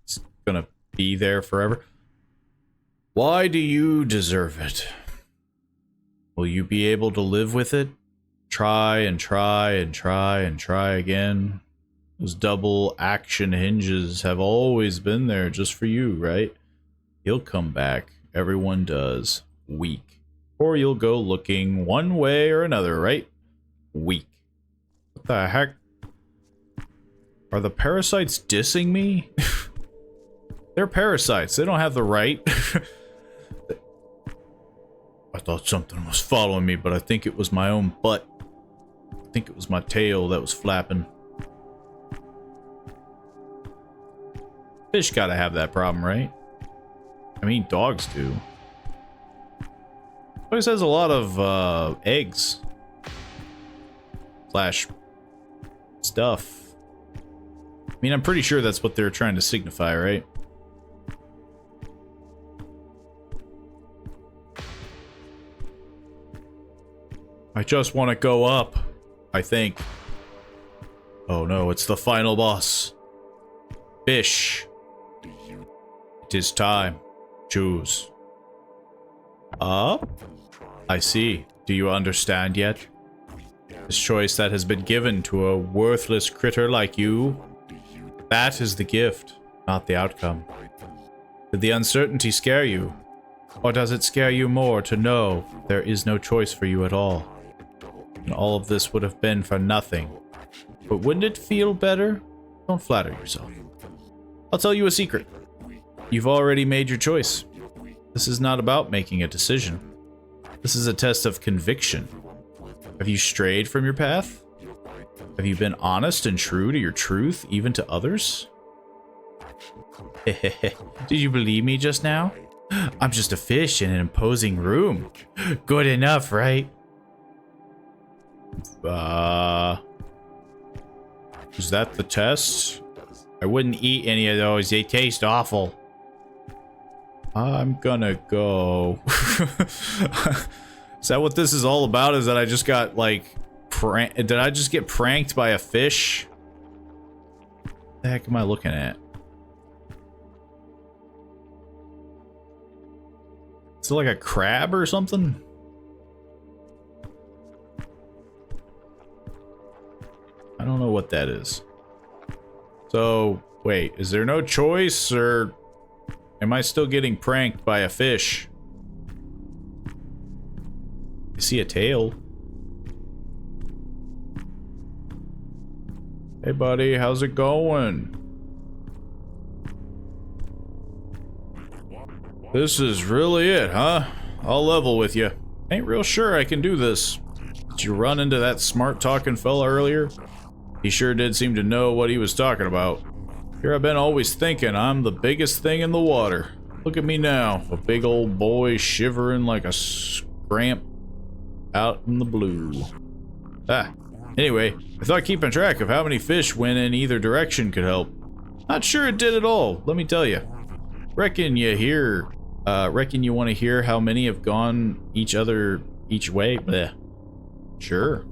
it's gonna be there forever. Why do you deserve it? Will you be able to live with it? Try and try and try and try again. Those double action hinges have always been there just for you, right? You'll come back. Everyone does. Weak. Or you'll go looking one way or another, right? Weak. What the heck? Are the parasites dissing me? They're parasites. They don't have the right. thought something was following me, but I think it was my own butt. I think it was my tail that was flapping. Fish gotta have that problem, right? I mean, dogs do. Always has a lot of eggs. Slash stuff. I mean, I'm pretty sure that's what they're trying to signify, right? I just want to go up, I think. Oh no, it's the final boss. Fish. It is time. Choose. Up? I see. Do you understand yet? This choice that has been given to a worthless critter like you, that is the gift, not the outcome. Did the uncertainty scare you? Or does it scare you more to know there is no choice for you at all? And all of this would have been for nothing. But wouldn't it feel better? Don't flatter yourself. I'll tell you a secret. You've already made your choice. This is not about making a decision. This is a test of conviction. Have you strayed from your path? Have you been honest and true to your truth, even to others? Did you believe me just now? I'm just a fish in an imposing room. Good enough, right? Is that the test? I wouldn't eat any of those. They taste awful. I'm gonna go. Is that what this is all about? Is that I just got, like, did I just get pranked by a fish? What the heck am I looking at? Is it like a crab or something? I don't know what that is. So, wait, is there no choice, or am I still getting pranked by a fish? I see a tail. Hey buddy, how's it going? This is really it, huh? I'll level with you. Ain't real sure I can do this. Did you run into that smart-talking fella earlier? He sure did seem to know what he was talking about. Here I've been always thinking I'm the biggest thing in the water. Look at me now, a big old boy shivering like a scramp out in the blue. Anyway, I thought keeping track of how many fish went in either direction could help. Not sure it did at all, let me tell you. Reckon you want to hear how many have gone each way? Bleh. Sure.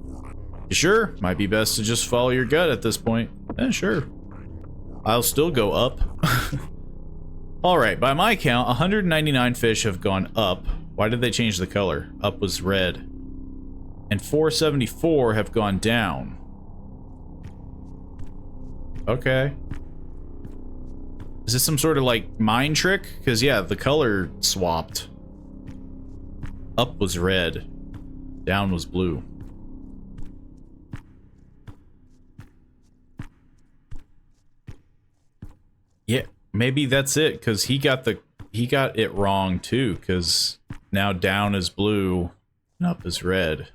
You sure? Might be best to just follow your gut at this point. Sure. I'll still go up. Alright, by my count, 199 fish have gone up. Why did they change the color? Up was red. And 474 have gone down. Okay. Is this some sort of, like, mind trick? Because, yeah, the color swapped. Up was red. Down was blue. Yeah, maybe that's it, because he got it wrong, too, because now down is blue and up is red.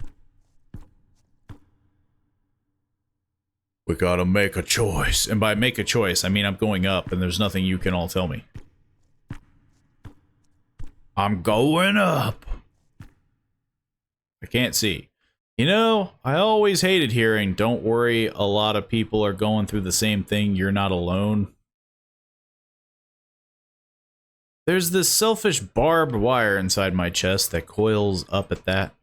We gotta make a choice. And by make a choice, I mean I'm going up and there's nothing you can all tell me. I'm going up. I can't see. You know, I always hated hearing, don't worry, a lot of people are going through the same thing, you're not alone. There's this selfish barbed wire inside my chest that coils up at that.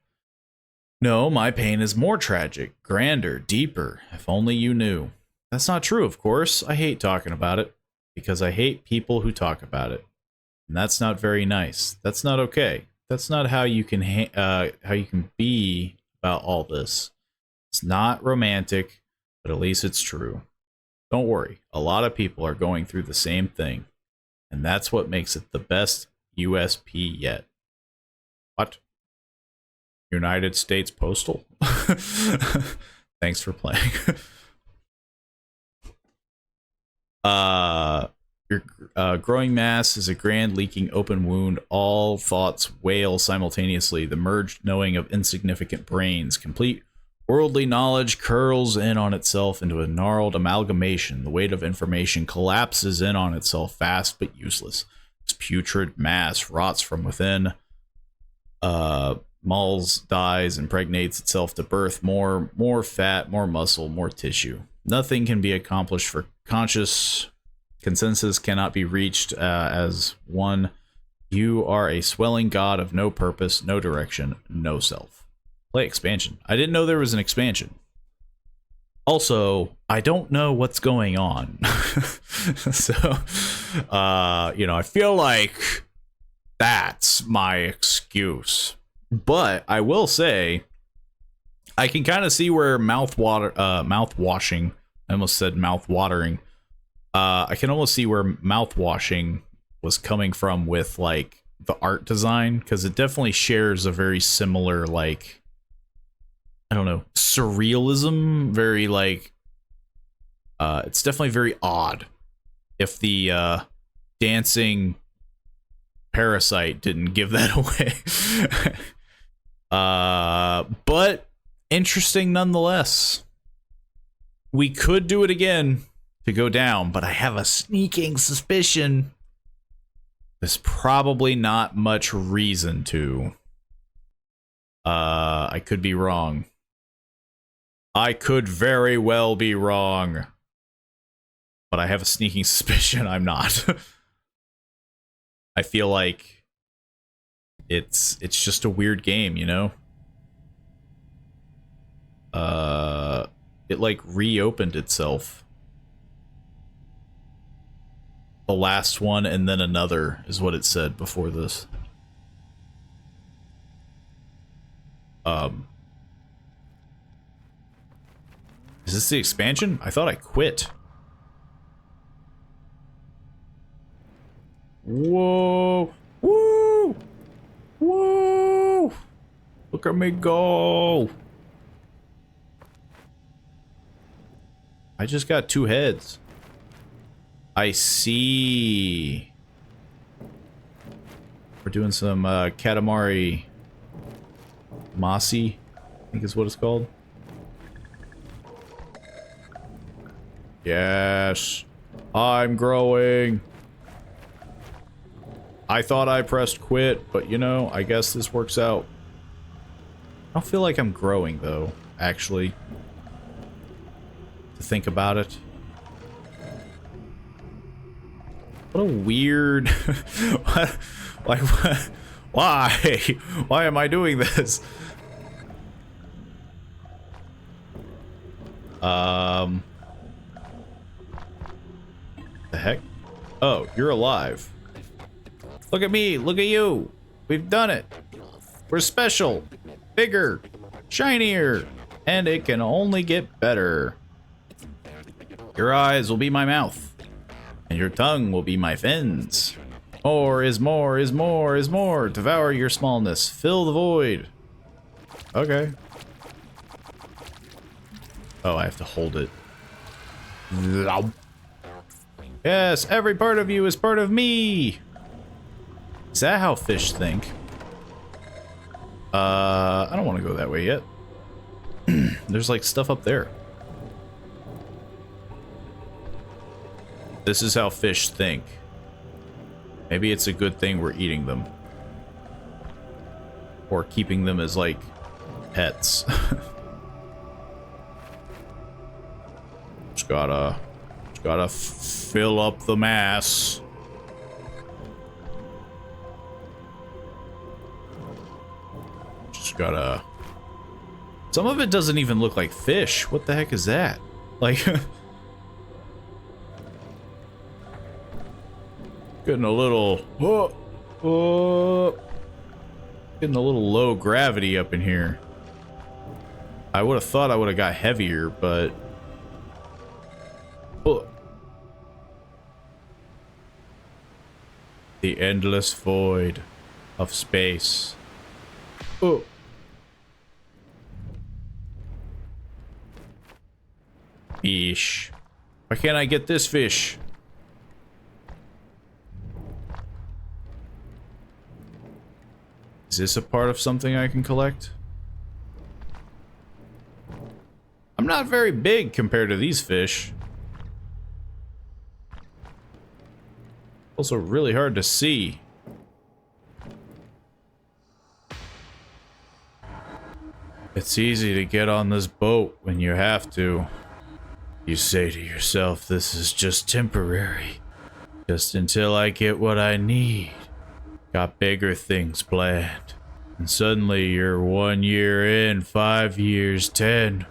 No, my pain is more tragic, grander, deeper, if only you knew. That's not true, of course. I hate talking about it, because I hate people who talk about it. And that's not very nice. That's not okay. That's not how you can be about all this. It's not romantic, but at least it's true. Don't worry, a lot of people are going through the same thing. And that's what makes it the best USP yet. What? United States Postal? Thanks for playing. Your growing mass is a grand leaking open wound. All thoughts wail simultaneously. The merged knowing of insignificant brains. Complete worldly knowledge curls in on itself into a gnarled amalgamation. The weight of information collapses in on itself, fast but useless. This putrid mass rots from within. Mauls, dies, impregnates itself to birth more fat, more muscle, more tissue. Nothing can be accomplished for conscious consensus cannot be reached as one. You are a swelling god of no purpose, no direction, no self. Play expansion. I didn't know there was an expansion. Also, I don't know what's going on. So, you know, I feel like that's my excuse. But I will say, I can kind of see where mouth washing, I almost said mouth watering. I can almost see where mouth washing was coming from with like the art design, because it definitely shares a very similar, like, I don't know, surrealism. Very like, it's definitely very odd. If the dancing parasite didn't give that away. But interesting nonetheless. We could do it again to go down, but I have a sneaking suspicion there's probably not much reason to. I could be wrong. I could very well be wrong. But I have a sneaking suspicion I'm not. I feel like it's just a weird game, you know? It like reopened itself. The last one and then another is what it said before this. Is this the expansion? I thought I quit. Whoa! Woo! Woo! Look at me go! I just got 2 heads. I see. We're doing some Katamari Masi, I think is what it's called. Yes, I'm growing. I thought I pressed quit, but you know, I guess this works out. I don't feel like I'm growing though, actually. To think about it. What a weird... like, why? Why am I doing this? The heck? Oh, you're alive. Look at me, look at you. We've done it. We're special, bigger, shinier, and it can only get better. Your eyes will be my mouth, and your tongue will be my fins. More is more is more is more. Devour your smallness. Fill the void. Okay. Oh, I have to hold it. Yes, every part of you is part of me. Is that how fish think? I don't want to go that way yet. There's like stuff up there. This is how fish think. Maybe it's a good thing we're eating them. Or keeping them as like pets. Just gotta fill up the mass. Just gotta... Some of it doesn't even look like fish. What the heck is that? Like... Getting a little... getting a little low gravity up in here. I would have thought I would have got heavier, but... The endless void of space. Oh. Fish. Why can't I get this fish? Is this a part of something I can collect? I'm not very big compared to these fish. Also really hard to see. It's easy to get on this boat when you have to. You say to yourself, this is just temporary. Just until I get what I need. Got bigger things planned. And suddenly you're 1 year in, 5 years, 10.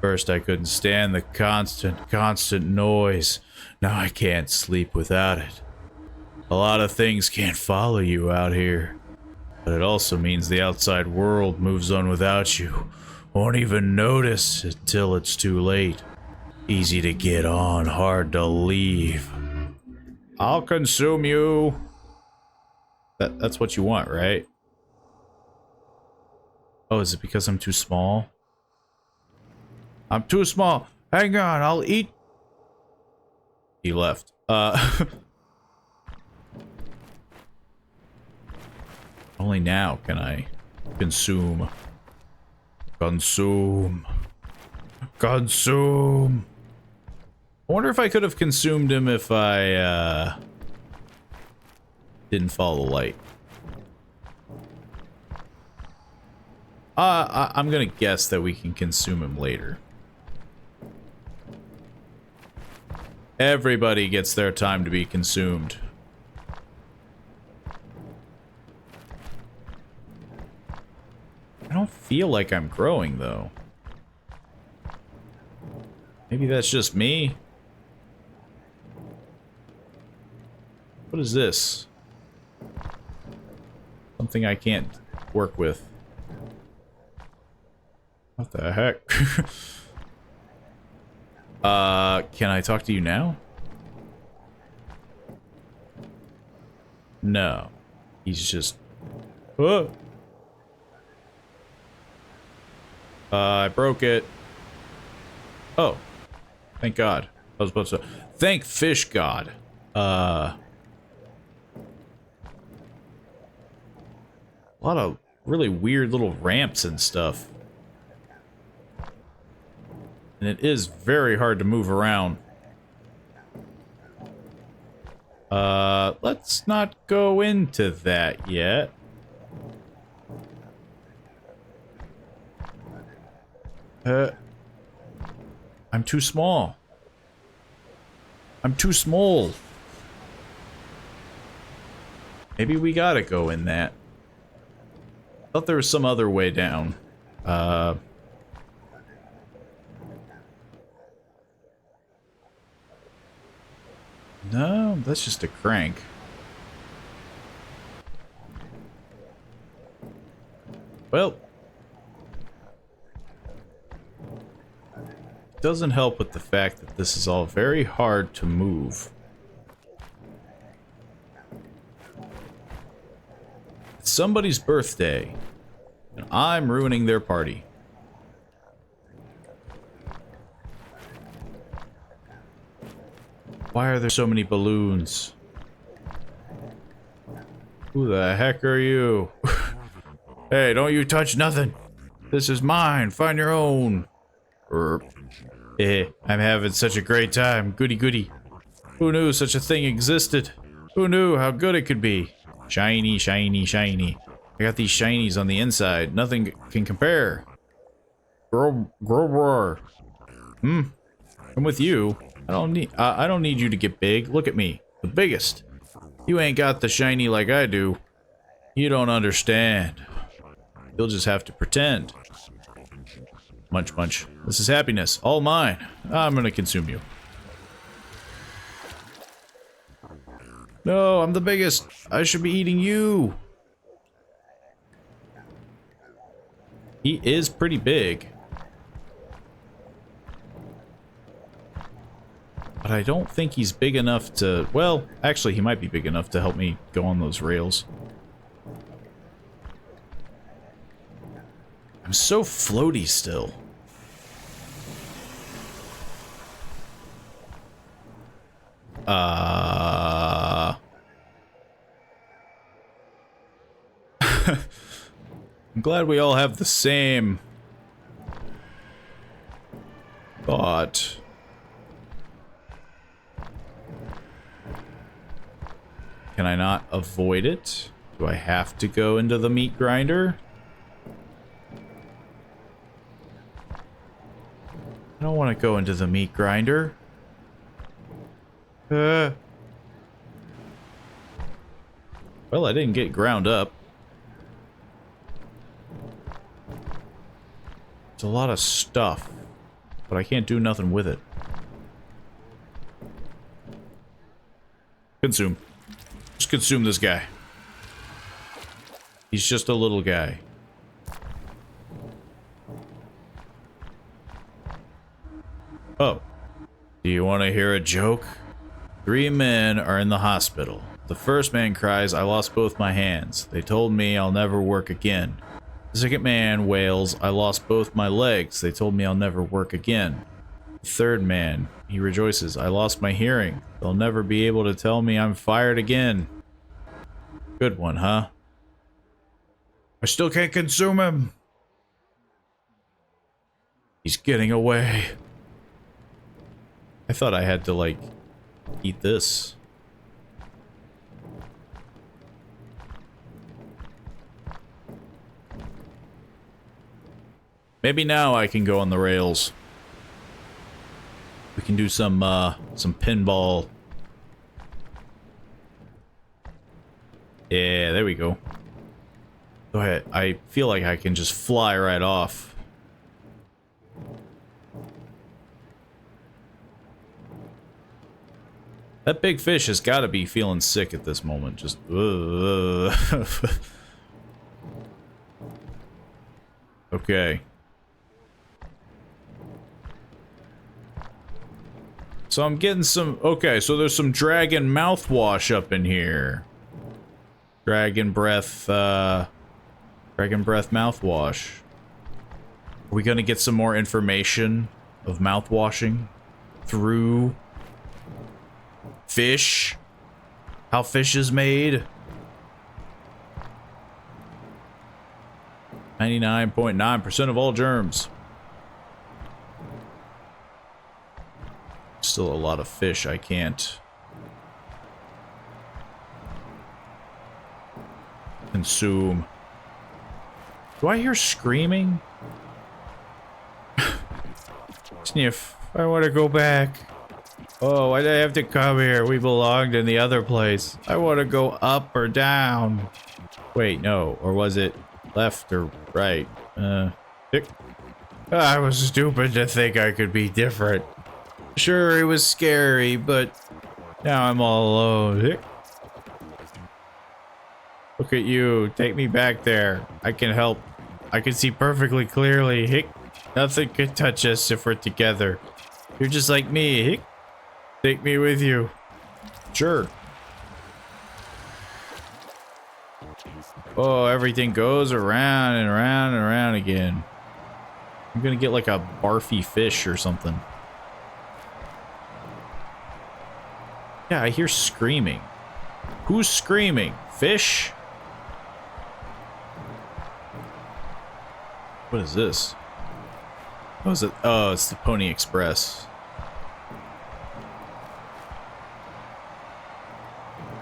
First I couldn't stand the constant noise. Now I can't sleep without it. A lot of things can't follow you out here. But it also means the outside world moves on without you. Won't even notice until it's too late. Easy to get on, hard to leave. I'll consume you. That's what you want, right? Oh, is it because I'm too small? I'm too small. Hang on, I'll eat. He left. Only now can I consume. Consume. Consume. I wonder if I could have consumed him if I, didn't follow the light. I'm gonna guess that we can consume him later. Everybody gets their time to be consumed. I don't feel like I'm growing, though. Maybe that's just me. What is this? Something I can't work with. What the heck? Can I talk to you now? No. He's just... Oh! I broke it. Oh. Thank God. I was supposed to... Thank Fish God. A lot of really weird little ramps and stuff. And it is very hard to move around. Let's not go into that yet. I'm too small. I'm too small. Maybe we gotta go in that. I thought there was some other way down. No, that's just a crank. Well, doesn't help with the fact that this is all very hard to move. It's somebody's birthday, and I'm ruining their party. Why are there so many balloons? Who the heck are you? Hey, don't you touch nothing. This is mine. Find your own. I'm having such a great time. Goody goody. Who knew such a thing existed? Who knew how good it could be? Shiny, shiny, shiny. I got these shinies on the inside. Nothing can compare. Grow roar. I'm with you. I don't need you to get big. Look at me. The biggest. You ain't got the shiny like I do. You don't understand. You'll just have to pretend. Munch, munch. This is happiness. All mine. I'm gonna consume you. No, I'm the biggest. I should be eating you. He is pretty big. But I don't think he's big enough to... Well, actually, he might be big enough to help me go on those rails. I'm so floaty still. I'm glad we all have the same thought. Can I not avoid it? Do I have to go into the meat grinder? I don't want to go into the meat grinder. Well, I didn't get ground up. It's a lot of stuff, but I can't do nothing with it. Consume. Just consume this guy. He's just a little guy. Oh. Do you want to hear a joke? 3 men are in the hospital. The first man cries, "I lost both my hands. They told me I'll never work again." The second man wails, "I lost both my legs. They told me I'll never work again." The third man, he rejoices, "I lost my hearing. They'll never be able to tell me I'm fired again." Good one, huh? I still can't consume him. He's getting away. I thought I had to, like, eat this. Maybe now I can go on the rails. We can do some pinball. Yeah, there we go. Go ahead. I feel like I can just fly right off. That big fish has got to be feeling sick at this moment. Just, okay. So I'm getting some... Okay, so there's some dragon mouthwash up in here. Dragon breath mouthwash. Are we gonna get some more information of mouthwashing through fish? How fish is made? 99.9% of all germs. Still a lot of fish I can't consume. Do I hear screaming? Sniff. I want to go back. Oh, why did I have to come here? We belonged in the other place. I want to go up or down. Wait, no. Or was it left or right? I was stupid to think I could be different. Sure, it was scary, but now I'm all alone. Look at you. Take me back there. I can help. I can see perfectly clearly. Nothing could touch us if we're together. You're just like me. Take me with you. Sure. Oh, everything goes around and around and around again. I'm gonna get like a barfy fish or something. Yeah, I hear screaming. Who's screaming? Fish? What is this? What is it? Oh, it's the Pony Express.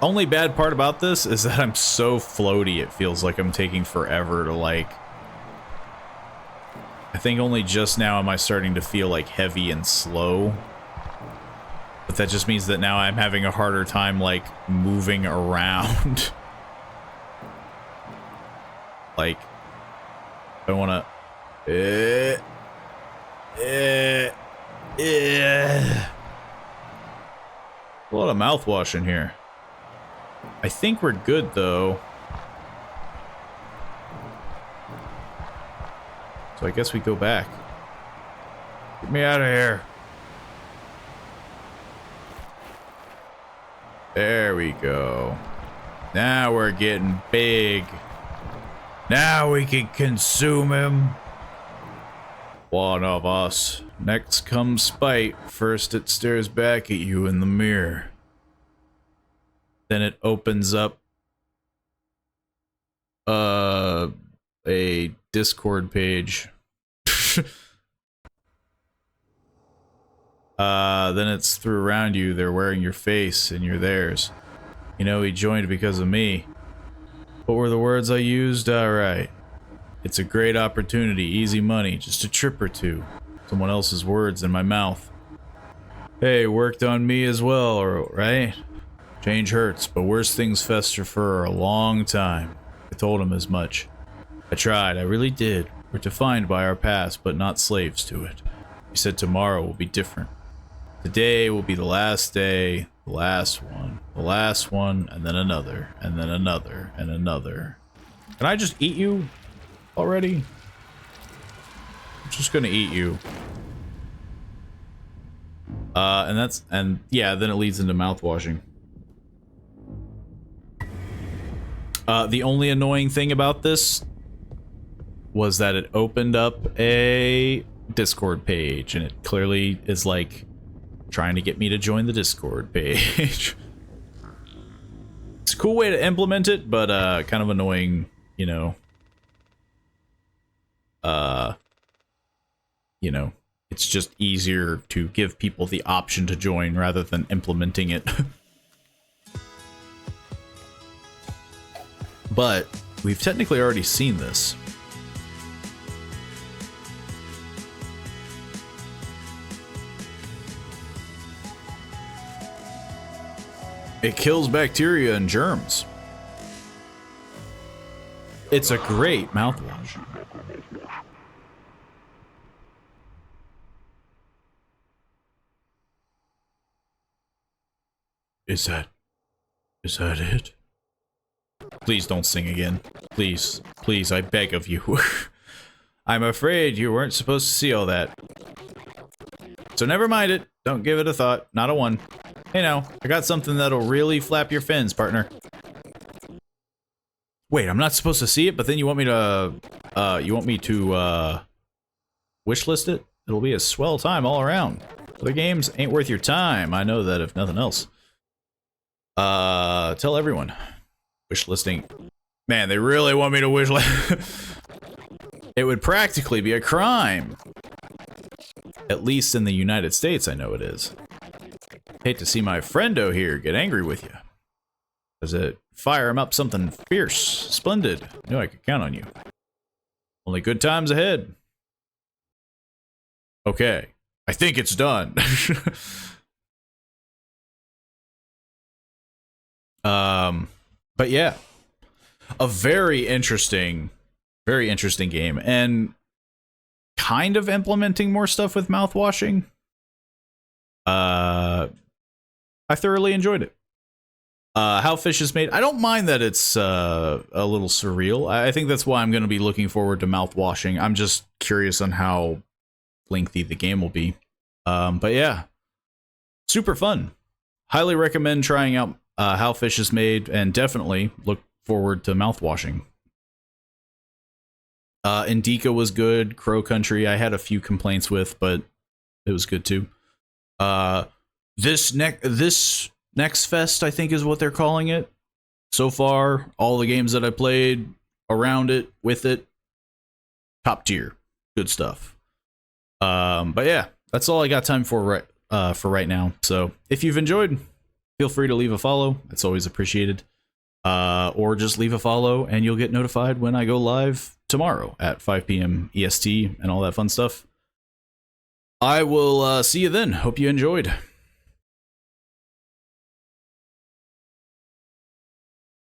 Only bad part about this is that I'm so floaty, it feels like I'm taking forever to, like... I think only just now am I starting to feel, like, heavy and slow. But that just means that now I'm having a harder time, like, moving around. Like, I wanna... A lot of mouthwash in here. I think we're good, though. So I guess we go back. Get me out of here. There we go. Now we're getting big. Now we can consume him. One of us. Next comes spite. First it stares back at you in the mirror. Then it opens up a Discord page. Then it's through around you, they're wearing your face and you're theirs. You know, he joined because of me. What were the words I used? Alright. It's a great opportunity, easy money, just a trip or two. Someone else's words in my mouth. Hey, worked on me as well, right? Change hurts, but worse things fester for a long time. I told him as much. I tried, I really did. We're defined by our past, but not slaves to it. He said tomorrow will be different. Today will be the last day, the last one, and then another, and then another, and another. Can I just eat you already? I'm just gonna eat you. And yeah, then it leads into mouthwashing. The only annoying thing about this was that it opened up a Discord page, and it clearly is like trying to get me to join the Discord page. It's a cool way to implement it, but kind of annoying, you know. It's just easier to give people the option to join rather than implementing it. But we've technically already seen this. It kills bacteria and germs. It's a great mouthwash. Is that it? Please don't sing again. Please, please, I beg of you. I'm afraid you weren't supposed to see all that. So never mind it. Don't give it a thought. Not a one. Hey now, I got something that'll really flap your fins, partner. Wait, I'm not supposed to see it, but then you want me to, wishlist it? It'll be a swell time all around. Other games ain't worth your time. I know that if nothing else. Tell everyone. Wishlisting. Man, they really want me to wishlist. It would practically be a crime. At least in the United States, I know it is. Hate to see my friendo here get angry with you. Does it fire him up something fierce? Splendid. Knew I could count on you. Only good times ahead. Okay. I think it's done. But yeah. A very interesting game. And kind of implementing more stuff with mouthwashing. I thoroughly enjoyed it. How fish is made. I don't mind that it's a little surreal. I think that's why I'm going to be looking forward to mouthwashing. I'm just curious on how lengthy the game will be. But yeah, super fun. Highly recommend trying out how fish is made, and definitely look forward to mouthwashing. Indika was good. Crow Country I had a few complaints with, but it was good too. This Next Fest, I think is what they're calling it. So far, all the games that I played around it, with it, top tier. Good stuff. But yeah, that's all I got time for right now. So if you've enjoyed, feel free to leave a follow. It's always appreciated. Or just leave a follow and you'll get notified when I go live tomorrow at 5 p.m. EST and all that fun stuff. I will see you then. Hope you enjoyed.